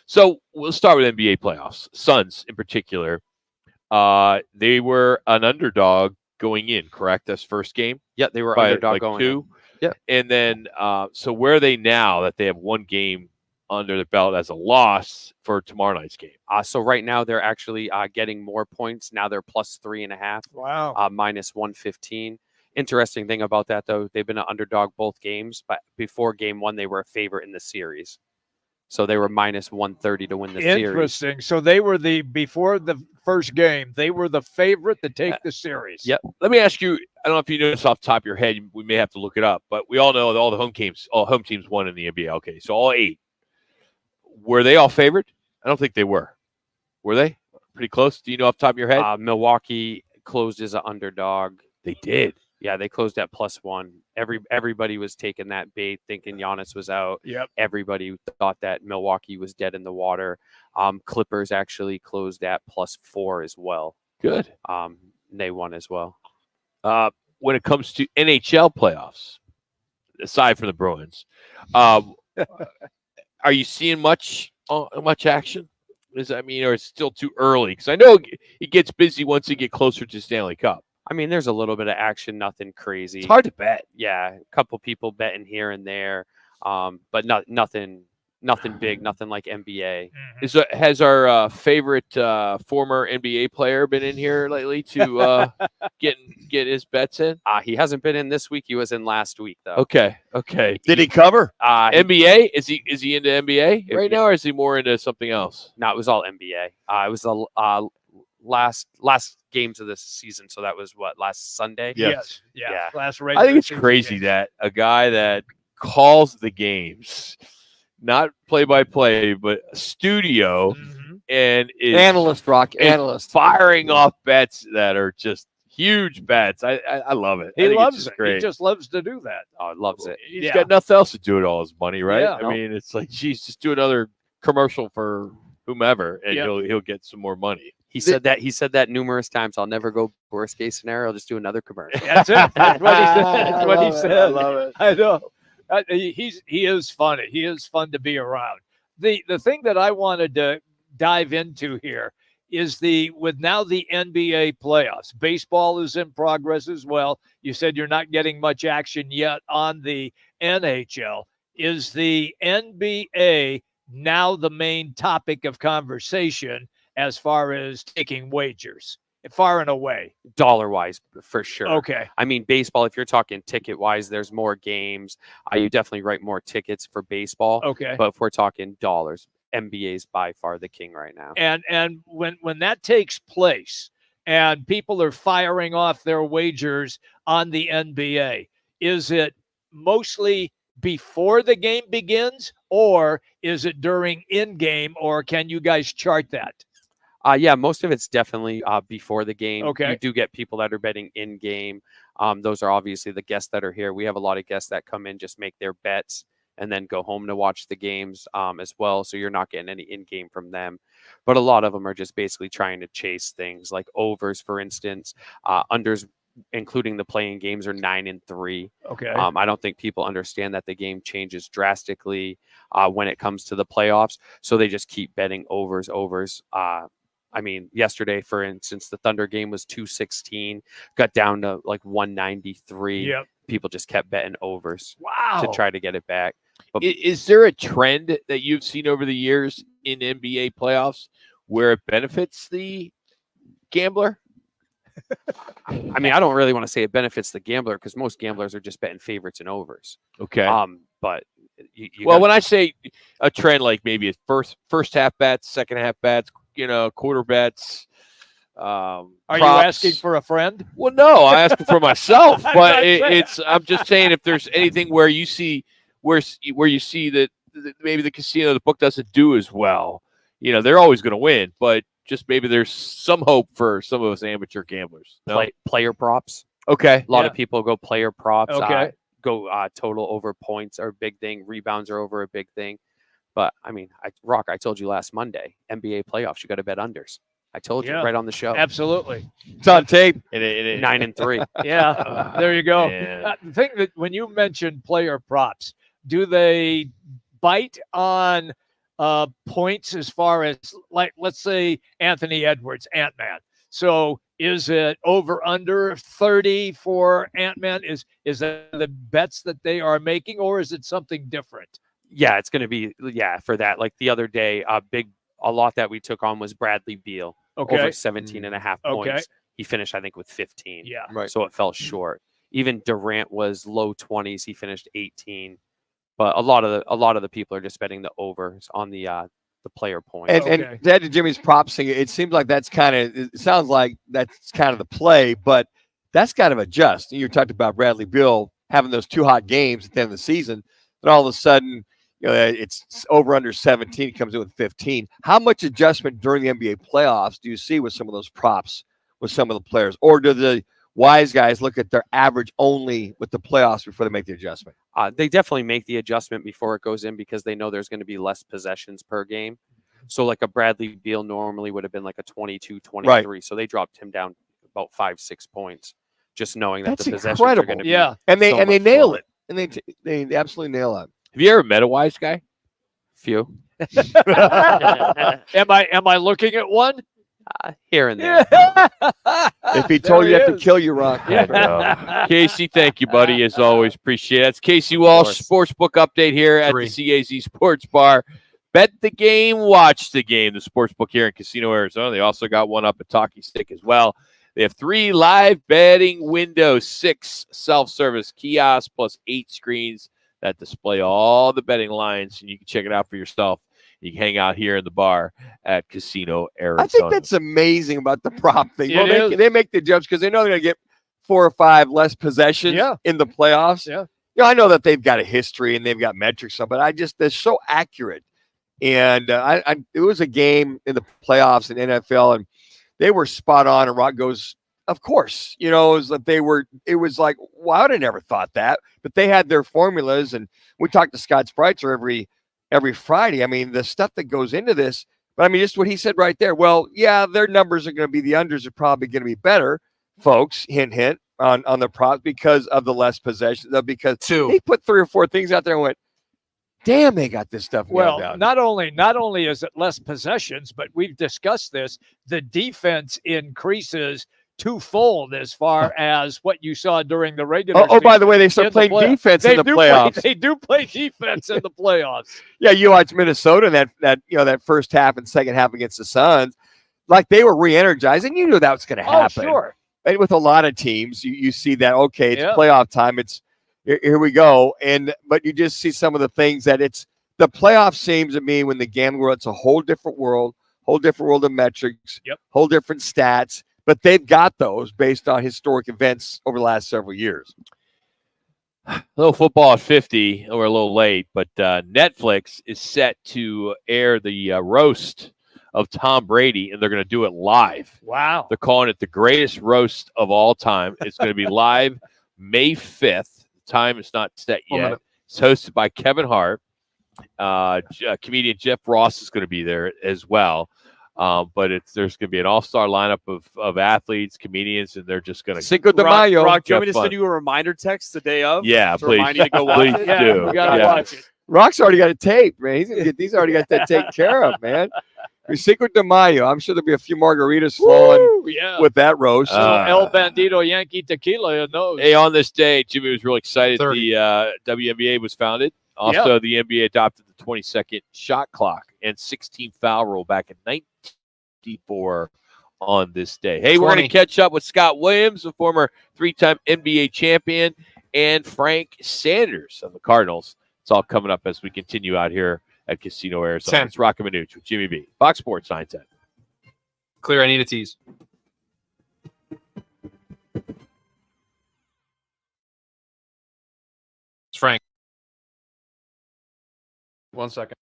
[SPEAKER 6] So we'll start with NBA playoffs. Suns in particular, they were an underdog going in, correct? That's first game?
[SPEAKER 1] Yeah, they were
[SPEAKER 6] by
[SPEAKER 1] underdog going
[SPEAKER 6] 2.
[SPEAKER 1] in. Yeah.
[SPEAKER 6] And then, so where are they now that they have one game under the belt as a loss for tomorrow night's game?
[SPEAKER 1] So right now they're actually getting more points. Now they're plus 3.5.
[SPEAKER 8] Wow.
[SPEAKER 1] Minus 115. Interesting thing about that, though, they've been an underdog both games, but before game one, they were a favorite in the series. So they were minus 130 to win the series.
[SPEAKER 8] Interesting. So they were before the first game, they were the favorite to take the series.
[SPEAKER 6] Yep. Let me ask you, I don't know if you know this off the top of your head, we may have to look it up, but we all know that all home teams won in the NBA. Okay, so all 8. Were they all favored? I don't think they were. Were they? Pretty close? Do you know off the top of your head?
[SPEAKER 1] Milwaukee closed as an underdog.
[SPEAKER 6] They did.
[SPEAKER 1] Yeah, they closed at +1. Everybody was taking that bait, thinking Giannis was out.
[SPEAKER 8] Yep.
[SPEAKER 1] Everybody thought that Milwaukee was dead in the water. Clippers actually closed at +4 as well.
[SPEAKER 6] Good.
[SPEAKER 1] They won as well.
[SPEAKER 6] When it comes to NHL playoffs, aside from the Bruins, are you seeing much action? Or it's still too early? Because I know it gets busy once you get closer to Stanley Cup.
[SPEAKER 1] There's a little bit of action, nothing crazy.
[SPEAKER 6] It's hard to bet.
[SPEAKER 1] Yeah, a couple people betting here and there, but nothing
[SPEAKER 4] Nothing big, nothing like NBA.
[SPEAKER 6] Has our favorite former NBA player been in here lately to get his bets in?
[SPEAKER 4] He hasn't been in this week. He was in last week, though.
[SPEAKER 6] Okay. Did he cover NBA? Is he into NBA right now, or is he more into something else?
[SPEAKER 4] No, it was all NBA. It was the last games of this season. So that was what, last Sunday?
[SPEAKER 8] Yes. Yeah. Last regular
[SPEAKER 6] I think it's
[SPEAKER 8] season
[SPEAKER 6] crazy
[SPEAKER 8] game.
[SPEAKER 6] that a guy that calls the games, not play-by-play, but studio, and is
[SPEAKER 8] Analyst, Rock, analyst.
[SPEAKER 6] firing off bets that are just huge bets. I love it. I
[SPEAKER 8] He
[SPEAKER 6] think
[SPEAKER 8] loves
[SPEAKER 6] it's
[SPEAKER 8] it.
[SPEAKER 6] just great.
[SPEAKER 8] He just loves to do that.
[SPEAKER 4] Oh, loves it.
[SPEAKER 6] He's got nothing else to do with all his money, right?
[SPEAKER 8] Yeah.
[SPEAKER 6] I mean, it's like, geez, just do another commercial for whomever, and
[SPEAKER 4] Yep.
[SPEAKER 6] he'll get some more money.
[SPEAKER 4] He said that numerous times. I'll never go worst case scenario. I'll just do another commercial.
[SPEAKER 8] That's it. That's what he said. That's what he said.
[SPEAKER 6] I love it.
[SPEAKER 8] I know. He is funny. He is fun to be around. The thing that I wanted to dive into here is with now the NBA playoffs. Baseball is in progress as well. You said you're not getting much action yet on the NHL. Is the NBA now the main topic of conversation as far as taking wagers? Far and away.
[SPEAKER 4] Dollar wise, for sure.
[SPEAKER 8] Okay.
[SPEAKER 4] I mean, baseball, if you're talking ticket wise, there's more games. You definitely write more tickets for baseball.
[SPEAKER 8] Okay.
[SPEAKER 4] But if we're talking dollars, NBA is by far the king right now.
[SPEAKER 8] And when that takes place and people are firing off their wagers on the NBA, is it mostly before the game begins, or is it during in-game, or can you guys chart that?
[SPEAKER 4] Yeah, most of it's definitely before the game.
[SPEAKER 8] Okay.
[SPEAKER 4] You do get people that are betting in game. Those are obviously the guests that are here. We have a lot of guests that come in, just make their bets, and then go home to watch the games as well. So you're not getting any in game from them. But a lot of them are just basically trying to chase things like overs, for instance. Unders, including the playing games, are 9-3.
[SPEAKER 8] Okay.
[SPEAKER 4] I don't think people understand that the game changes drastically when it comes to the playoffs. So they just keep betting overs. I mean, yesterday, for instance, the Thunder game was 216, got down to like 193.
[SPEAKER 8] Yep.
[SPEAKER 4] People just kept betting overs
[SPEAKER 8] Wow.
[SPEAKER 4] to try to get it back. But
[SPEAKER 6] Is there a trend that you've seen over the years in NBA playoffs where it benefits the gambler?
[SPEAKER 4] I mean, I don't really want to say it benefits the gambler because most gamblers are just betting favorites and overs.
[SPEAKER 6] Okay.
[SPEAKER 4] But
[SPEAKER 6] well, when I say a trend, like maybe it's first half bets, second half bets, quarter bets.
[SPEAKER 8] Are you asking for a friend?
[SPEAKER 6] Well, no, I'm asking for myself. But I'm just saying if there's anything where you see where you see that maybe the casino, the book doesn't do as well. They're always going to win, but just maybe there's some hope for some of us amateur gamblers. No?
[SPEAKER 4] Player props.
[SPEAKER 6] Okay.
[SPEAKER 4] A lot of people go player props.
[SPEAKER 8] Okay.
[SPEAKER 4] Go total over points are a big thing. Rebounds are over a big thing. But I mean, Rock, I told you last Monday, NBA playoffs, you got to bet unders. I told you right on the show.
[SPEAKER 8] Absolutely.
[SPEAKER 7] It's on tape.
[SPEAKER 4] 9-3.
[SPEAKER 8] Yeah, there you go.
[SPEAKER 6] Yeah.
[SPEAKER 8] The thing that when you mentioned player props, do they bite on points as far as, like, let's say Anthony Edwards, Ant-Man? So is it over under 30 for Ant-Man? Is that the bets that they are making, or is it something different?
[SPEAKER 4] Yeah, it's going to be, for that. Like the other day, a lot that we took on was Bradley Beal.
[SPEAKER 8] Okay.
[SPEAKER 4] Over 17.5 points.
[SPEAKER 8] Okay.
[SPEAKER 4] He finished, I think, with 15.
[SPEAKER 8] Yeah.
[SPEAKER 7] Right.
[SPEAKER 4] So it fell short. Even Durant was low 20s. He finished 18. But a lot of the people are just betting the overs on the player points.
[SPEAKER 7] And to add to Jimmy's props thing, it seems like it sounds like that's kind of the play, but that's got to adjust. You talked about Bradley Beal having those two hot games at the end of the season, and all of a sudden, it's over under 17. He comes in with 15. How much adjustment during the NBA playoffs do you see with some of those props with some of the players? Or do the wise guys look at their average only with the playoffs before they make the adjustment?
[SPEAKER 4] They definitely make the adjustment before it goes in because they know there's going to be less possessions per game. So like a Bradley Beal normally would have been like a 22, 23. Right. So they dropped him down about 5-6 points, just knowing that the possessions are going to be
[SPEAKER 7] and they nail
[SPEAKER 4] lower.
[SPEAKER 7] it. And they absolutely nail it.
[SPEAKER 6] Have you ever met a wise guy?
[SPEAKER 4] Few.
[SPEAKER 8] Am I looking at one?
[SPEAKER 4] Here and there.
[SPEAKER 7] If he told you you have to kill you, Rock.
[SPEAKER 6] Casey, thank you, buddy. As always, appreciate it. That's Casey Walsh, Sportsbook Update here at the CAZ Sports Bar. Bet the game, watch the game. The Sportsbook here in Casino, Arizona. They also got one up at Talking Stick as well. They have 3 live betting windows, 6 self-service kiosks, plus 8 screens that display all the betting lines, and you can check it out for yourself. You can hang out here in the bar at Casino, Arizona.
[SPEAKER 7] I think that's amazing about the prop thing. They make the jumps because they know they're going to get 4 or 5 less possessions in the playoffs.
[SPEAKER 8] Yeah.
[SPEAKER 7] I know that they've got a history and they've got metrics, but they're so accurate. And it was a game in the playoffs in NFL, and they were spot on. And Rock goes, of course, it was like, well, I would have never thought that, but they had their formulas, and we talked to Scott Spreitzer every Friday. I mean, the stuff that goes into this, but I mean, just what he said right there. Well, yeah, their numbers are going to be, the unders are probably going to be better, folks, hint, hint, on the props because of the less possessions, because he put 3 or 4 things out there and went, damn, they got this stuff
[SPEAKER 8] well
[SPEAKER 7] down.
[SPEAKER 8] not only is it less possessions, but we've discussed this, the defense increases twofold as far as what you saw during the regular season.
[SPEAKER 7] By the way, they start playing defense in the playoffs.
[SPEAKER 8] They do play defense in the playoffs.
[SPEAKER 7] Yeah, you watch Minnesota that first half and second half against the Suns, like they were re-energized, and you knew that was going to happen.
[SPEAKER 8] Oh, sure.
[SPEAKER 7] And with a lot of teams, you see that, okay, it's playoff time. It's here we go. But you just see some of the things that the playoff seems to me when the gambling world, it's a whole different world of metrics, whole different stats. But they've got those based on historic events over the last several years.
[SPEAKER 6] A little football at 50. We're a little late, but Netflix is set to air the roast of Tom Brady, and they're going to do it live.
[SPEAKER 8] Wow.
[SPEAKER 6] They're calling it the greatest roast of all time. It's going to be live May 5th. The time is not set yet. It's hosted by Kevin Hart. Comedian Jeff Ross is going to be there as well. But there's going to be an all-star lineup of athletes, comedians, and they're just going to
[SPEAKER 7] Cinco de Mayo.
[SPEAKER 15] Rock, do you want me to send you a reminder text the day of?
[SPEAKER 6] Yeah,
[SPEAKER 15] to
[SPEAKER 6] please.
[SPEAKER 15] Remind you to go watch
[SPEAKER 6] Please
[SPEAKER 15] it?
[SPEAKER 6] do.
[SPEAKER 8] You gotta watch it.
[SPEAKER 7] Rock's already got a tape, man. He's already got that taken care of, man. Cinco de Mayo. I'm sure there'll be a few margaritas flowing with that roast.
[SPEAKER 8] El Bandito Yankee Tequila in those.
[SPEAKER 6] Hey, on this day, Jimmy was really excited. The WNBA was founded. Also, the NBA adopted the 20-second shot clock and 16 foul rule back in 1994 on this day. Hey, we're going to catch up with Scott Williams, a former 3-time NBA champion, and Frank Sanders of the Cardinals. It's all coming up as we continue out here at Casino Arizona. It's Roc and Manuch with Jimmy B. Fox Sports 910.
[SPEAKER 1] Clear, I need a tease. It's Frank. 1 second.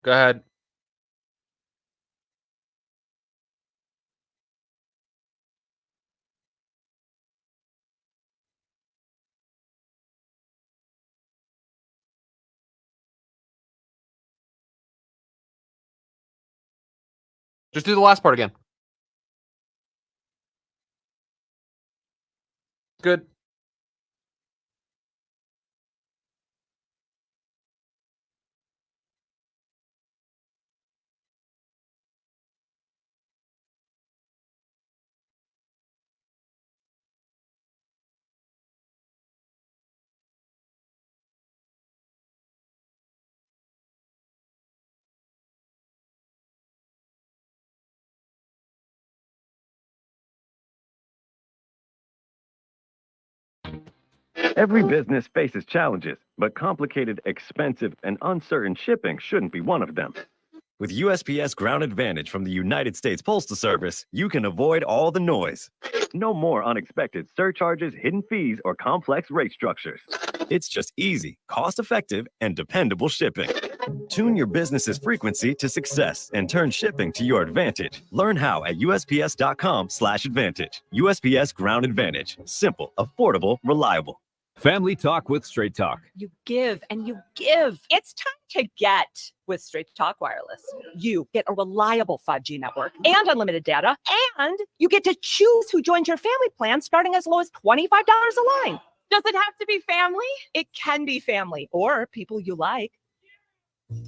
[SPEAKER 1] Go ahead. Just do the last part again. Good.
[SPEAKER 16] Every business faces challenges, but complicated, expensive, and uncertain shipping shouldn't be one of them. With USPS Ground Advantage from the United States Postal Service, you can avoid all the noise. No more unexpected surcharges, hidden fees, or complex rate structures. It's just easy, cost-effective, and dependable shipping. Tune your business's frequency to success and turn shipping to your advantage. Learn how at USPS.com/advantage. USPS Ground Advantage. Simple, affordable, reliable.
[SPEAKER 17] Family Talk with Straight Talk.
[SPEAKER 18] You give and you give. It's time to get with Straight Talk Wireless. You get a reliable 5G network and unlimited data, and you get to choose who joins your family plan starting as low as $25 a line. Does it have to be family? It can be family or people you like.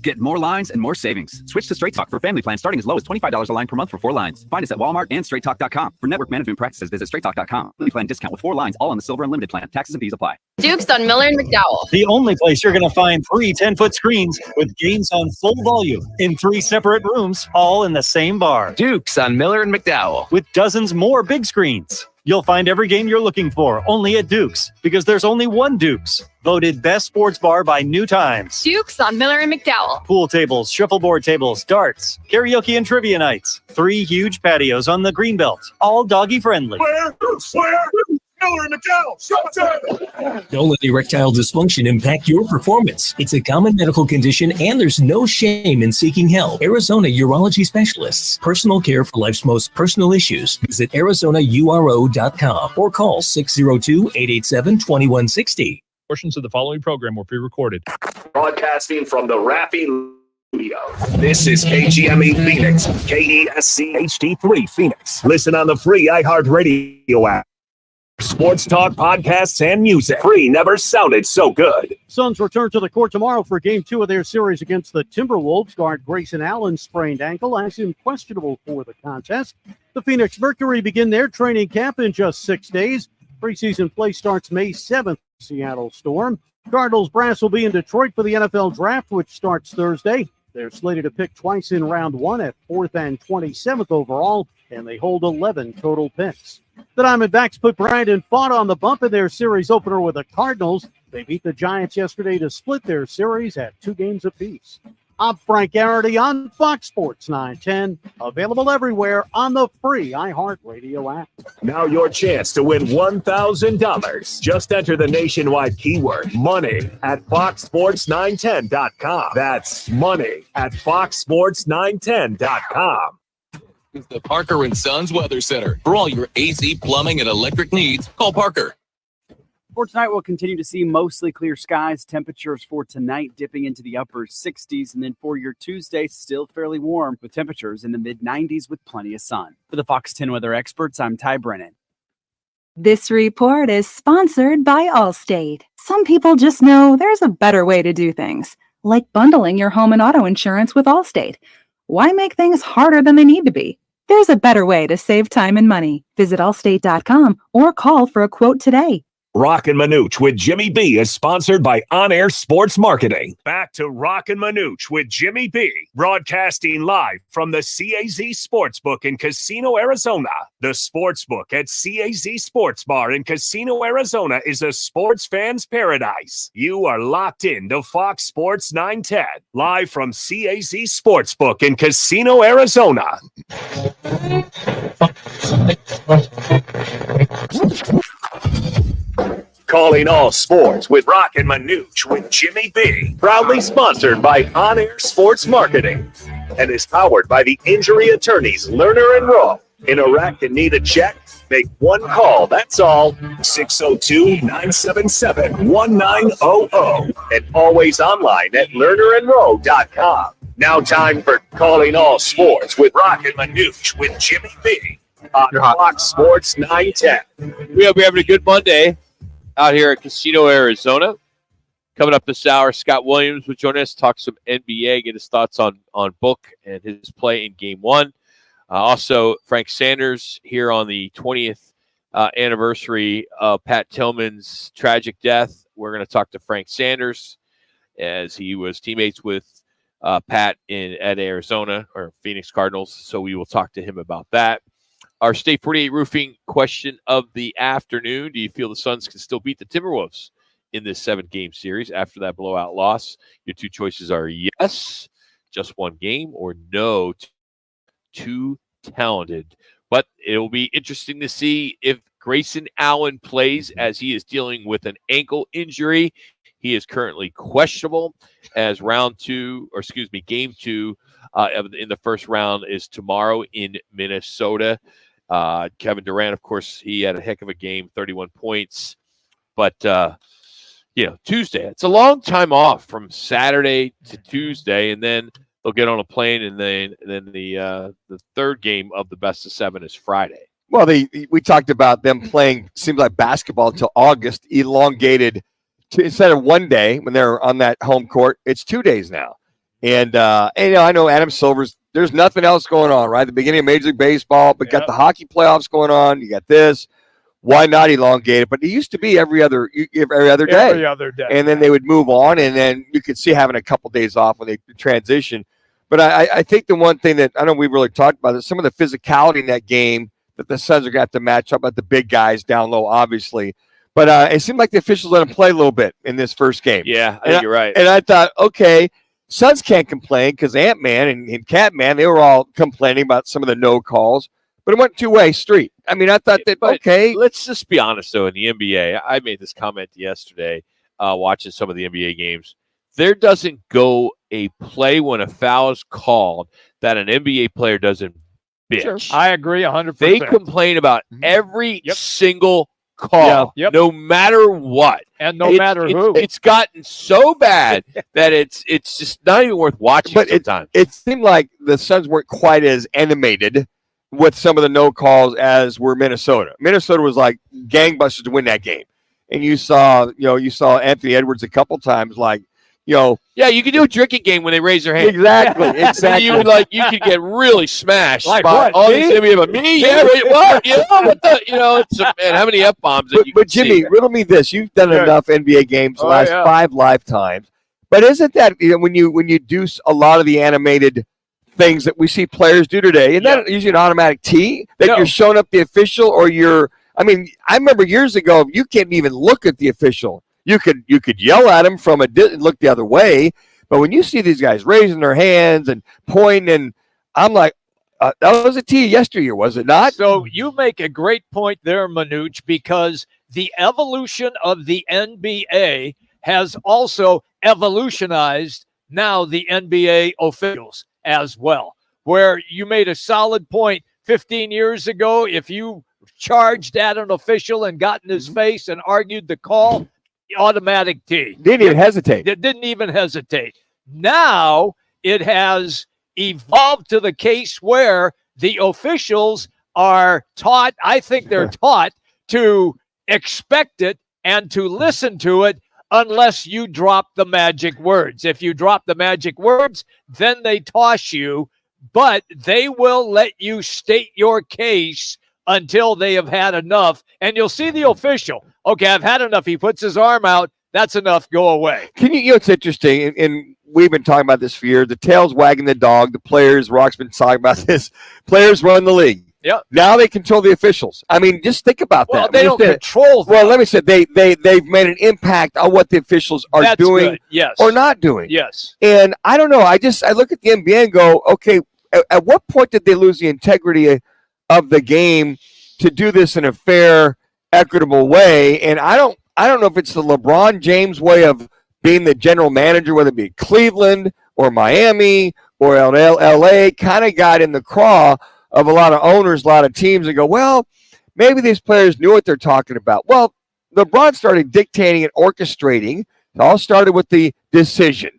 [SPEAKER 3] Get more lines and more savings. Switch to Straight Talk for family plans starting as low as $25 a line per month for 4 lines. Find us at Walmart and straighttalk.com. For network management practices, visit straighttalk.com. Family plan discount with 4 lines, all on the Silver Unlimited plan. Taxes and fees apply.
[SPEAKER 19] Duke's on Miller and McDowell.
[SPEAKER 21] The only place you're going to find free 10-foot screens with games on full volume in 3 separate rooms, all in the same bar.
[SPEAKER 10] Duke's on Miller and McDowell.
[SPEAKER 21] With dozens more big screens. You'll find every game you're looking for only at Duke's, because there's only one Duke's. Voted best sports bar by New Times.
[SPEAKER 19] Duke's on Miller and McDowell.
[SPEAKER 21] Pool tables, shuffleboard tables, darts, karaoke and trivia nights. 3 huge patios on the Greenbelt, all doggy friendly.
[SPEAKER 12] Miller and McDowell. Don't let erectile dysfunction impact your performance. It's a common medical condition and there's no shame in seeking help. Arizona Urology Specialists. Personal care for life's most personal issues. Visit ArizonaURO.com or call 602-887-2160.
[SPEAKER 22] Portions of the following program were pre-recorded.
[SPEAKER 12] Broadcasting from the Raffy Studio. This is KGME Phoenix, KESC HD3 Phoenix. Listen on the free iHeartRadio app. Sports talk, podcasts, and music. Free never sounded so good.
[SPEAKER 2] Suns return to the court tomorrow for Game 2 of their series against the Timberwolves. Guard Grayson Allen's sprained ankle has him questionable for the contest. The Phoenix Mercury begin their training camp in just 6 days. Preseason play starts May 7th. Seattle Storm. Cardinals brass will be in Detroit for the NFL Draft, which starts Thursday. They're slated to pick twice in round 1 at 4th and 27th overall, and they hold 11 total picks. The Diamondbacks put Brandon Pfaadt on the bump in their series opener with the Cardinals. They beat the Giants yesterday to split their series at 2 games apiece. I'm Frank Garrity on Fox Sports 910, available everywhere on the free iHeartRadio app.
[SPEAKER 12] Now your chance to win $1,000. Just enter the nationwide keyword money at foxsports910.com. That's money at foxsports910.com.
[SPEAKER 23] Is the Parker & Sons Weather Center. For all your AC, plumbing, and electric needs, call Parker.
[SPEAKER 26] For tonight, we'll continue to see mostly clear skies. Temperatures for tonight dipping into the upper 60s. And then for your Tuesday, still fairly warm with temperatures in the mid-90s with plenty of sun. For the Fox 10 Weather Experts, I'm Ty Brennan.
[SPEAKER 27] This report is sponsored by Allstate. Some people just know there's a better way to do things, like bundling your home and auto insurance with Allstate. Why make things harder than they need to be? There's a better way to save time and money. Visit allstate.com or call for a quote today.
[SPEAKER 12] Roc and Manuch with Jimmy B is sponsored by On Air Sports Marketing. Back to Roc and Manuch with Jimmy B, broadcasting live from the CAZ Sportsbook in Casino, Arizona. The Sportsbook at CAZ Sports Bar in Casino, Arizona is a sports fan's paradise. You are locked in to Fox Sports 910, live from CAZ Sportsbook in Casino, Arizona. Calling all sports with Roc and Manuch with Jimmy B. Proudly sponsored by On Air Sports Marketing and is powered by the injury attorneys Lerner and Rowe. In a wreck and need a check? Make one call. That's all. 602-977-1900 and always online at lernerandrowe.com. Now time for Calling All Sports with Roc and Manuch with Jimmy B. On Fox Sports 910.
[SPEAKER 6] We'll be having a good Monday out here at Casino, Arizona. Coming up this hour, Scott Williams will join us, talk some NBA, get his thoughts on Book and his play in Game 1. Also, Frank Sanders here on the 20th anniversary of Pat Tillman's tragic death. We're going to talk to Frank Sanders as he was teammates with Pat at Arizona or Phoenix Cardinals. So we will talk to him about that. Our State 48 Roofing question of the afternoon. Do you feel the Suns can still beat the Timberwolves in this 7-game series after that blowout loss? Your 2 choices are yes, just 1 game, or no, too talented. But it will be interesting to see if Grayson Allen plays as he is dealing with an ankle injury. He is currently questionable as Game 2 in the first round is tomorrow in Minnesota. Kevin Durant, of course, he had a heck of a game, 31 points. But, Tuesday, it's a long time off from Saturday to Tuesday, and then they'll get on a plane, and then the third game of the best of 7 is Friday.
[SPEAKER 7] Well, we talked about them playing, seems like basketball until August, elongated instead of 1 day when they're on that home court, it's 2 days now. And I know Adam Silver's, there's nothing else going on, right? The beginning of Major League Baseball, but got the hockey playoffs going on. You got this. Why not elongate it? But it used to be every other day.
[SPEAKER 8] Every other day.
[SPEAKER 7] And then they would move on, and then you could see having a couple days off when they transition. But I think the one thing that I know we really talked about is some of the physicality in that game that the Suns are going to have to match up with the big guys down low, obviously. But it seemed like the officials let them play a little bit in this first game.
[SPEAKER 6] Yeah, I think you're right.
[SPEAKER 7] And I thought, okay, Suns can't complain because Ant-Man and Catman, they were all complaining about some of the no calls. But it went two-way street. I mean, I thought that, okay.
[SPEAKER 6] Let's just be honest, though, in the NBA, I made this comment yesterday watching some of the NBA games. There doesn't go a play when a foul is called that an NBA player doesn't bitch.
[SPEAKER 8] Sure. I agree 100%.
[SPEAKER 6] They complain about every single call, no matter what.
[SPEAKER 8] And no matter who.
[SPEAKER 6] It's gotten so bad that it's just not even worth watching sometimes.
[SPEAKER 7] It seemed like the Suns weren't quite as animated with some of the no calls as were Minnesota. Minnesota was like gangbusters to win that game. And you saw Anthony Edwards a couple times
[SPEAKER 6] yeah, you can do a drinking game when they raise their hand.
[SPEAKER 7] Exactly.
[SPEAKER 6] You could get really smashed
[SPEAKER 8] like
[SPEAKER 6] by
[SPEAKER 8] what,
[SPEAKER 6] all
[SPEAKER 8] me?
[SPEAKER 6] these NBA. Me? Yeah, what? What the? Man, how many F-bombs?
[SPEAKER 7] But Jimmy, riddle me this: you've done enough NBA games the last 5 lifetimes. But isn't that when you do a lot of the animated things that we see players do today? Isn't that usually an automatic tee that you're showing up the official or you're? I mean, I remember years ago you can't even look at the official. You could yell at him from a distance, look the other way, but when you see these guys raising their hands and pointing, I'm like, that was a tee yesteryear, was it not?
[SPEAKER 8] So you make a great point there, Manuch, because the evolution of the NBA has also evolutionized now the NBA officials as well, where you made a solid point 15 years ago. If you charged at an official and got in his face and argued the call, automatic tee.
[SPEAKER 7] Didn't even hesitate.
[SPEAKER 8] Didn't even hesitate. Now it has evolved to the case where the officials are taught, I think they're taught to expect it and to listen to it unless you drop the magic words. If you drop the magic words, then they toss you, but they will let you state your case until they have had enough. And you'll see the official. Okay, I've had enough. He puts his arm out. That's enough. Go away.
[SPEAKER 7] It's interesting, and we've been talking about this for years. The tail's wagging the dog. The players, Rock's been talking about this. Players run the league.
[SPEAKER 8] Yep.
[SPEAKER 7] Now they control the officials. I mean, just think about that.
[SPEAKER 8] Well, they don't control them.
[SPEAKER 7] Well, let me say they've made an impact on what the officials are doing or not doing.
[SPEAKER 8] Yes.
[SPEAKER 7] And I don't know. I look at the NBA and go, okay, at what point did they lose the integrity of the game to do this in a fair, equitable way? And I don't know if it's the LeBron James way of being the general manager, whether it be Cleveland or Miami or LA, kind of got in the craw of a lot of owners, a lot of teams, and go, well, maybe these players knew what they're talking about. Well, LeBron started dictating and orchestrating. It all started with the decision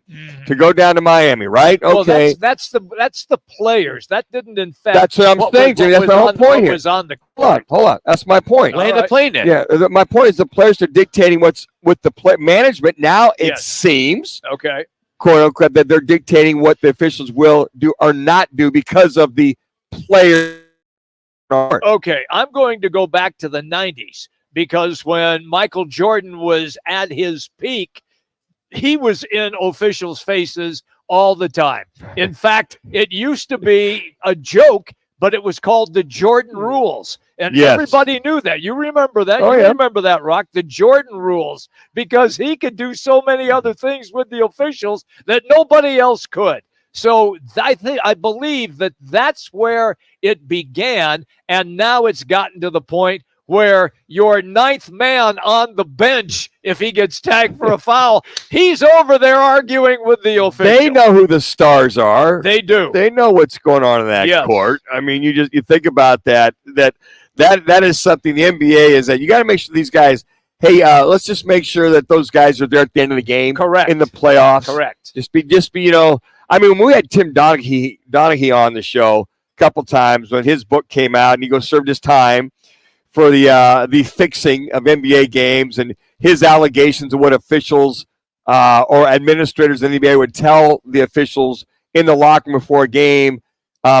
[SPEAKER 7] to go down to Miami, right? Okay.
[SPEAKER 8] Well, that's the players. That didn't infect.
[SPEAKER 7] That's what I'm saying, Jimmy. That's my whole point here.
[SPEAKER 8] Was on the court.
[SPEAKER 7] Hold on. That's my point.
[SPEAKER 6] Land the plane then.
[SPEAKER 7] Yeah, my point is the players are dictating what's with the management. Now it seems,
[SPEAKER 8] okay,
[SPEAKER 7] quote unquote, that they're dictating what the officials will do or not do because of the players.
[SPEAKER 8] Okay, I'm going to go back to the 90s because when Michael Jordan was at his peak, he was in officials' faces all the time. In fact, it used to be a joke, but it was called the Jordan rules. And everybody knew that. You remember that? Remember that, Rock? The Jordan rules, because he could do so many other things with the officials that nobody else could. So I believe that that's where it began, and now it's gotten to the point where your ninth man on the bench, if he gets tagged for a foul, he's over there arguing with the official.
[SPEAKER 7] They know who the stars are.
[SPEAKER 8] They do.
[SPEAKER 7] They know what's going on in that court. I mean, you think about that is something the NBA is that you got to make sure these guys, hey, let's just make sure that those guys are there at the end of the game.
[SPEAKER 8] Correct.
[SPEAKER 7] In the playoffs.
[SPEAKER 8] Correct.
[SPEAKER 7] Just be, I mean, when we had Tim Donaghy on the show, couple times when his book came out, and he served his time for the fixing of NBA games and his allegations of what officials or administrators in the NBA would tell the officials in the locker room before a game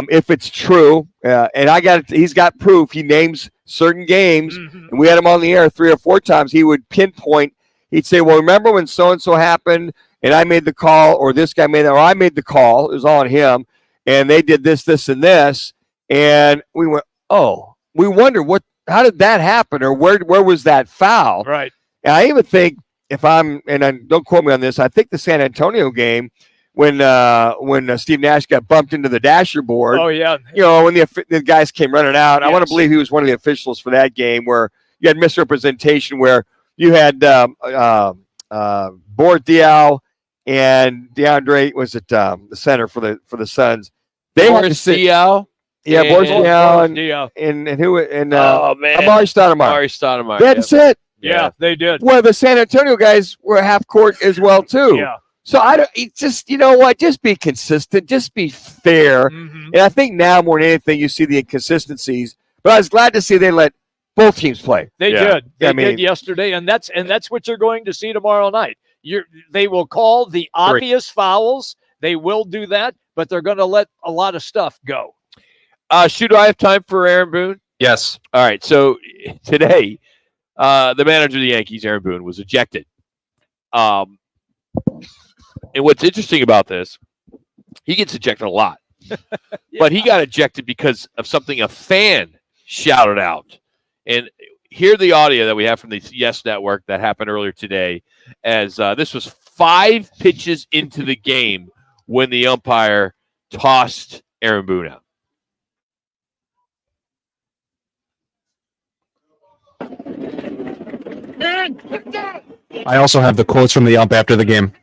[SPEAKER 7] if it's true. And he's got proof. He names certain games, and we had him on the air 3 or 4 times. He would pinpoint. He'd say, well, remember when so-and-so happened, and I made the call, or this guy made that, or I made the call. It was all on him, and they did this, this, and this. And we went, oh, we wonder how did that happen, or where was that foul?
[SPEAKER 8] Right.
[SPEAKER 7] And I even think, don't quote me on this, I think the San Antonio game, when Steve Nash got bumped into the dasher board.
[SPEAKER 8] Oh, yeah.
[SPEAKER 7] When the guys came running out. Yes. I want to believe he was one of the officials for that game where you had misrepresentation, where you had Bort Diaw and DeAndre, was it the center for the Suns? They had to sit.
[SPEAKER 6] Diaw?
[SPEAKER 7] Yeah, Boris Diaw and who
[SPEAKER 6] oh man,
[SPEAKER 7] Amari Stoudemire. They had to sit.
[SPEAKER 8] Yeah, they did.
[SPEAKER 7] Well, the San Antonio guys were half court as well too.
[SPEAKER 8] Yeah.
[SPEAKER 7] So just just be consistent, just be fair. And I think now more than anything, you see the inconsistencies. But I was glad to see they let both teams play.
[SPEAKER 8] They did. They did yesterday, and that's what you're going to see tomorrow night. They will call the obvious fouls. They will do that, but they're going to let a lot of stuff go.
[SPEAKER 6] Do I have time for Aaron Boone?
[SPEAKER 1] Yes.
[SPEAKER 6] All right. So today, the manager of the Yankees, Aaron Boone, was ejected. And what's interesting about this, he gets ejected a lot. But he got ejected because of something a fan shouted out. And hear the audio that we have from the Yes Network that happened earlier today, as this was 5 pitches into the game when the umpire tossed Aaron Boone out.
[SPEAKER 5] I also have the quotes from the ump after the game.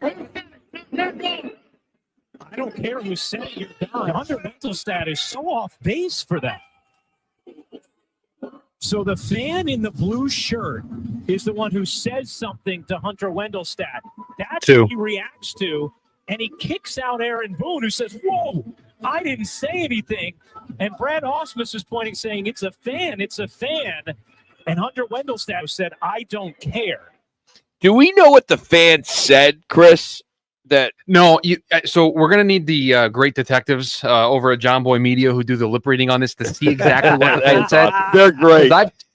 [SPEAKER 9] I don't care who said it, you're down. Hunter Wendelstedt is so off base for that. So the fan in the blue shirt is the one who says something to Hunter Wendelstedt. That's what he reacts to, and he kicks out Aaron Boone, who says, whoa, I didn't say anything. And Brad Ausmus is pointing, saying, it's a fan. And Hunter Wendelstedt said, I don't care.
[SPEAKER 6] Do we know what the fan said, Chris?
[SPEAKER 1] So we're gonna need the great detectives over at John Boy Media who do the lip reading on this to see exactly what the fan said.
[SPEAKER 7] They're great.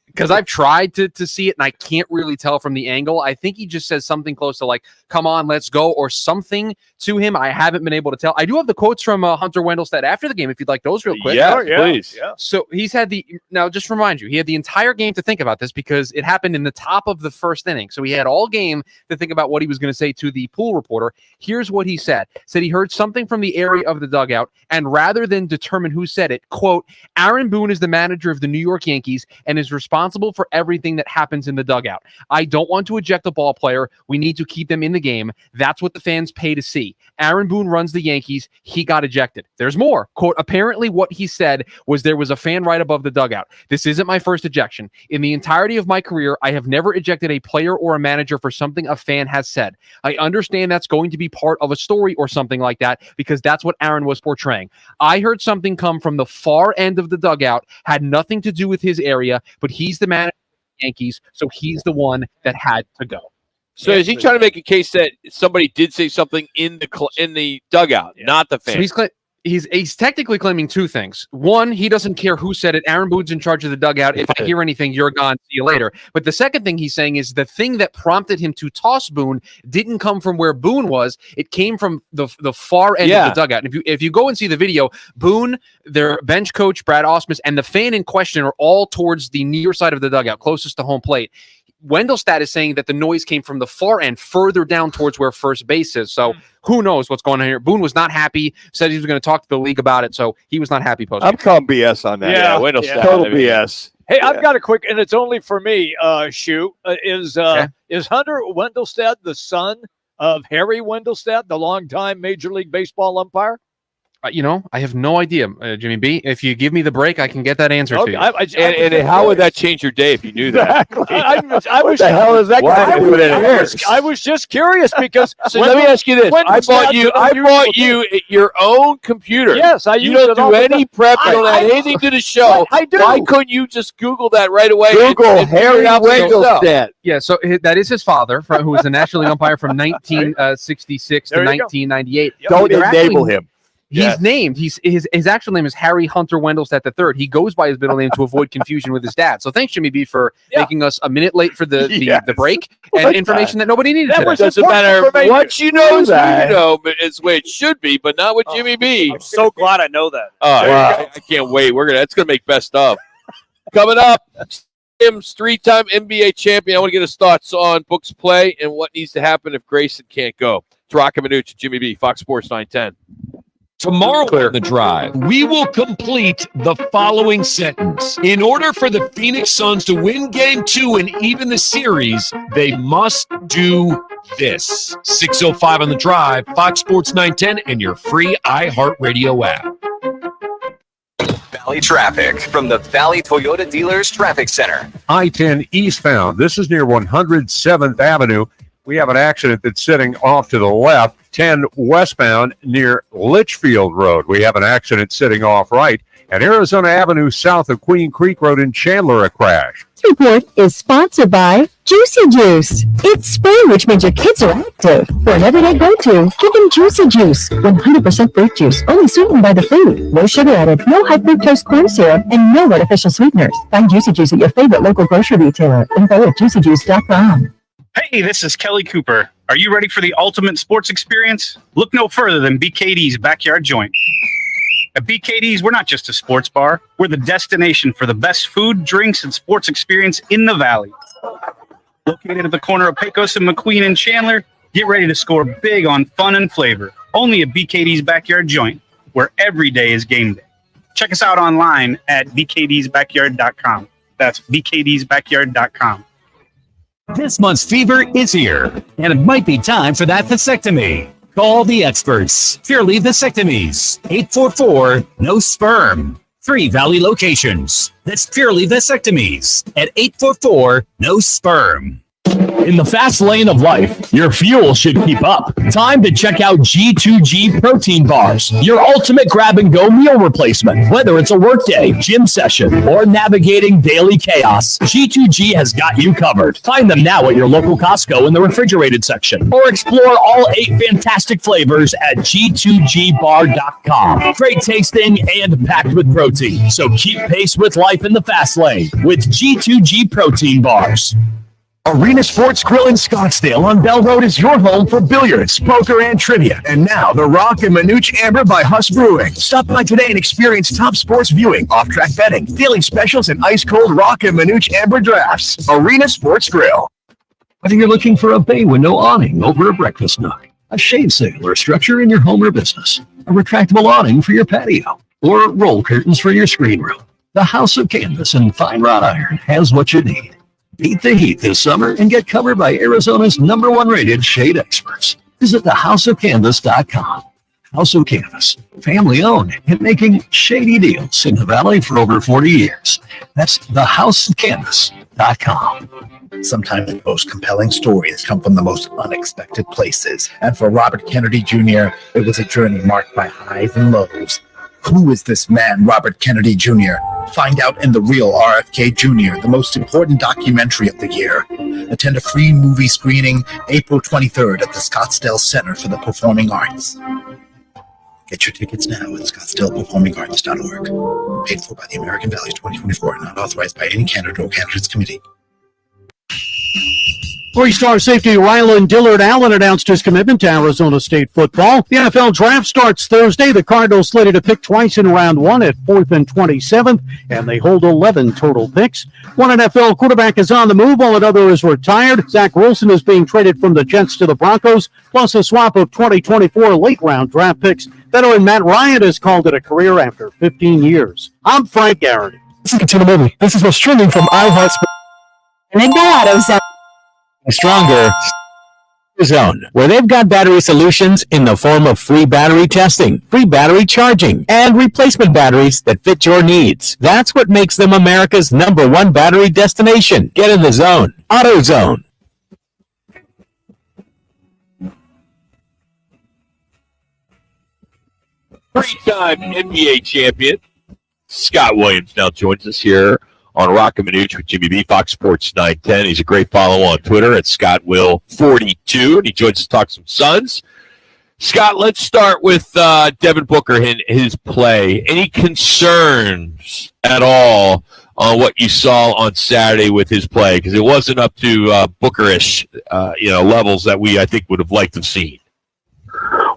[SPEAKER 1] Because I've tried to see it and I can't really tell from the angle. I think he just says something close to like, come on, let's go, or something to him. I haven't been able to tell. I do have the quotes from Hunter Wendelstedt after the game, if you'd like those real quick.
[SPEAKER 6] Yeah, please.
[SPEAKER 1] Yeah. So he's had now just remind you, he had the entire game to think about this because it happened in the top of the first inning. So he had all game to think about what he was going to say to the pool reporter. Here's what he said. Said he heard something from the area of the dugout, and rather than determine who said it, quote, Aaron Boone is the manager of the New York Yankees and is responsible for everything that happens in the dugout. I don't want to eject a ball player. We need to keep them in the game. That's what the fans pay to see. Aaron Boone runs the Yankees. He got ejected. There's more. Quote, apparently what he said was there was a fan right above the dugout. This isn't my first ejection. In the entirety of my career, I have never ejected a player or a manager for something a fan has said. I understand that's going to be part of a story or something like that because that's what Aaron was portraying. I heard something come from the far end of the dugout, had nothing to do with his area, but he's the manager of the Yankees, so he's the one that had to go.
[SPEAKER 6] So is he trying to make a case that somebody did say something in the dugout, not the fan?
[SPEAKER 1] So he's technically claiming two things. One, he doesn't care who said it. Aaron Boone's in charge of the dugout. If I hear anything, you're gone. See you later. But the second thing he's saying is the thing that prompted him to toss Boone didn't come from where Boone was. It came from the far end of the dugout. And if you go and see the video, Boone, their bench coach, Brad Ausmus, and the fan in question are all towards the near side of the dugout, closest to home plate. Wendelstedt is saying that the noise came from the far end, further down towards where first base is. So who knows what's going on here? Boone was not happy, said he was going to talk to the league about it, so he was not happy post-game.
[SPEAKER 7] I'm calling BS on that.
[SPEAKER 8] Yeah,
[SPEAKER 6] Wendelstedt.
[SPEAKER 7] Total BS.
[SPEAKER 8] Hey, I've got a quick, and it's only for me, Shu. Is Hunter Wendelstedt the son of Harry Wendelstedt, the longtime Major League Baseball umpire?
[SPEAKER 1] I have no idea, Jimmy B. If you give me the break, I can get that answer to you.
[SPEAKER 6] And how would that change your day if you knew that?
[SPEAKER 8] I was,
[SPEAKER 7] the hell is that guy doing in here?
[SPEAKER 8] I was just curious because.
[SPEAKER 6] So let me ask you this: I bought you your own computer.
[SPEAKER 8] Yes,
[SPEAKER 6] You don't do any prep. You don't add anything to the show.
[SPEAKER 8] I do.
[SPEAKER 6] Why couldn't you just Google that right away?
[SPEAKER 7] Google Harry Wengelstedt.
[SPEAKER 1] Yeah, so that is his father, who was a National League umpire from 1966 to 1998.
[SPEAKER 7] Don't enable him.
[SPEAKER 1] He's named. His actual name is Harry Hunter Wendelstedt III. He goes by his middle name to avoid confusion with his dad. So thanks, Jimmy B, for making us a minute late for the break and information that nobody needed.
[SPEAKER 6] That doesn't matter what you know. You know, but it's the way it should be, but not with Jimmy B.
[SPEAKER 15] I'm so glad I know that.
[SPEAKER 6] I can't wait. That's gonna make best of. Coming up, Tim's three-time NBA champion. I want to get his thoughts on Book's play and what needs to happen if Grayson can't go. It's Roc and Manuch, Jimmy B, Fox Sports 910.
[SPEAKER 4] Tomorrow on The Drive, we will complete the following sentence. In order for the Phoenix Suns to win Game 2 and even the series, they must do this. 6:05 on The Drive, Fox Sports 910, and your free iHeartRadio app.
[SPEAKER 11] Valley traffic from the Valley Toyota Dealers Traffic Center.
[SPEAKER 13] I-10 eastbound. This is near 107th Avenue. We have an accident that's sitting off to the left. 10 westbound near Litchfield Road. We have an accident sitting off right. And Arizona Avenue south of Queen Creek Road in Chandler, a crash.
[SPEAKER 14] This report is sponsored by Juicy Juice. It's spring, which means your kids are active. For an everyday go-to, give them Juicy Juice. 100% fruit juice, only sweetened by the fruit. No sugar added, no high fructose corn syrup, and no artificial sweeteners. Find Juicy Juice at your favorite local grocery retailer. Info at juicyjuice.com.
[SPEAKER 20] Hey, this is Kelly Cooper. Are you ready for the ultimate sports experience? Look no further than BKD's Backyard Joint. At BKD's, we're not just a sports bar. We're the destination for the best food, drinks, and sports experience in the Valley. Located at the corner of Pecos and McQueen and Chandler, get ready to score big on fun and flavor. Only at BKD's Backyard Joint, where every day is game day. Check us out online at bkdsbackyard.com. That's bkdsbackyard.com.
[SPEAKER 24] This month's fever is here, and it might be time for that vasectomy. Call the experts. Purely Vasectomies. 844-NO-SPERM. 3 Valley locations. That's Purely Vasectomies at 844-NO-SPERM.
[SPEAKER 25] In the fast lane of life, your fuel should keep up. Time to check out G2G protein bars, your ultimate grab-and-go meal replacement. Whether it's a workday, gym session, or navigating daily chaos, G2G has got you covered. Find them now at your local Costco in the refrigerated section, or explore all 8 fantastic flavors at G2GBar.com. Great tasting and packed with protein, so keep pace with life in the fast lane with G2G protein bars.
[SPEAKER 12] Arena Sports Grill in Scottsdale on Bell Road is your home for billiards, poker, and trivia. And now, the Roc and Manuch Amber by Huss Brewing. Stop by today and experience top sports viewing, off-track betting, daily specials, and ice-cold Roc and Manuch Amber drafts. Arena Sports Grill.
[SPEAKER 28] Whether you're looking for a bay window awning over a breakfast nook, a shade sail or structure in your home or business, a retractable awning for your patio, or roll curtains for your screen room, the House of Canvas and Fine Wrought Iron has what you need. Beat the heat this summer and get covered by Arizona's #1 rated shade experts. Visit thehouseofcanvas.com. House of Canvas, family owned and making shady deals in the Valley for over 40 years. That's thehouseofcanvas.com.
[SPEAKER 29] Sometimes the most compelling stories come from the most unexpected places. And for Robert Kennedy Jr., it was a journey marked by highs and lows. Who is this man, Robert Kennedy Jr.? Find out in The Real RFK Jr., the most important documentary of the year. Attend a free movie screening April 23rd at the Scottsdale Center for the Performing Arts. Get your tickets now at scottsdaleperformingarts.org. Paid for by the American Valleys 2024, not authorized by any candidate or candidates committee.
[SPEAKER 30] 3-star safety Rylan Dillard Allen announced his commitment to Arizona State football. The NFL draft starts Thursday. The Cardinals slated to pick twice in round 1 at 4th and 27th, and they hold 11 total picks. One NFL quarterback is on the move, while another is retired. Zach Wilson is being traded from the Jets to the Broncos, plus a swap of 2024 late-round draft picks. Veteran Matt Ryan has called it a career after 15 years. I'm Frank Garrity.
[SPEAKER 12] This is Continue Movie. This is what's trending from iHeartSports.
[SPEAKER 14] And they go out of
[SPEAKER 12] Stronger.
[SPEAKER 28] AutoZone, where they've got battery solutions in the form of free battery testing, free battery charging, and replacement batteries that fit your needs. That's what makes them America's #1 battery destination. Get in the zone. AutoZone.
[SPEAKER 6] Three-time NBA champion Scott Williams now joins us here on Roc and Manuch with Jimmy B, Fox Sports 910. He's a great follow on Twitter at ScottWill42, and he joins us to talk some Suns. Scott, let's start with Devin Booker and his play. Any concerns at all on what you saw on Saturday with his play? Because it wasn't up to Booker-ish levels that I think, would have liked to have seen.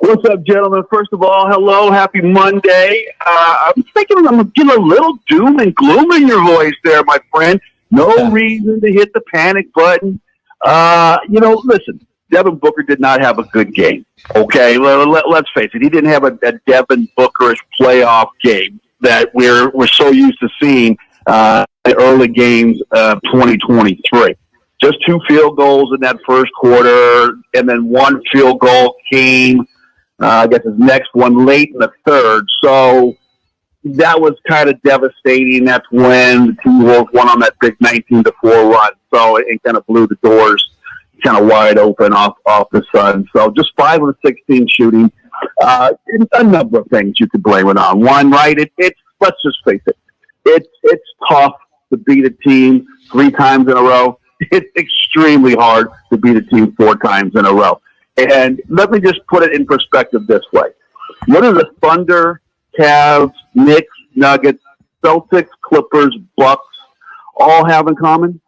[SPEAKER 2] What's up, gentlemen? First of all, hello, happy Monday. I'm thinking I'm getting a little doom and gloom in your voice there, my friend. No reason to hit the panic button. Listen, Devin Booker did not have a good game. Okay, let's face it. He didn't have a Devin Booker-ish playoff game that we're so used to seeing in the early games of 2023. Just 2 field goals in that first quarter, and then 1 field goal came, I guess his next one late in the third. So that was kind of devastating. That's when the T-Wolves went on that big 19-4 run. So it kind of blew the doors kind of wide open off the Suns. So just 5 of the 16 shooting. A number of things you could blame it on. One, right? It's let's just face it. It's tough to beat a team 3 times in a row. It's extremely hard to beat a team 4 times in a row. And let me just put it in perspective this way. What do the Thunder, Cavs, Knicks, Nuggets, Celtics, Clippers, Bucks all have in common?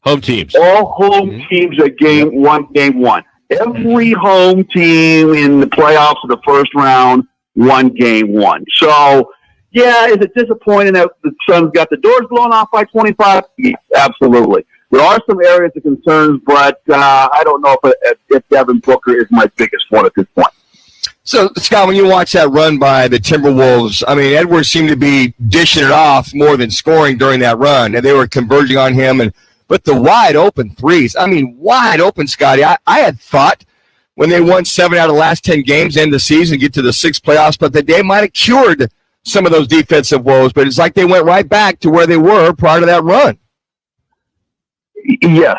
[SPEAKER 6] Home teams.
[SPEAKER 2] All home teams at game one. Every home team in the playoffs of the first round won game 1. So, yeah, is it disappointing that the Suns got the doors blown off by 25? Yes, absolutely. There are some areas of concerns, but I don't know if Devin Booker is my biggest one at this point.
[SPEAKER 7] So, Scott, when you watch that run by the Timberwolves, I mean, Edwards seemed to be dishing it off more than scoring during that run, and they were converging on him. But the wide-open threes, I mean, wide open, Scotty. I had thought when they won 7 out of the last 10 games, end the season, get to the 6 playoffs, but that they might have cured some of those defensive woes, but it's like they went right back to where they were prior to that run.
[SPEAKER 2] Yes.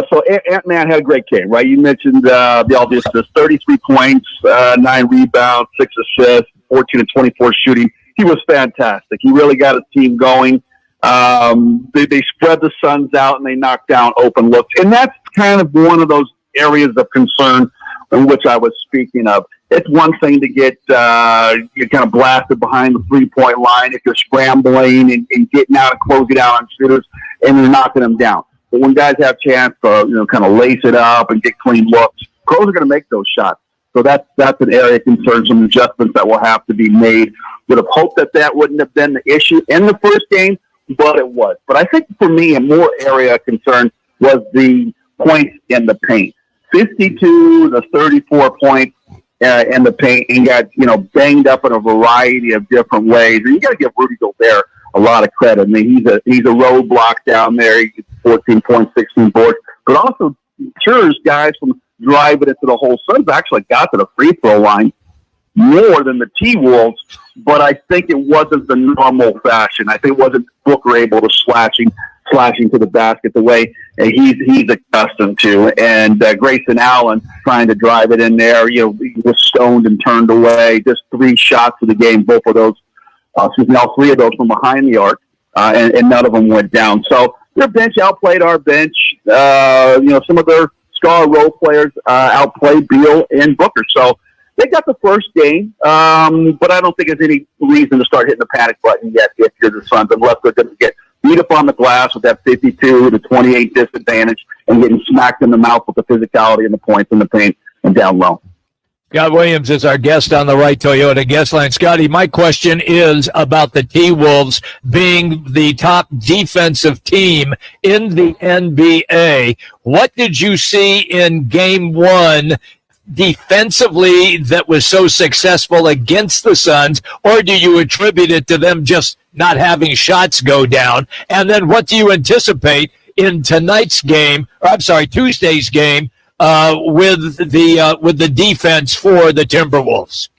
[SPEAKER 2] So Ant-Man had a great game, right? You mentioned the 33 points, 9 rebounds, 6 assists, 14 and 24 shooting. He was fantastic. He really got his team going. They spread the Suns out and they knocked down open looks. And that's kind of one of those areas of concern in which I was speaking of. It's one thing to get you're kind of blasted behind the 3-point line if you're scrambling and getting out and closing out on shooters and you're knocking them down. But when guys have a chance to kind of lace it up and get clean looks, pros are going to make those shots. So that's an area of concern, some adjustments that will have to be made. Would have hoped that wouldn't have been the issue in the first game, but it was. But I think for me, a more area of concern was the points in the paint. 52 to 34 points in the paint, and got banged up in a variety of different ways. And you got to give Rudy Gobert a lot of credit. I mean, he's a roadblock down there. He gets 14 points, 16 boards, but also deters guys from driving into the hole. Suns actually got to the free throw line more than the T-Wolves, but I think it wasn't the normal fashion. I think it wasn't Booker able to slashing to the basket the way he's accustomed to. And Grayson Allen trying to drive it in there, he was stoned and turned away. Just 3 shots of the game, both of those, all 3 of those from behind the arc, and none of them went down. So their bench outplayed our bench. Some of their star role players outplayed Beal and Booker. So they got the first game, but I don't think there's any reason to start hitting the panic button yet if you're the Suns, unless they're going to get beat up on the glass with that 52 to 28 disadvantage and getting smacked in the mouth with the physicality and the points in the paint and down low.
[SPEAKER 4] Scott Williams is our guest on the Right Toyota guest line. Scotty, my question is about the T-Wolves being the top defensive team in the NBA. What did you see in Game 1 defensively that was so successful against the Suns, or do you attribute it to them just not having shots go down? And then what do you anticipate in Tuesday's game
[SPEAKER 8] with the defense for the Timberwolves?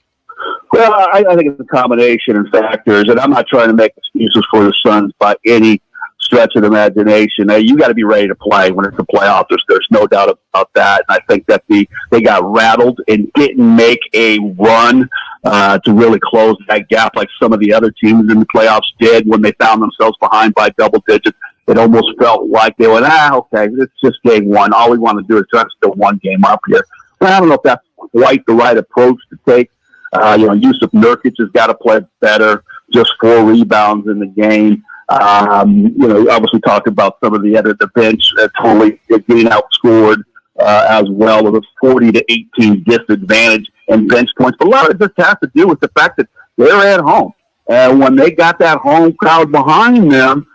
[SPEAKER 2] Well, I think it's a combination of factors, and I'm not trying to make excuses for the Suns by any stretch of the imagination. You got to be ready to play when it's a playoff. There's no doubt about that. And I think that they got rattled and didn't make a run to really close that gap like some of the other teams in the playoffs did when they found themselves behind by double digits. It almost felt like they went, okay, it's just game one. All we want to do is try to still one game up here. But I don't know if that's quite the right approach to take. Yusuf Nurkic has got to play better, just 4 rebounds in the game. Obviously talked about some of the bench totally getting outscored as well with a 40-18 disadvantage in bench points. But a lot of it just has to do with the fact that they're at home. And when they got that home crowd behind them,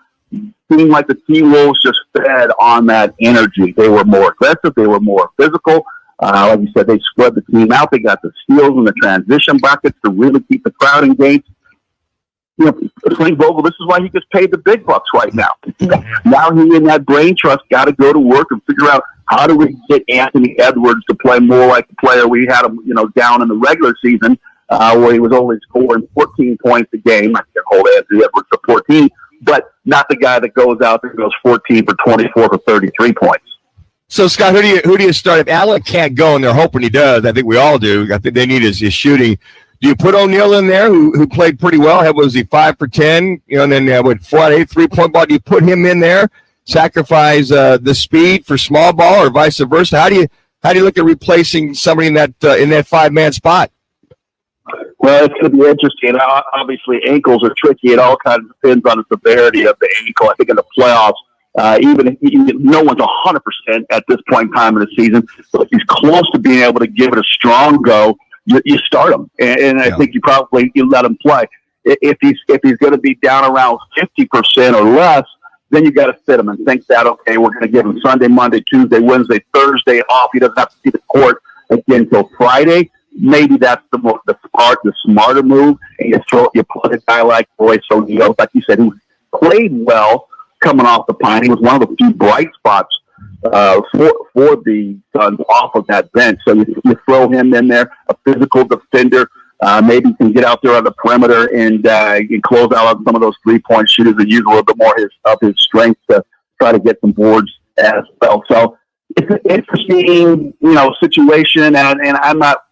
[SPEAKER 2] seemed like the T-Wolves just fed on that energy. They were more aggressive. They were more physical. Like you said, they spread the team out. They got the steals and the transition buckets to really keep the crowd engaged. Frank Vogel, this is why he gets paid the big bucks right now. Now he and that brain trust got to go to work and figure out how do we get Anthony Edwards to play more like the player we had him, down in the regular season, where he was only scoring 14 points a game. I can't hold Anthony Edwards to 14, but not the guy that goes out there and goes 14 for 24 for 33 points.
[SPEAKER 7] So, Scott, who do you start? If Allen can't go, and they're hoping he does, I think we all do. I think they need his shooting. Do you put O'Neal in there, who played pretty well? Was he 5 for 10? And then with 4 out of 8 3-point ball. Do you put him in there, sacrifice the speed for small ball, or vice versa? How do you look at replacing somebody in that 5-man spot?
[SPEAKER 2] Well, it's going to be interesting. Obviously, ankles are tricky. It all kind of depends on the severity of the ankle. I think in the playoffs, even if no one's 100% at this point in time in the season, but if he's close to being able to give it a strong go, you start him, and I think you let him play. If he's going to be down around 50% or less, then you got to fit him and think that we're going to give him Sunday, Monday, Tuesday, Wednesday, Thursday off. He doesn't have to see the court again until Friday. Maybe that's the smarter move, and you put a guy like Royce O'Neal, like you said, who played well coming off the pine. He was one of the few bright spots for the Suns off of that bench. So you throw him in there, a physical defender. Maybe he can get out there on the perimeter and close out on some of those 3-point shooters and use a little bit more of his strength to try to get some boards as well. So it's an interesting, situation, and I'm not,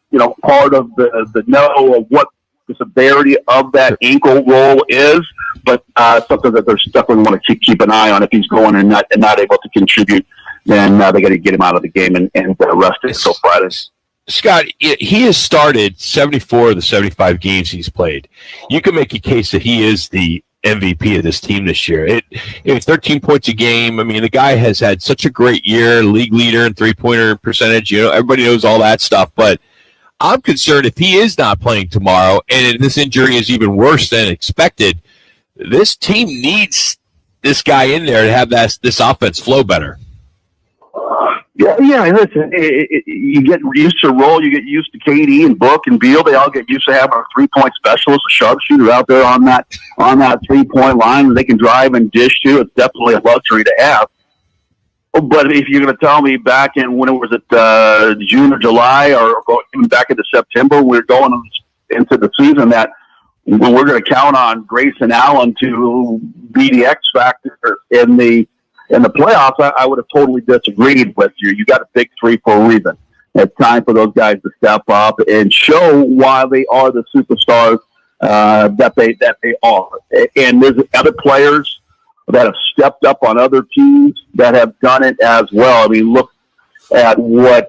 [SPEAKER 2] part of the know of what the severity of that ankle roll is, but something that they're definitely want to keep an eye on. If he's going and not able to contribute, then they got to get him out of the game and rest him until Friday.
[SPEAKER 6] Scott, he has started 74 of the 75 games he's played. You can make a case that he is the MVP of this team this year. 13 points a game. I mean, the guy has had such a great year, league leader in 3-pointer percentage. Everybody knows all that stuff, but I'm concerned if he is not playing tomorrow and this injury is even worse than expected, this team needs this guy in there to have this offense flow better.
[SPEAKER 2] Yeah. Listen, you get used to roll. You get used to KD and Book and Beal. They all get used to having a 3-point specialist, a sharpshooter out there on that 3-point line that they can drive and dish to. It's definitely a luxury to have. But if you're going to tell me back in when it was at June or July or even back into September, we're going into the season that when we're going to count on Grayson Allen to be the X factor in the playoffs, I would have totally disagreed with you. You got a big 3 for a reason. It's time for those guys to step up and show why they are the superstars that they are. And there's other players that have stepped up on other teams that have done it as well. I mean, look at what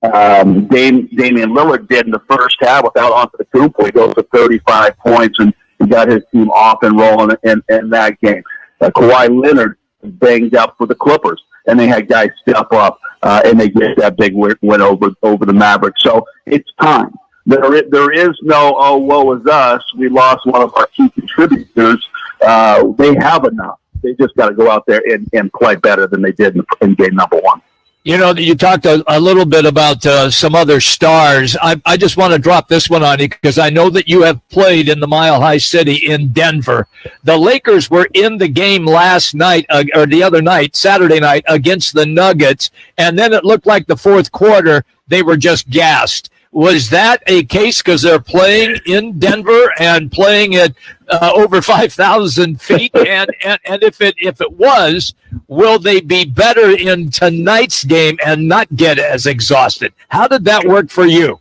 [SPEAKER 2] Damian Lillard did in the first half without Antetokounmpo. He goes to 35 points and he got his team off and rolling in that game. Kawhi Leonard banged up for the Clippers, and they had guys step up and they get that big win over the Mavericks. So it's time. There is no, woe is us. We lost one of our key contributors. They have enough. They just got to go out there and play better than they did in game number 1.
[SPEAKER 8] You know, you talked a little bit about some other stars. I just want to drop this one on you because I know that you have played in the Mile High City in Denver. The Lakers were in the game last night, or the other night, Saturday night, against the Nuggets, and then it looked like the fourth quarter they were just gassed. Was that a case because they're playing in Denver and playing at over 5,000 feet? And if it was, will they be better in tonight's game and not get as exhausted? How did that work for you?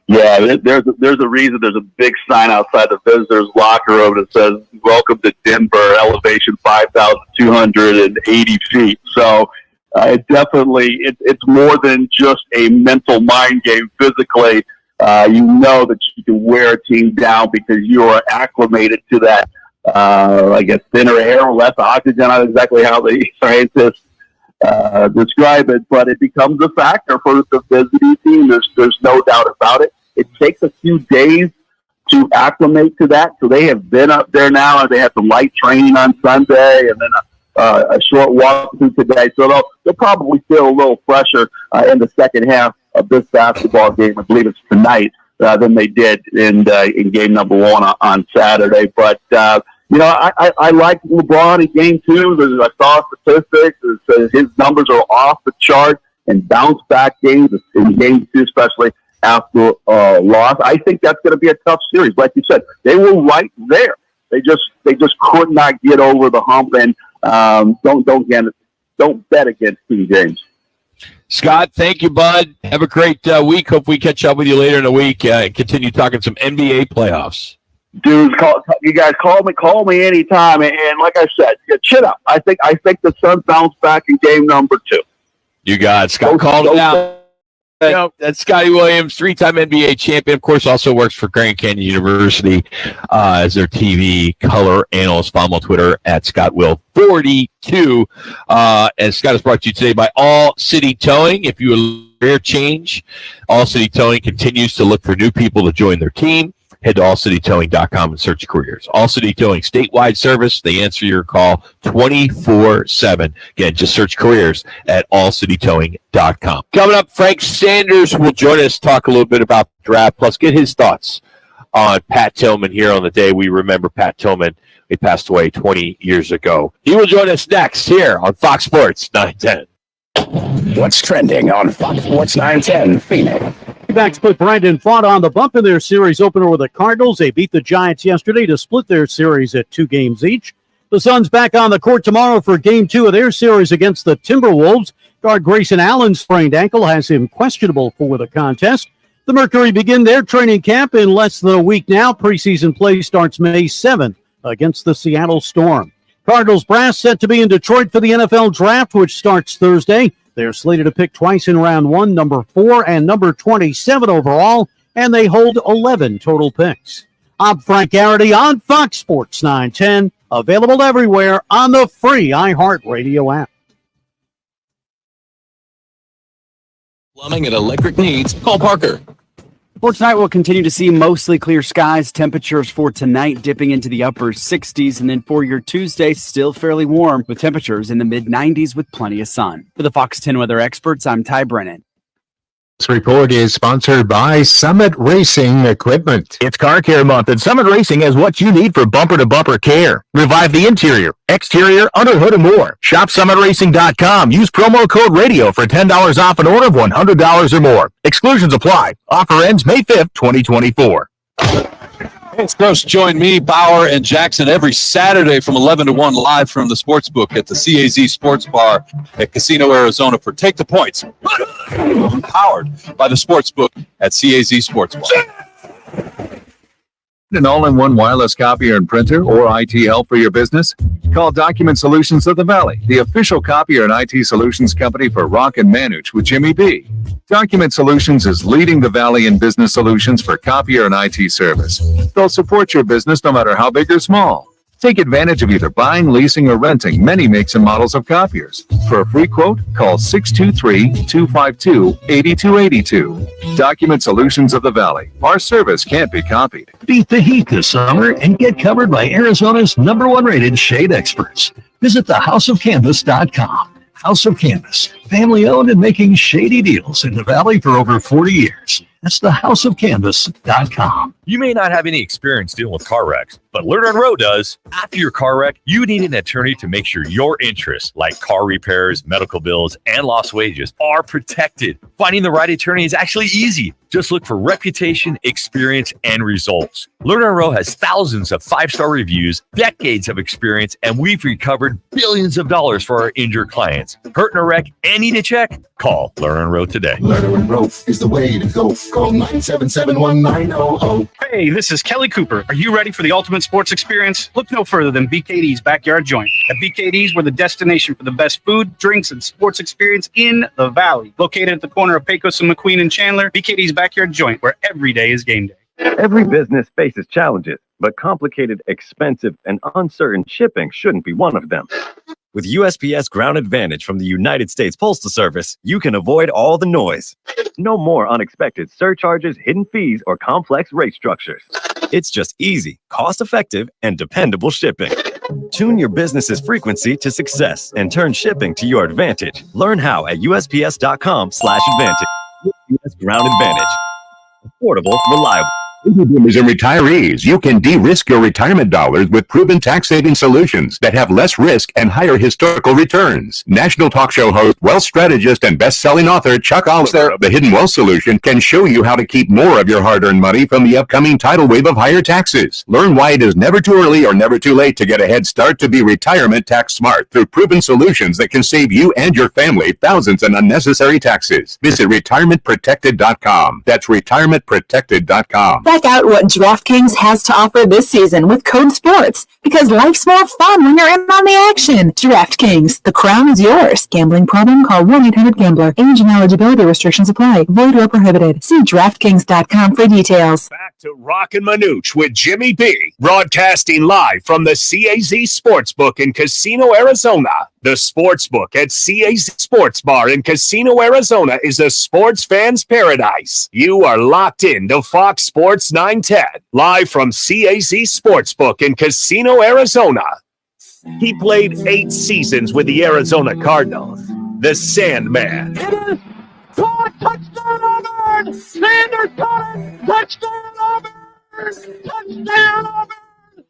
[SPEAKER 2] Yeah, there's a reason there's a big sign outside the visitors' locker room that says, "Welcome to Denver, elevation 5,280 feet." So it's more than just a mental mind game physically. You know that you can wear a team down because you are acclimated to that, I guess, thinner air, less oxygen. I don't know exactly how the scientists describe it, but it becomes a factor for the visiting team. There's no doubt about it. It takes a few days to acclimate to that. So they have been up there now, and they had some light training on Sunday, and then a short walk through today. So they'll probably feel a little fresher in the second half of this basketball game. I believe it's tonight than they did in game number one on Saturday. But I like LeBron in game two. I saw statistics. His numbers are off the chart in bounce back games in game two, especially after loss. I think that's going to be a tough series. Like you said, they were right there. They just could not get over the hump, and don't bet against King James.
[SPEAKER 6] Scott, thank you, bud. Have a great week. Hope we catch up with you later in the week and continue talking some NBA playoffs.
[SPEAKER 2] Dudes, you guys call me anytime. And like I said, chin up. I think the Suns bounce back in game number 2.
[SPEAKER 6] You got it. Scott called it out. That's Scotty Williams, 3-time NBA champion. Of course, also works for Grand Canyon University as their TV color analyst. Follow him on Twitter at ScottWill42. And Scott is brought to you today by All City Towing. If you are career change, All City Towing continues to look for new people to join their team. Head to allcitytowing.com and search careers. All City Towing, statewide service. They answer your call 24/7. Again, just search careers at allcitytowing.com. Coming up, Frank Sanders will join us, talk a little bit about the draft, plus get his thoughts on Pat Tillman here on the day we remember Pat Tillman. He passed away 20 years ago. He will join us next here on Fox Sports 910.
[SPEAKER 12] What's trending on Fox Sports 910 Phoenix?
[SPEAKER 30] Backs put Brandon Fought on the bump in their series opener with the Cardinals. They beat the Giants yesterday to split their series at 2 games each. The Suns back on the court tomorrow for Game 2 of their series against the Timberwolves. Guard Grayson Allen's sprained ankle has him questionable for the contest. The Mercury begin their training camp in less than a week now. Preseason play starts May 7th against the Seattle Storm. Cardinals brass set to be in Detroit for the NFL Draft, which starts Thursday. They're slated to pick twice in round 1, number 4 and number 27 overall, and they hold 11 total picks. I'm Frank Garrity on Fox Sports 910, available everywhere on the free iHeartRadio app.
[SPEAKER 24] Plumbing and electric needs, call Parker.
[SPEAKER 3] For tonight, we'll continue to see mostly clear skies. Temperatures for tonight dipping into the upper 60s. And then for your Tuesday, still fairly warm with temperatures in the mid-90s with plenty of sun. For the Fox 10 weather experts, I'm Ty Brennan.
[SPEAKER 12] This report is sponsored by Summit Racing Equipment.
[SPEAKER 10] It's Car Care Month, and Summit Racing has what you need for bumper-to-bumper care. Revive the interior, exterior, underhood, and more. Shop SummitRacing.com. Use promo code RADIO for $10 off an order of $100 or more. Exclusions apply. Offer ends May 5th, 2024.
[SPEAKER 16] It's Gross. Join me, Bauer, and Jackson every Saturday from 11 to 1 live from the Sportsbook at the CAZ Sports Bar at Casino, Arizona for Take the Points. Powered by the Sportsbook at CAZ Sports Bar.
[SPEAKER 17] An all-in-one wireless copier and printer or IT help for your business? Call Document Solutions of the Valley, the official copier and IT solutions company for Roc and Manuch with Jimmy B. Document Solutions is leading the Valley in business solutions for copier and IT service. They'll support your business no matter how big or small. Take advantage of either buying, leasing, or renting many makes and models of copiers. For a free quote, call 623-252-8282. Document Solutions of the Valley. Our service can't be copied.
[SPEAKER 28] Beat the heat this summer and get covered by Arizona's #1 rated shade experts. Visit thehouseofcanvas.com. House of Canvas, family owned and making shady deals in the Valley for over 40 years. That's thehouseofcanvas.com.
[SPEAKER 1] You may not have any experience dealing with car wrecks, but Lerner and Rowe does. After your car wreck, you need an attorney to make sure your interests, like car repairs, medical bills, and lost wages, are protected. Finding the right attorney is actually easy. Just look for reputation, experience, and results. Lerner and Rowe has thousands of 5-star reviews, decades of experience, and we've recovered billions of dollars for our injured clients. Hurt in a wreck and need a check? Call Lerner and Rowe today.
[SPEAKER 5] Lerner and Rowe is the way to go. Call 977-1900.
[SPEAKER 20] Hey, this is Kelly Cooper. Are you ready for the ultimate sports experience? Look no further than BKD's Backyard Joint. At BKD's, we're the destination for the best food, drinks, and sports experience in the Valley. Located at the corner of Pecos and McQueen and Chandler, BKD's Backyard Joint, where every day is game day.
[SPEAKER 9] Every business faces challenges, but complicated, expensive, and uncertain shipping shouldn't be one of them. With USPS Ground Advantage from the United States Postal Service, you can avoid all the noise. No more unexpected surcharges, hidden fees, or complex rate structures. It's just easy, cost-effective, and dependable shipping. Tune your business's frequency to success and turn shipping to your advantage. Learn how at USPS.com/advantage. USPS Ground Advantage. Affordable, reliable.
[SPEAKER 10] Baby boomers and retirees, you can de-risk your retirement dollars with proven tax-saving solutions that have less risk and higher historical returns. National talk show host, wealth strategist, and best-selling author Chuck Oliver of The Hidden Wealth Solution can show you how to keep more of your hard-earned money from the upcoming tidal wave of higher taxes. Learn why it is never too early or never too late to get a head start to be retirement tax smart through proven solutions that can save you and your family thousands in unnecessary taxes. Visit retirementprotected.com. That's retirementprotected.com.
[SPEAKER 18] Check out what DraftKings has to offer this season with Code Sports, because life's more fun when you're in on the action. DraftKings, the crown is yours. Gambling problem? Call 1-800-GAMBLER. Age and eligibility restrictions apply. Void where prohibited. See DraftKings.com for details.
[SPEAKER 12] Back to Roc and Manuch with Jimmy B, broadcasting live from the CAZ Sportsbook in Casino, Arizona. The Sportsbook at CAZ Sports Bar in Casino, Arizona is a sports fan's paradise. You are locked in to Fox Sports 910, live from CAZ Sportsbook in Casino, Arizona. He played 8 seasons with the Arizona Cardinals. The Sandman.
[SPEAKER 8] It is caught, touchdown Auburn! Sanders caught it, touchdown Auburn! Touchdown Auburn!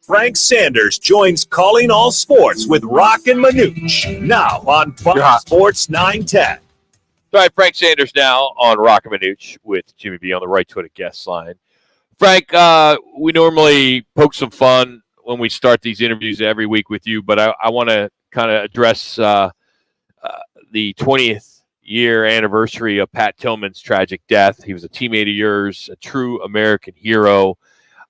[SPEAKER 12] Frank Sanders joins Calling All Sports with Roc and Manuch, now on Fox Sports 910.
[SPEAKER 6] All right, Frank Sanders now on Roc and Manuch with Jimmy B on the right to a guest line. Frank, we normally poke some fun when we start these interviews every week with you, but I want to kind of address the 20th year anniversary of Pat Tillman's tragic death. He was a teammate of yours, a true American hero.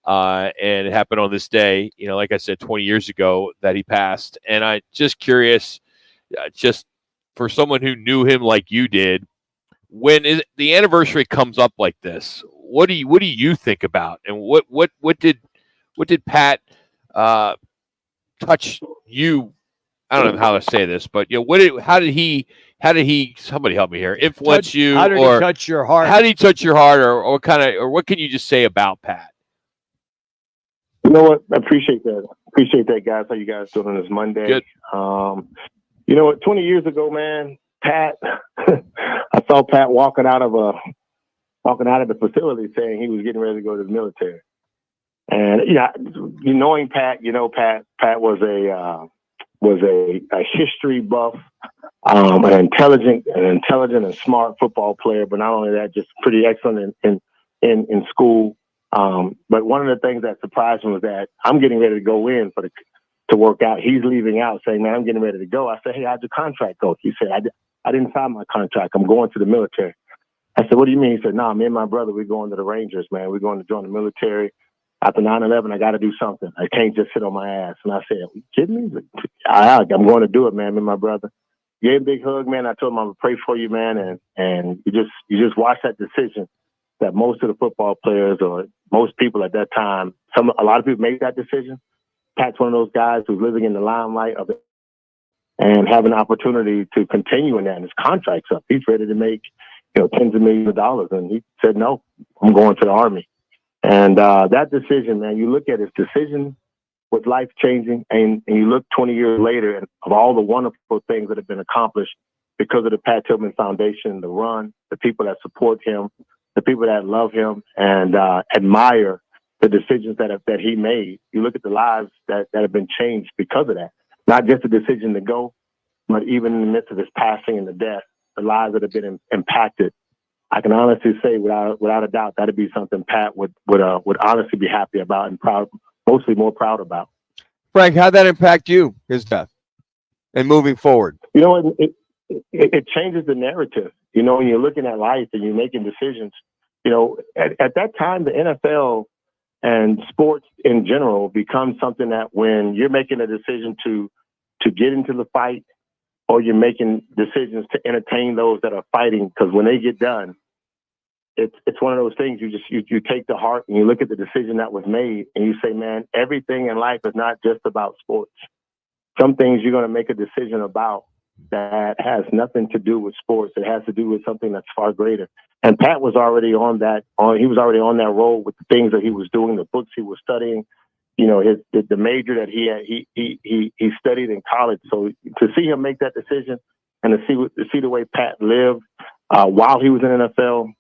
[SPEAKER 6] And it happened on this day, like I said, 20 years ago that he passed. And I'm just curious, just for someone who knew him like you did, when the anniversary comes up like this, what do you think about? And what did Pat touch you? I don't know how to say this, but how did he somebody help me here, influence you?
[SPEAKER 8] How did he touch your heart?
[SPEAKER 6] How did he touch your heart, or what can you just say about Pat?
[SPEAKER 19] You know what? I appreciate that. Appreciate that, guys. How you guys doing on this Monday?
[SPEAKER 6] Good.
[SPEAKER 19] You know what? 20 years ago, man, Pat, I saw Pat walking out of the facility saying he was getting ready to go to the military. And knowing Pat, Pat was a history buff, an intelligent and smart football player. But not only that, just pretty excellent in school. But one of the things that surprised me was that I'm getting ready to go in to work out. He's leaving out saying, man, I'm getting ready to go. I said, hey, how'd your contract go? He said, I didn't sign my contract. I'm going to the military. I said, what do you mean? He said, nah, me and my brother, we're going to the Rangers, man. We're going to join the military. After 9/11, I got to do something. I can't just sit on my ass. And I said, are you kidding me? I'm going to do it, man, me and my brother. Gave him a big hug, man. I told him I would pray for you, man. And you just watch that decision that most of the football players or most people at that time, a lot of people make that decision. Pat's one of those guys who's living in the limelight of it and have an opportunity to continue in that. And his contract's up. He's ready to make, tens of millions of dollars. And he said, no, I'm going to the Army. And that decision, man, you look at his decision was life-changing. And you look 20 years later and of all the wonderful things that have been accomplished because of the Pat Tillman Foundation, the run, the people that support him, the people that love him and admire the decisions that he made. You look at the lives that have been changed because of that. Not just the decision to go, but even in the midst of his passing and the death, the lives that have been impacted. I can honestly say, without a doubt, that'd be something Pat would honestly be happy about and proud, mostly more proud about.
[SPEAKER 7] Frank, how'd that impact you, his death, and moving forward?
[SPEAKER 19] You know, it changes the narrative. You know, when you're looking at life and you're making decisions, you know, at that time, the NFL and sports in general becomes something that when you're making a decision to get into the fight, or you're making decisions to entertain those that are fighting, because when they get done, it's one of those things you take to heart and you look at the decision that was made and you say, man, everything in life is not just about sports. Some things you're going to make a decision about that has nothing to do with sports. It has to do with something that's far greater. And Pat was already on that road with the things that he was doing, the books he was studying, you know, the major that he studied in college. So to see him make that decision and to see the way Pat lived while he was in NFL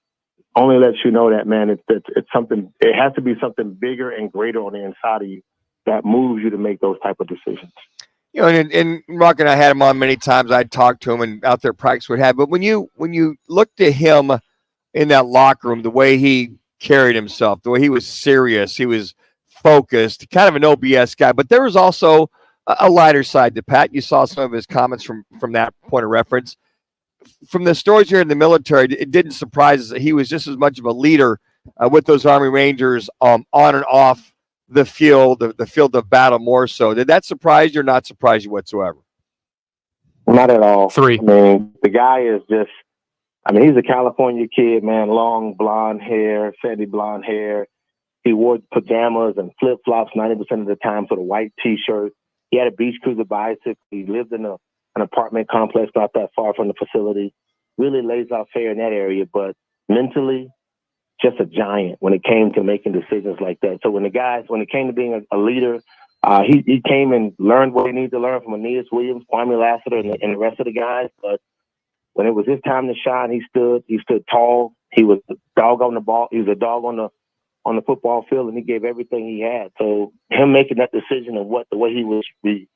[SPEAKER 19] only lets you know that, man, it's something. It has to be something bigger and greater on the inside of you that moves you to make those type of decisions.
[SPEAKER 7] You know, and Rock and I had him on many times. I'd talk to him and out there practice would have. But when you looked at him in that locker room, the way he carried himself, the way he was serious, he was focused, kind of an OBS guy. But there was also a lighter side to Pat. You saw some of his comments from that point of reference. From the stories here in the military, it didn't surprise us that he was just as much of a leader with those Army Rangers on and off the field, the field of battle more so. Did that surprise you or not surprise you whatsoever?
[SPEAKER 19] Not at all.
[SPEAKER 30] 3.
[SPEAKER 19] I mean, the guy is just, he's a California kid, man, long blonde hair, sandy blonde hair. He wore pajamas and flip-flops 90% of the time for the white T-shirt. He had a beach cruiser bicycle. He lived in an apartment complex not that far from the facility. Really lays out fair in that area, but mentally, just a giant when it came to making decisions like that. So when it came to being a leader, he came and learned what he needed to learn from Aeneas Williams, Kwame Lassiter, and the rest of the guys. But when it was his time to shine, he stood tall. He was a dog on the ball. He was a dog on the football field, and he gave everything he had. So him making that decision and the way he was, the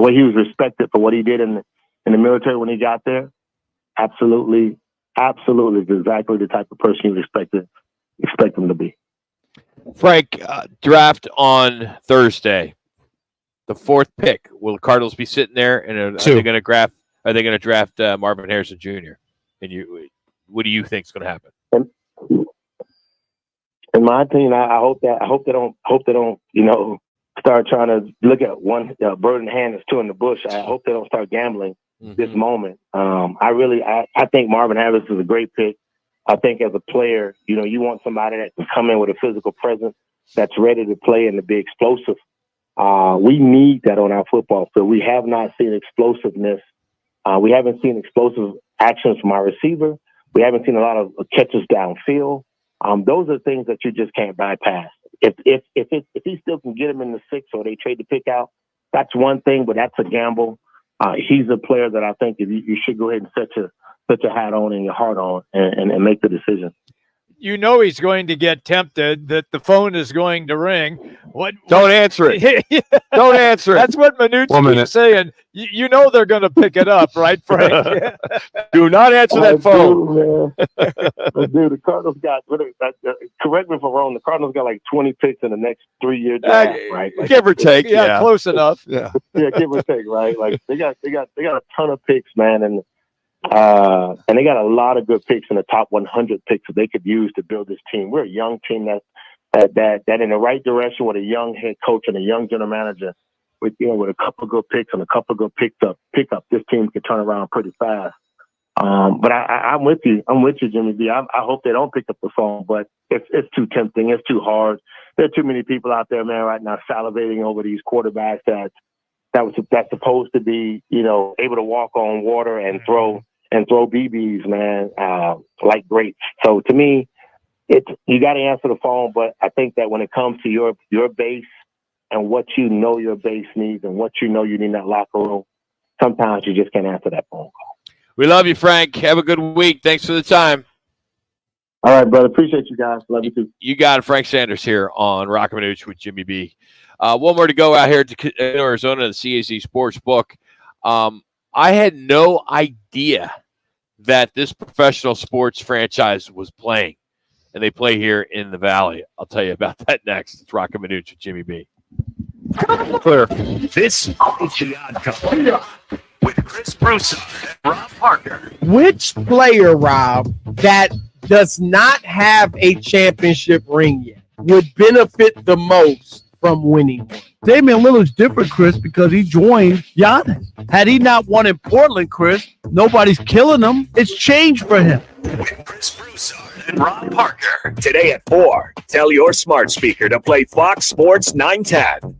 [SPEAKER 19] way he was respected for what he did in the military when he got there, absolutely is exactly the type of person you expect him to be.
[SPEAKER 6] Frank, draft on Thursday, the 4th pick. Will the Cardinals be sitting there, and are they going to draft Marvin Harrison Jr.? And what do you think is going to happen?
[SPEAKER 19] In my opinion, I hope they don't start trying to look at one bird in the hand that's two in the bush. I hope they don't start gambling this moment. I think Marvin Harrison is a great pick. I think as a player, you want somebody that can come in with a physical presence that's ready to play and to be explosive. We need that on our football field. We have not seen explosiveness. We haven't seen explosive actions from our receiver. We haven't seen a lot of catches downfield. Those are things that you just can't bypass. If he still can get him in the 6th or they trade the pick out, that's one thing, but that's a gamble. He's a player that I think you should go ahead and set your hat on and your heart on and make the decision.
[SPEAKER 8] You know he's going to get tempted, that the phone is going to ring.
[SPEAKER 7] Don't answer it. Don't answer it.
[SPEAKER 8] That's what Manuch keeps saying. You know they're going to pick it up, right, Frank?
[SPEAKER 7] Do not answer that phone.
[SPEAKER 19] Dude, the Cardinals got, correct me if I'm wrong, the Cardinals got like 20 picks in the next 3-year draft, right? Like,
[SPEAKER 7] give or take.
[SPEAKER 8] Yeah, close enough.
[SPEAKER 7] Yeah,
[SPEAKER 19] give or take, right? Like they got a ton of picks, man, and they got a lot of good picks in the top 100 picks that they could use to build this team. We're a young team that in the right direction with a young head coach and a young general manager. With a couple of good picks and a couple of good pickup, this team can turn around pretty fast. But I'm with you. I'm with you, Jimmy B. I hope they don't pick up the phone, but it's too tempting. It's too hard. There are too many people out there, man, right now salivating over these quarterbacks that's supposed to be, able to walk on water and throw BBs, man, like greats. So to me, you got to answer the phone. But I think that when it comes to your base and what your base needs and what you need in that locker room, sometimes you just can't answer that phone call.
[SPEAKER 6] We love you, Frank. Have a good week. Thanks for the time.
[SPEAKER 19] All right, brother. Appreciate you guys. Love you too.
[SPEAKER 6] You got it. Frank Sanders here on Roc and Manuch with Jimmy B. One more to go out here to Arizona, the CAZ Sports Book. I had no idea that this professional sports franchise was playing, and they play here in the Valley. I'll tell you about that next. It's Roc and Manuch with Jimmy B.
[SPEAKER 12] Clear. This is the Odd Couple with Chris Broussard and Rob Parker.
[SPEAKER 11] Which player, Rob, that does not have a championship ring yet would benefit the most from winning one?
[SPEAKER 30] Damian Lillard's different, Chris, because he joined Giannis. Had he not won in Portland, Chris, nobody's killing him. It's changed for him.
[SPEAKER 12] With Chris Broussard and Rob Parker. Today at 4, tell your smart speaker to play Fox Sports 910.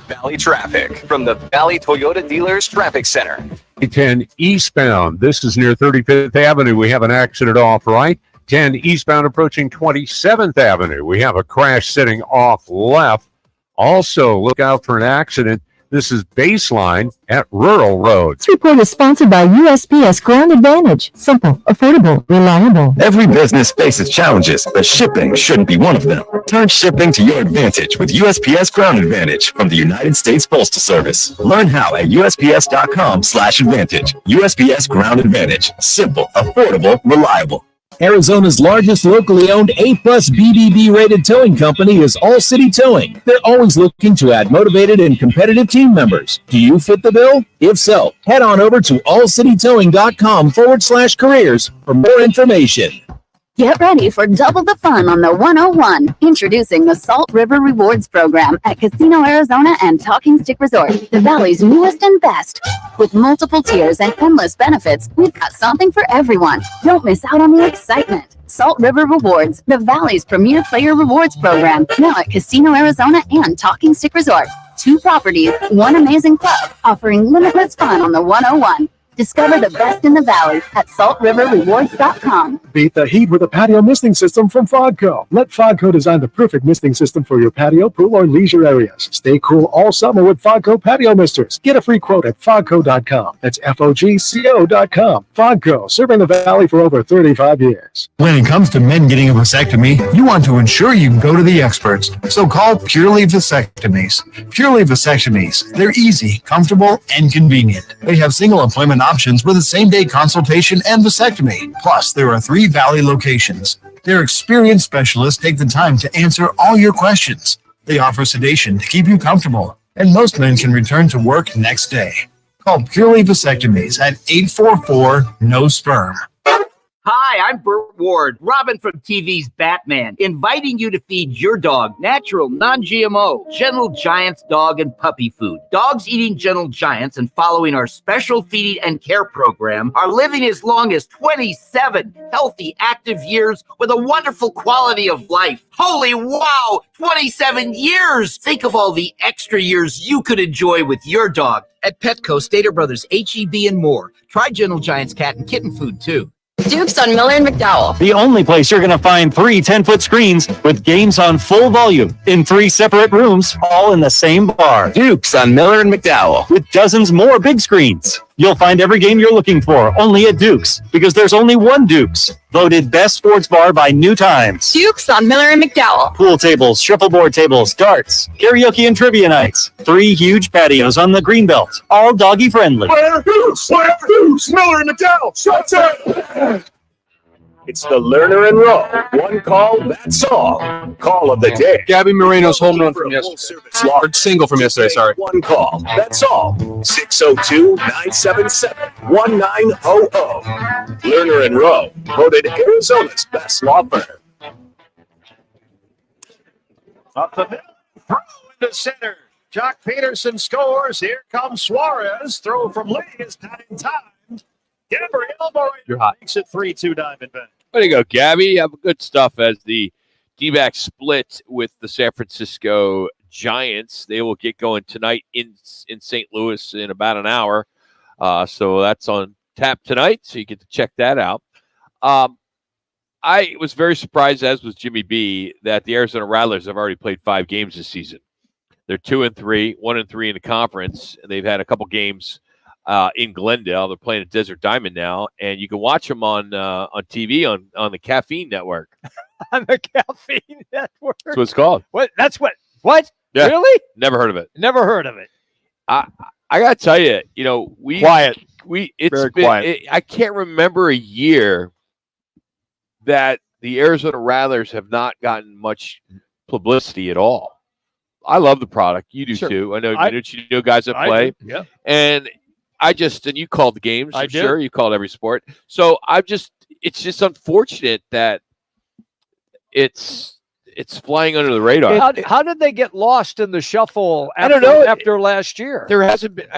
[SPEAKER 12] Valley traffic from the Valley Toyota Dealers Traffic Center.
[SPEAKER 4] 10 eastbound. This is near 35th Avenue. We have an accident off right. 10 eastbound approaching 27th Avenue. We have a crash sitting off left. Also, look out for an accident. This is Baseline at Rural Road.
[SPEAKER 14] This report is sponsored by USPS Ground Advantage. Simple, affordable, reliable.
[SPEAKER 9] Every business faces challenges, but shipping shouldn't be one of them. Turn shipping to your advantage with USPS Ground Advantage from the United States Postal Service. Learn how at USPS.com/advantage. USPS Ground Advantage. Simple, affordable, reliable.
[SPEAKER 28] Arizona's largest locally owned A-plus BBB rated towing company is All City Towing. They're always looking to add motivated and competitive team members. Do you fit the bill? If so, head on over to allcitytowing.com/careers for more information.
[SPEAKER 13] Get ready for double the fun on the 101. Introducing the Salt River Rewards Program at Casino Arizona and Talking Stick Resort, the Valley's newest and best. With multiple tiers and endless benefits, we've got something for everyone. Don't miss out on the excitement. Salt River Rewards, the Valley's premier player rewards program, now at Casino Arizona and Talking Stick Resort. 2 properties, 1 amazing club, offering limitless fun on the 101. Discover the best in the Valley at saltriverrewards.com.
[SPEAKER 15] Beat the heat with a patio misting system from Fogco. Let Fogco design the perfect misting system for your patio, pool, or leisure areas. Stay cool all summer with Fogco patio misters. Get a free quote at fogco.com. That's FOGCO.com. Fogco, serving the Valley for over 35 years.
[SPEAKER 10] When it comes to men getting a vasectomy, you want to ensure you can go to the experts. So call Purely Vasectomies. Purely Vasectomies. They're easy, comfortable, and convenient. They have single appointment options with a same-day consultation and vasectomy. Plus, there are 3 Valley locations. Their experienced specialists take the time to answer all your questions. They offer sedation to keep you comfortable, and most men can return to work next day. Call Purely Vasectomies at 844-NO-SPERM.
[SPEAKER 21] Hi, I'm Burt Ward, Robin from TV's Batman, inviting you to feed your dog natural, non-GMO, Gentle Giants dog and puppy food. Dogs eating Gentle Giants and following our special feeding and care program are living as long as 27 healthy, active years with a wonderful quality of life. Holy wow, 27 years! Think of all the extra years you could enjoy with your dog. At Petco, Stater Brothers, H-E-B, and more. Try Gentle Giants cat and kitten food, too.
[SPEAKER 22] Dukes on Miller and McDowell.
[SPEAKER 23] The only place you're going to find 3 10-foot screens with games on full volume in 3 separate rooms, all in the same bar.
[SPEAKER 12] Dukes on Miller and McDowell.
[SPEAKER 23] With dozens more big screens. You'll find every game you're looking for only at Dukes, because there's only one Dukes. Voted best sports bar by New Times.
[SPEAKER 22] Dukes on Miller and McDowell.
[SPEAKER 23] Pool tables, shuffleboard tables, darts, karaoke and trivia nights. 3 huge patios on the Greenbelt, all doggy friendly.
[SPEAKER 12] Where Dukes? Miller and McDowell. Shut up! It's the Learner and Row. One call, that's all. Call of the day.
[SPEAKER 25] Gabby Moreno's home run from yesterday. Or single from yesterday, sorry.
[SPEAKER 12] One call, that's all. 602-977-1900. Learner and Row, voted Arizona's best law firm.
[SPEAKER 8] Up the middle, throw into center. Jock Peterson scores. Here comes Suarez. Throw from Lee is not in time. Gabriel Moreno makes it 3-2 Diamondback.
[SPEAKER 6] Way to go, Gabby. Good stuff as the D-backs split with the San Francisco Giants. They will get going tonight in St. Louis in about an hour. So that's on tap tonight, so you get to check that out. I was very surprised, as was Jimmy B, that the Arizona Rattlers have already played 5 games this season. They're 2-3, 1-3 in the conference, and they've had a couple games in Glendale. They're playing at Desert Diamond now, and you can watch them on TV on the Caffeine Network.
[SPEAKER 8] On the Caffeine Network.
[SPEAKER 6] That's what it's called.
[SPEAKER 8] What? That's what?
[SPEAKER 6] Yeah.
[SPEAKER 8] Really?
[SPEAKER 6] Never heard of it.
[SPEAKER 8] Never heard of it.
[SPEAKER 6] I gotta tell you,
[SPEAKER 7] quiet.
[SPEAKER 6] It's
[SPEAKER 7] Very
[SPEAKER 6] been,
[SPEAKER 7] quiet.
[SPEAKER 6] I can't remember a year that the Arizona Rattlers have not gotten much publicity at all. I love the product. You do too. I know you know guys that play.
[SPEAKER 8] Yeah.
[SPEAKER 6] And and you called the games. I'm
[SPEAKER 8] did.
[SPEAKER 6] sure you called every sport. So it's just unfortunate that it's flying under the radar.
[SPEAKER 8] How did they get lost in the shuffle after,
[SPEAKER 6] I don't know.
[SPEAKER 8] after last year?
[SPEAKER 6] There hasn't been,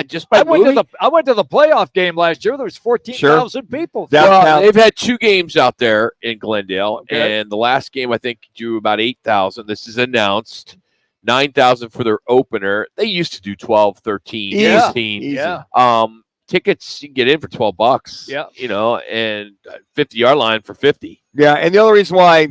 [SPEAKER 6] just by
[SPEAKER 8] I went to the playoff game last year. There was 14,000 people.
[SPEAKER 6] Well, they've had 2 games out there in Glendale, and the last game I think drew about 8,000. This is announced. 9,000 for their opener. They used to do 12, 13, 15.
[SPEAKER 8] Yeah.
[SPEAKER 6] Tickets you can get in for $12.
[SPEAKER 8] Yeah.
[SPEAKER 6] And 50-yard line for 50.
[SPEAKER 7] Yeah, and the only reason why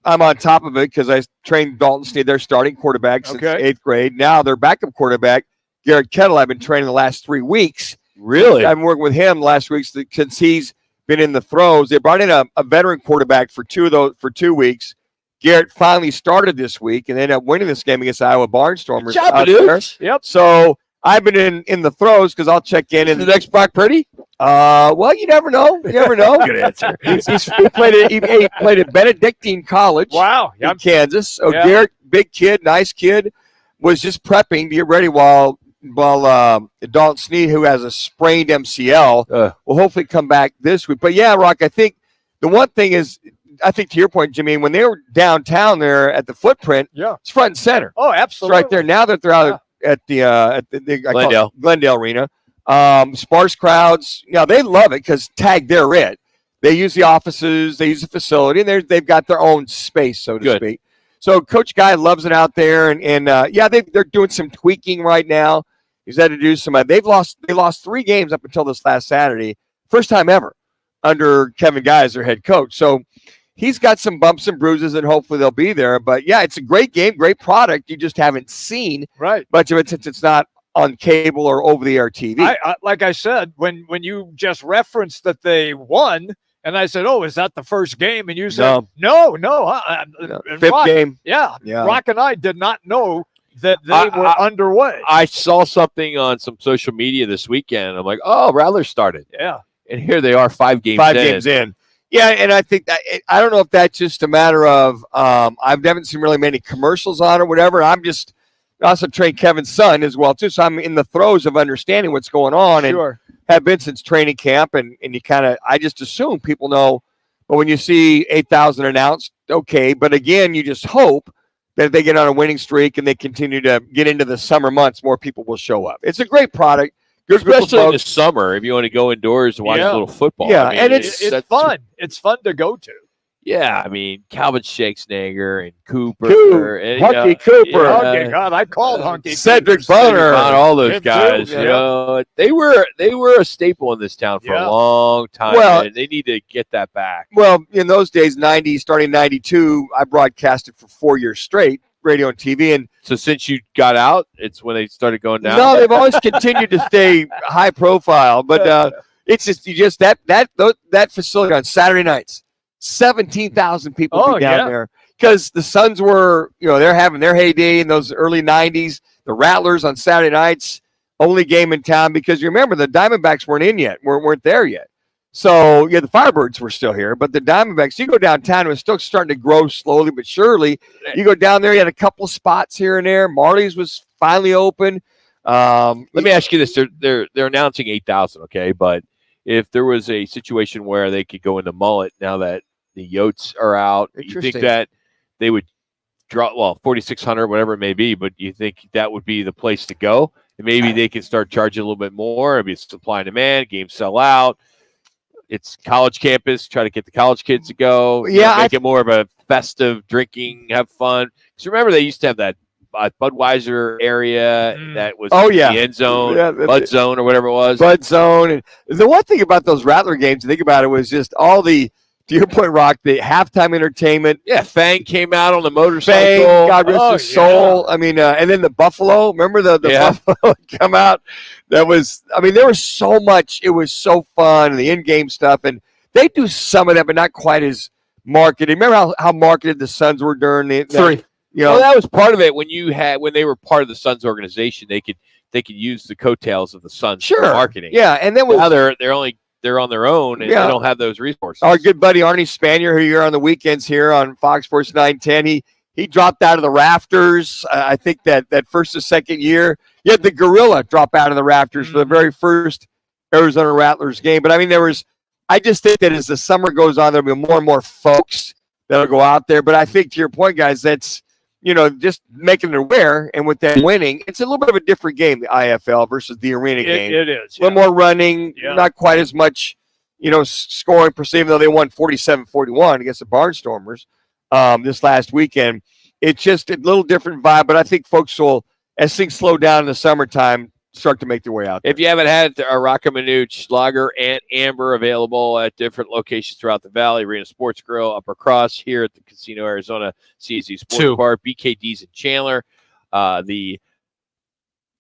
[SPEAKER 7] I'm on top of it because I trained Dalton Sneed, their starting quarterback since 8th grade. Now their backup quarterback, Garrett Kettle, I've been training the last 3 weeks.
[SPEAKER 6] Really?
[SPEAKER 7] I've been working with him last week since he's been in the throws. They brought in a veteran quarterback for 2 weeks. Garrett finally started this week and ended up winning this game against Iowa Barnstormers.
[SPEAKER 6] Good job,
[SPEAKER 7] out
[SPEAKER 6] dude.
[SPEAKER 7] there.
[SPEAKER 8] Yep.
[SPEAKER 7] So I've been in the throws because I'll check in.
[SPEAKER 6] The next Brock Purdy?
[SPEAKER 7] Well, you never know. You never know.
[SPEAKER 6] Good answer.
[SPEAKER 7] He played at Benedictine College.
[SPEAKER 8] Wow.
[SPEAKER 7] In Kansas. So
[SPEAKER 8] Yeah.
[SPEAKER 7] Garrett, big kid, nice kid, was just prepping to get ready while Dalton Sneed, who has a sprained MCL, will hopefully come back this week. But yeah, Rock, I think the one thing is, I think to your point, Jimmy, when they were downtown there at the Footprint, it's front and center.
[SPEAKER 8] Oh,
[SPEAKER 7] It's
[SPEAKER 8] absolutely.
[SPEAKER 7] right there. Now that they're out at the Glendale Arena, sparse crowds. They love it because they're it. They use the offices, they use the facility, and they've got their own space, so to speak. So Coach Guy loves it out there, and they're doing some tweaking right now. He's had to do some. They lost 3 games up until this last Saturday, first time ever under Kevin Guy as their head coach. So he's got some bumps and bruises, and hopefully they'll be there. But yeah, it's a great game, great product. You just haven't seen much of it since it's not on cable or over-the-air TV.
[SPEAKER 8] I like I said, when you just referenced that they won, and I said, "Oh, is that the first game?" And you said, "No."
[SPEAKER 7] Fifth game.
[SPEAKER 8] Yeah. Rock and I did not know that they were underway.
[SPEAKER 6] I saw something on some social media this weekend. I'm like, oh, Rattlers started.
[SPEAKER 8] Yeah.
[SPEAKER 6] And here they are 5 games in.
[SPEAKER 7] Yeah, and I think that I don't know if that's just a matter of I haven't seen really many commercials on or whatever. I also trained Kevin's son as well too, so I'm in the throes of understanding what's going on and have been since training camp. And you I just assume people know. But when you see 8,000 announced, okay. But again, you just hope that if they get on a winning streak and they continue to get into the summer months, more people will show up. It's a great product.
[SPEAKER 6] Especially in the summer, if you want to go indoors and watch a little football.
[SPEAKER 7] Yeah,
[SPEAKER 6] I mean,
[SPEAKER 7] and
[SPEAKER 8] it's fun. It's fun to go to.
[SPEAKER 6] Yeah, I mean, Calvin Schexnagger and Cooper. And,
[SPEAKER 7] Hunky Cooper.
[SPEAKER 8] Hunky, God, I called Hunky.
[SPEAKER 7] Cedric Bonner.
[SPEAKER 6] All those
[SPEAKER 8] Him
[SPEAKER 6] guys.
[SPEAKER 8] too,
[SPEAKER 6] You know, they were a staple in this town for a long time.
[SPEAKER 7] Well,
[SPEAKER 6] and they need to get that back.
[SPEAKER 7] Well, in those days, 90, starting 92, I broadcasted for 4 years straight, radio and TV. And
[SPEAKER 6] so since you got out, it's when they started going down?
[SPEAKER 7] No, they've always continued to stay high profile. But it's just that facility on Saturday nights, 17,000 people be down there. Because the Suns were, they're having their heyday in those early 90s. The Rattlers on Saturday nights, only game in town. Because you remember, the Diamondbacks weren't there yet. So, the Firebirds were still here. But the Diamondbacks, you go downtown, it was still starting to grow slowly but surely. You go down there, you had a couple spots here and there. Marley's was finally open.
[SPEAKER 6] Let me ask you this. They're announcing 8,000, okay? But if there was a situation where they could go into mullet now that the Yotes are out, you think that they would draw, 4,600, whatever it may be, but you think that would be the place to go? And maybe they can start charging a little bit more. It'd be supply and demand, games sell out. It's college campus, try to get the college kids to go. Make it more of a festive, drinking, have fun. Because remember, they used to have that Budweiser area that was the end zone, Bud Zone or whatever it was.
[SPEAKER 7] Bud Zone. And the one thing about those Rattler games, to think about it, was just all the to your point, Rock, the halftime entertainment.
[SPEAKER 6] Yeah, Fang came out on the motorcycle.
[SPEAKER 7] Fang, God rest his soul. I mean, and then the Buffalo. Remember the Buffalo come out? That was, I mean, there was so much. It was so fun, the in-game stuff. And they do some of that, but not quite as marketed. Remember how marketed the Suns were during the
[SPEAKER 6] Three.
[SPEAKER 7] You know,
[SPEAKER 6] well, that was part of it. When they were part of the Suns organization, they could use the coattails of the Suns for marketing.
[SPEAKER 7] Yeah, and then
[SPEAKER 6] now they're on their own and they don't have those resources.
[SPEAKER 7] Our good buddy Arnie Spanier, who you're on the weekends here on Fox Sports 910, he dropped out of the rafters. I think that first or second year, you had the Gorilla drop out of the rafters for the very first Arizona Rattlers game. But I mean, I just think that as the summer goes on, there'll be more and more folks that'll go out there. But I think to your point, guys, that's, just making it aware, and with that winning, it's a little bit of a different game, the IFL versus the arena game.
[SPEAKER 8] It is.
[SPEAKER 7] A little more running, not quite as much, scoring per se, even though they won 47-41 against the Barnstormers this last weekend. It's just a little different vibe, but I think folks will, as things slow down in the summertime, start to make their way out there.
[SPEAKER 6] If you haven't had a Roc and Manuch Lager and Amber available at different locations throughout the valley, Arena Sports Grill, Upper Cross here at the Casino Arizona CSU Sports Bar, BKD's in Chandler, the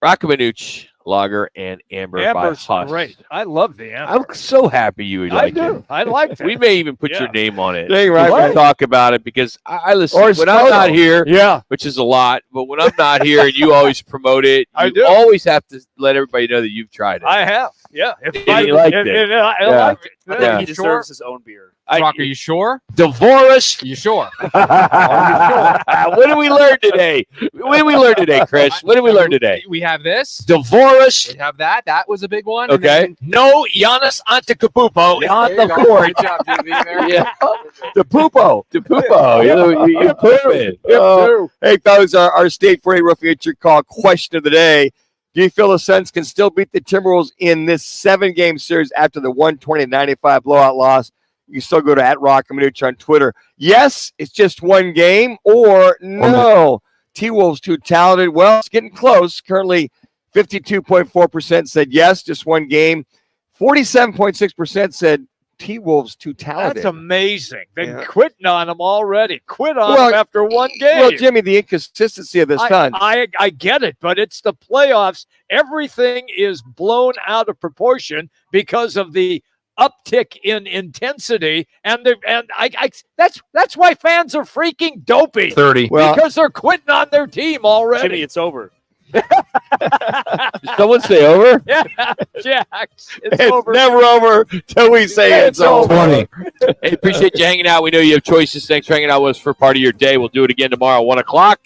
[SPEAKER 6] Roc and Manuch Lager and Amber
[SPEAKER 8] Amber's
[SPEAKER 6] by Huss.
[SPEAKER 8] great. I love the Amber.
[SPEAKER 6] I'm so happy you would like
[SPEAKER 8] do.
[SPEAKER 6] it.
[SPEAKER 8] I like that.
[SPEAKER 6] We may even put your name on it.
[SPEAKER 7] Dang right,
[SPEAKER 6] We'll
[SPEAKER 7] man.
[SPEAKER 6] talk about it because I listen
[SPEAKER 7] Or
[SPEAKER 6] when I'm not here,
[SPEAKER 8] Yeah.
[SPEAKER 6] which is a lot, but when I'm not here and you always promote it,
[SPEAKER 8] I
[SPEAKER 6] you
[SPEAKER 8] do.
[SPEAKER 6] always have to let everybody know that you've tried it.
[SPEAKER 8] I have. Yeah. If
[SPEAKER 6] And you liked it.
[SPEAKER 8] I
[SPEAKER 6] Yeah.
[SPEAKER 8] liked it.
[SPEAKER 6] I think he
[SPEAKER 8] deserves
[SPEAKER 1] his own beer.
[SPEAKER 2] Rock, are you sure?
[SPEAKER 6] Divorce.
[SPEAKER 2] You sure?
[SPEAKER 6] What did we learn today? What did we learn today, Chris? What did we learn today?
[SPEAKER 2] We have this.
[SPEAKER 6] Divorce.
[SPEAKER 2] We have that. That was a big one. And
[SPEAKER 6] Okay.
[SPEAKER 2] then-
[SPEAKER 6] No Giannis Antetokounmpo on
[SPEAKER 2] There
[SPEAKER 6] the
[SPEAKER 2] you go.
[SPEAKER 6] court.
[SPEAKER 2] Good job, DB, there.
[SPEAKER 6] Yeah. DePupo. You're pooping.
[SPEAKER 7] Hey, fellas, our State 4A Roofing at your call question of the day. Do you feel the Suns can still beat the Timberwolves in this 7-game series after the 120-95 blowout loss? You can still go to @Roc and Manuch on Twitter. Yes, it's just one game, or no, T-Wolves too talented. Well, it's getting close. Currently, 52.4% said yes, just one game. 47.6% said T-Wolves too talented.
[SPEAKER 8] That's amazing. They're
[SPEAKER 7] Yeah.
[SPEAKER 8] quitting on them already. Quit on them after one game.
[SPEAKER 7] Well, Jimmy, the inconsistency of the Suns.
[SPEAKER 8] I get it, but it's the playoffs. Everything is blown out of proportion because of the uptick in intensity, and that's why fans are freaking dopey.
[SPEAKER 2] 30.
[SPEAKER 7] Well-
[SPEAKER 8] because they're quitting on their team already.
[SPEAKER 1] Jimmy, it's over.
[SPEAKER 6] Did someone say over?
[SPEAKER 8] Yeah, Jax, it's
[SPEAKER 7] It's
[SPEAKER 8] over.
[SPEAKER 7] never over till we say it's over.
[SPEAKER 2] 20.
[SPEAKER 6] Hey, appreciate you hanging out. We know you have choices. Thanks for hanging out with us for part of your day. We'll do it again tomorrow, 1 o'clock.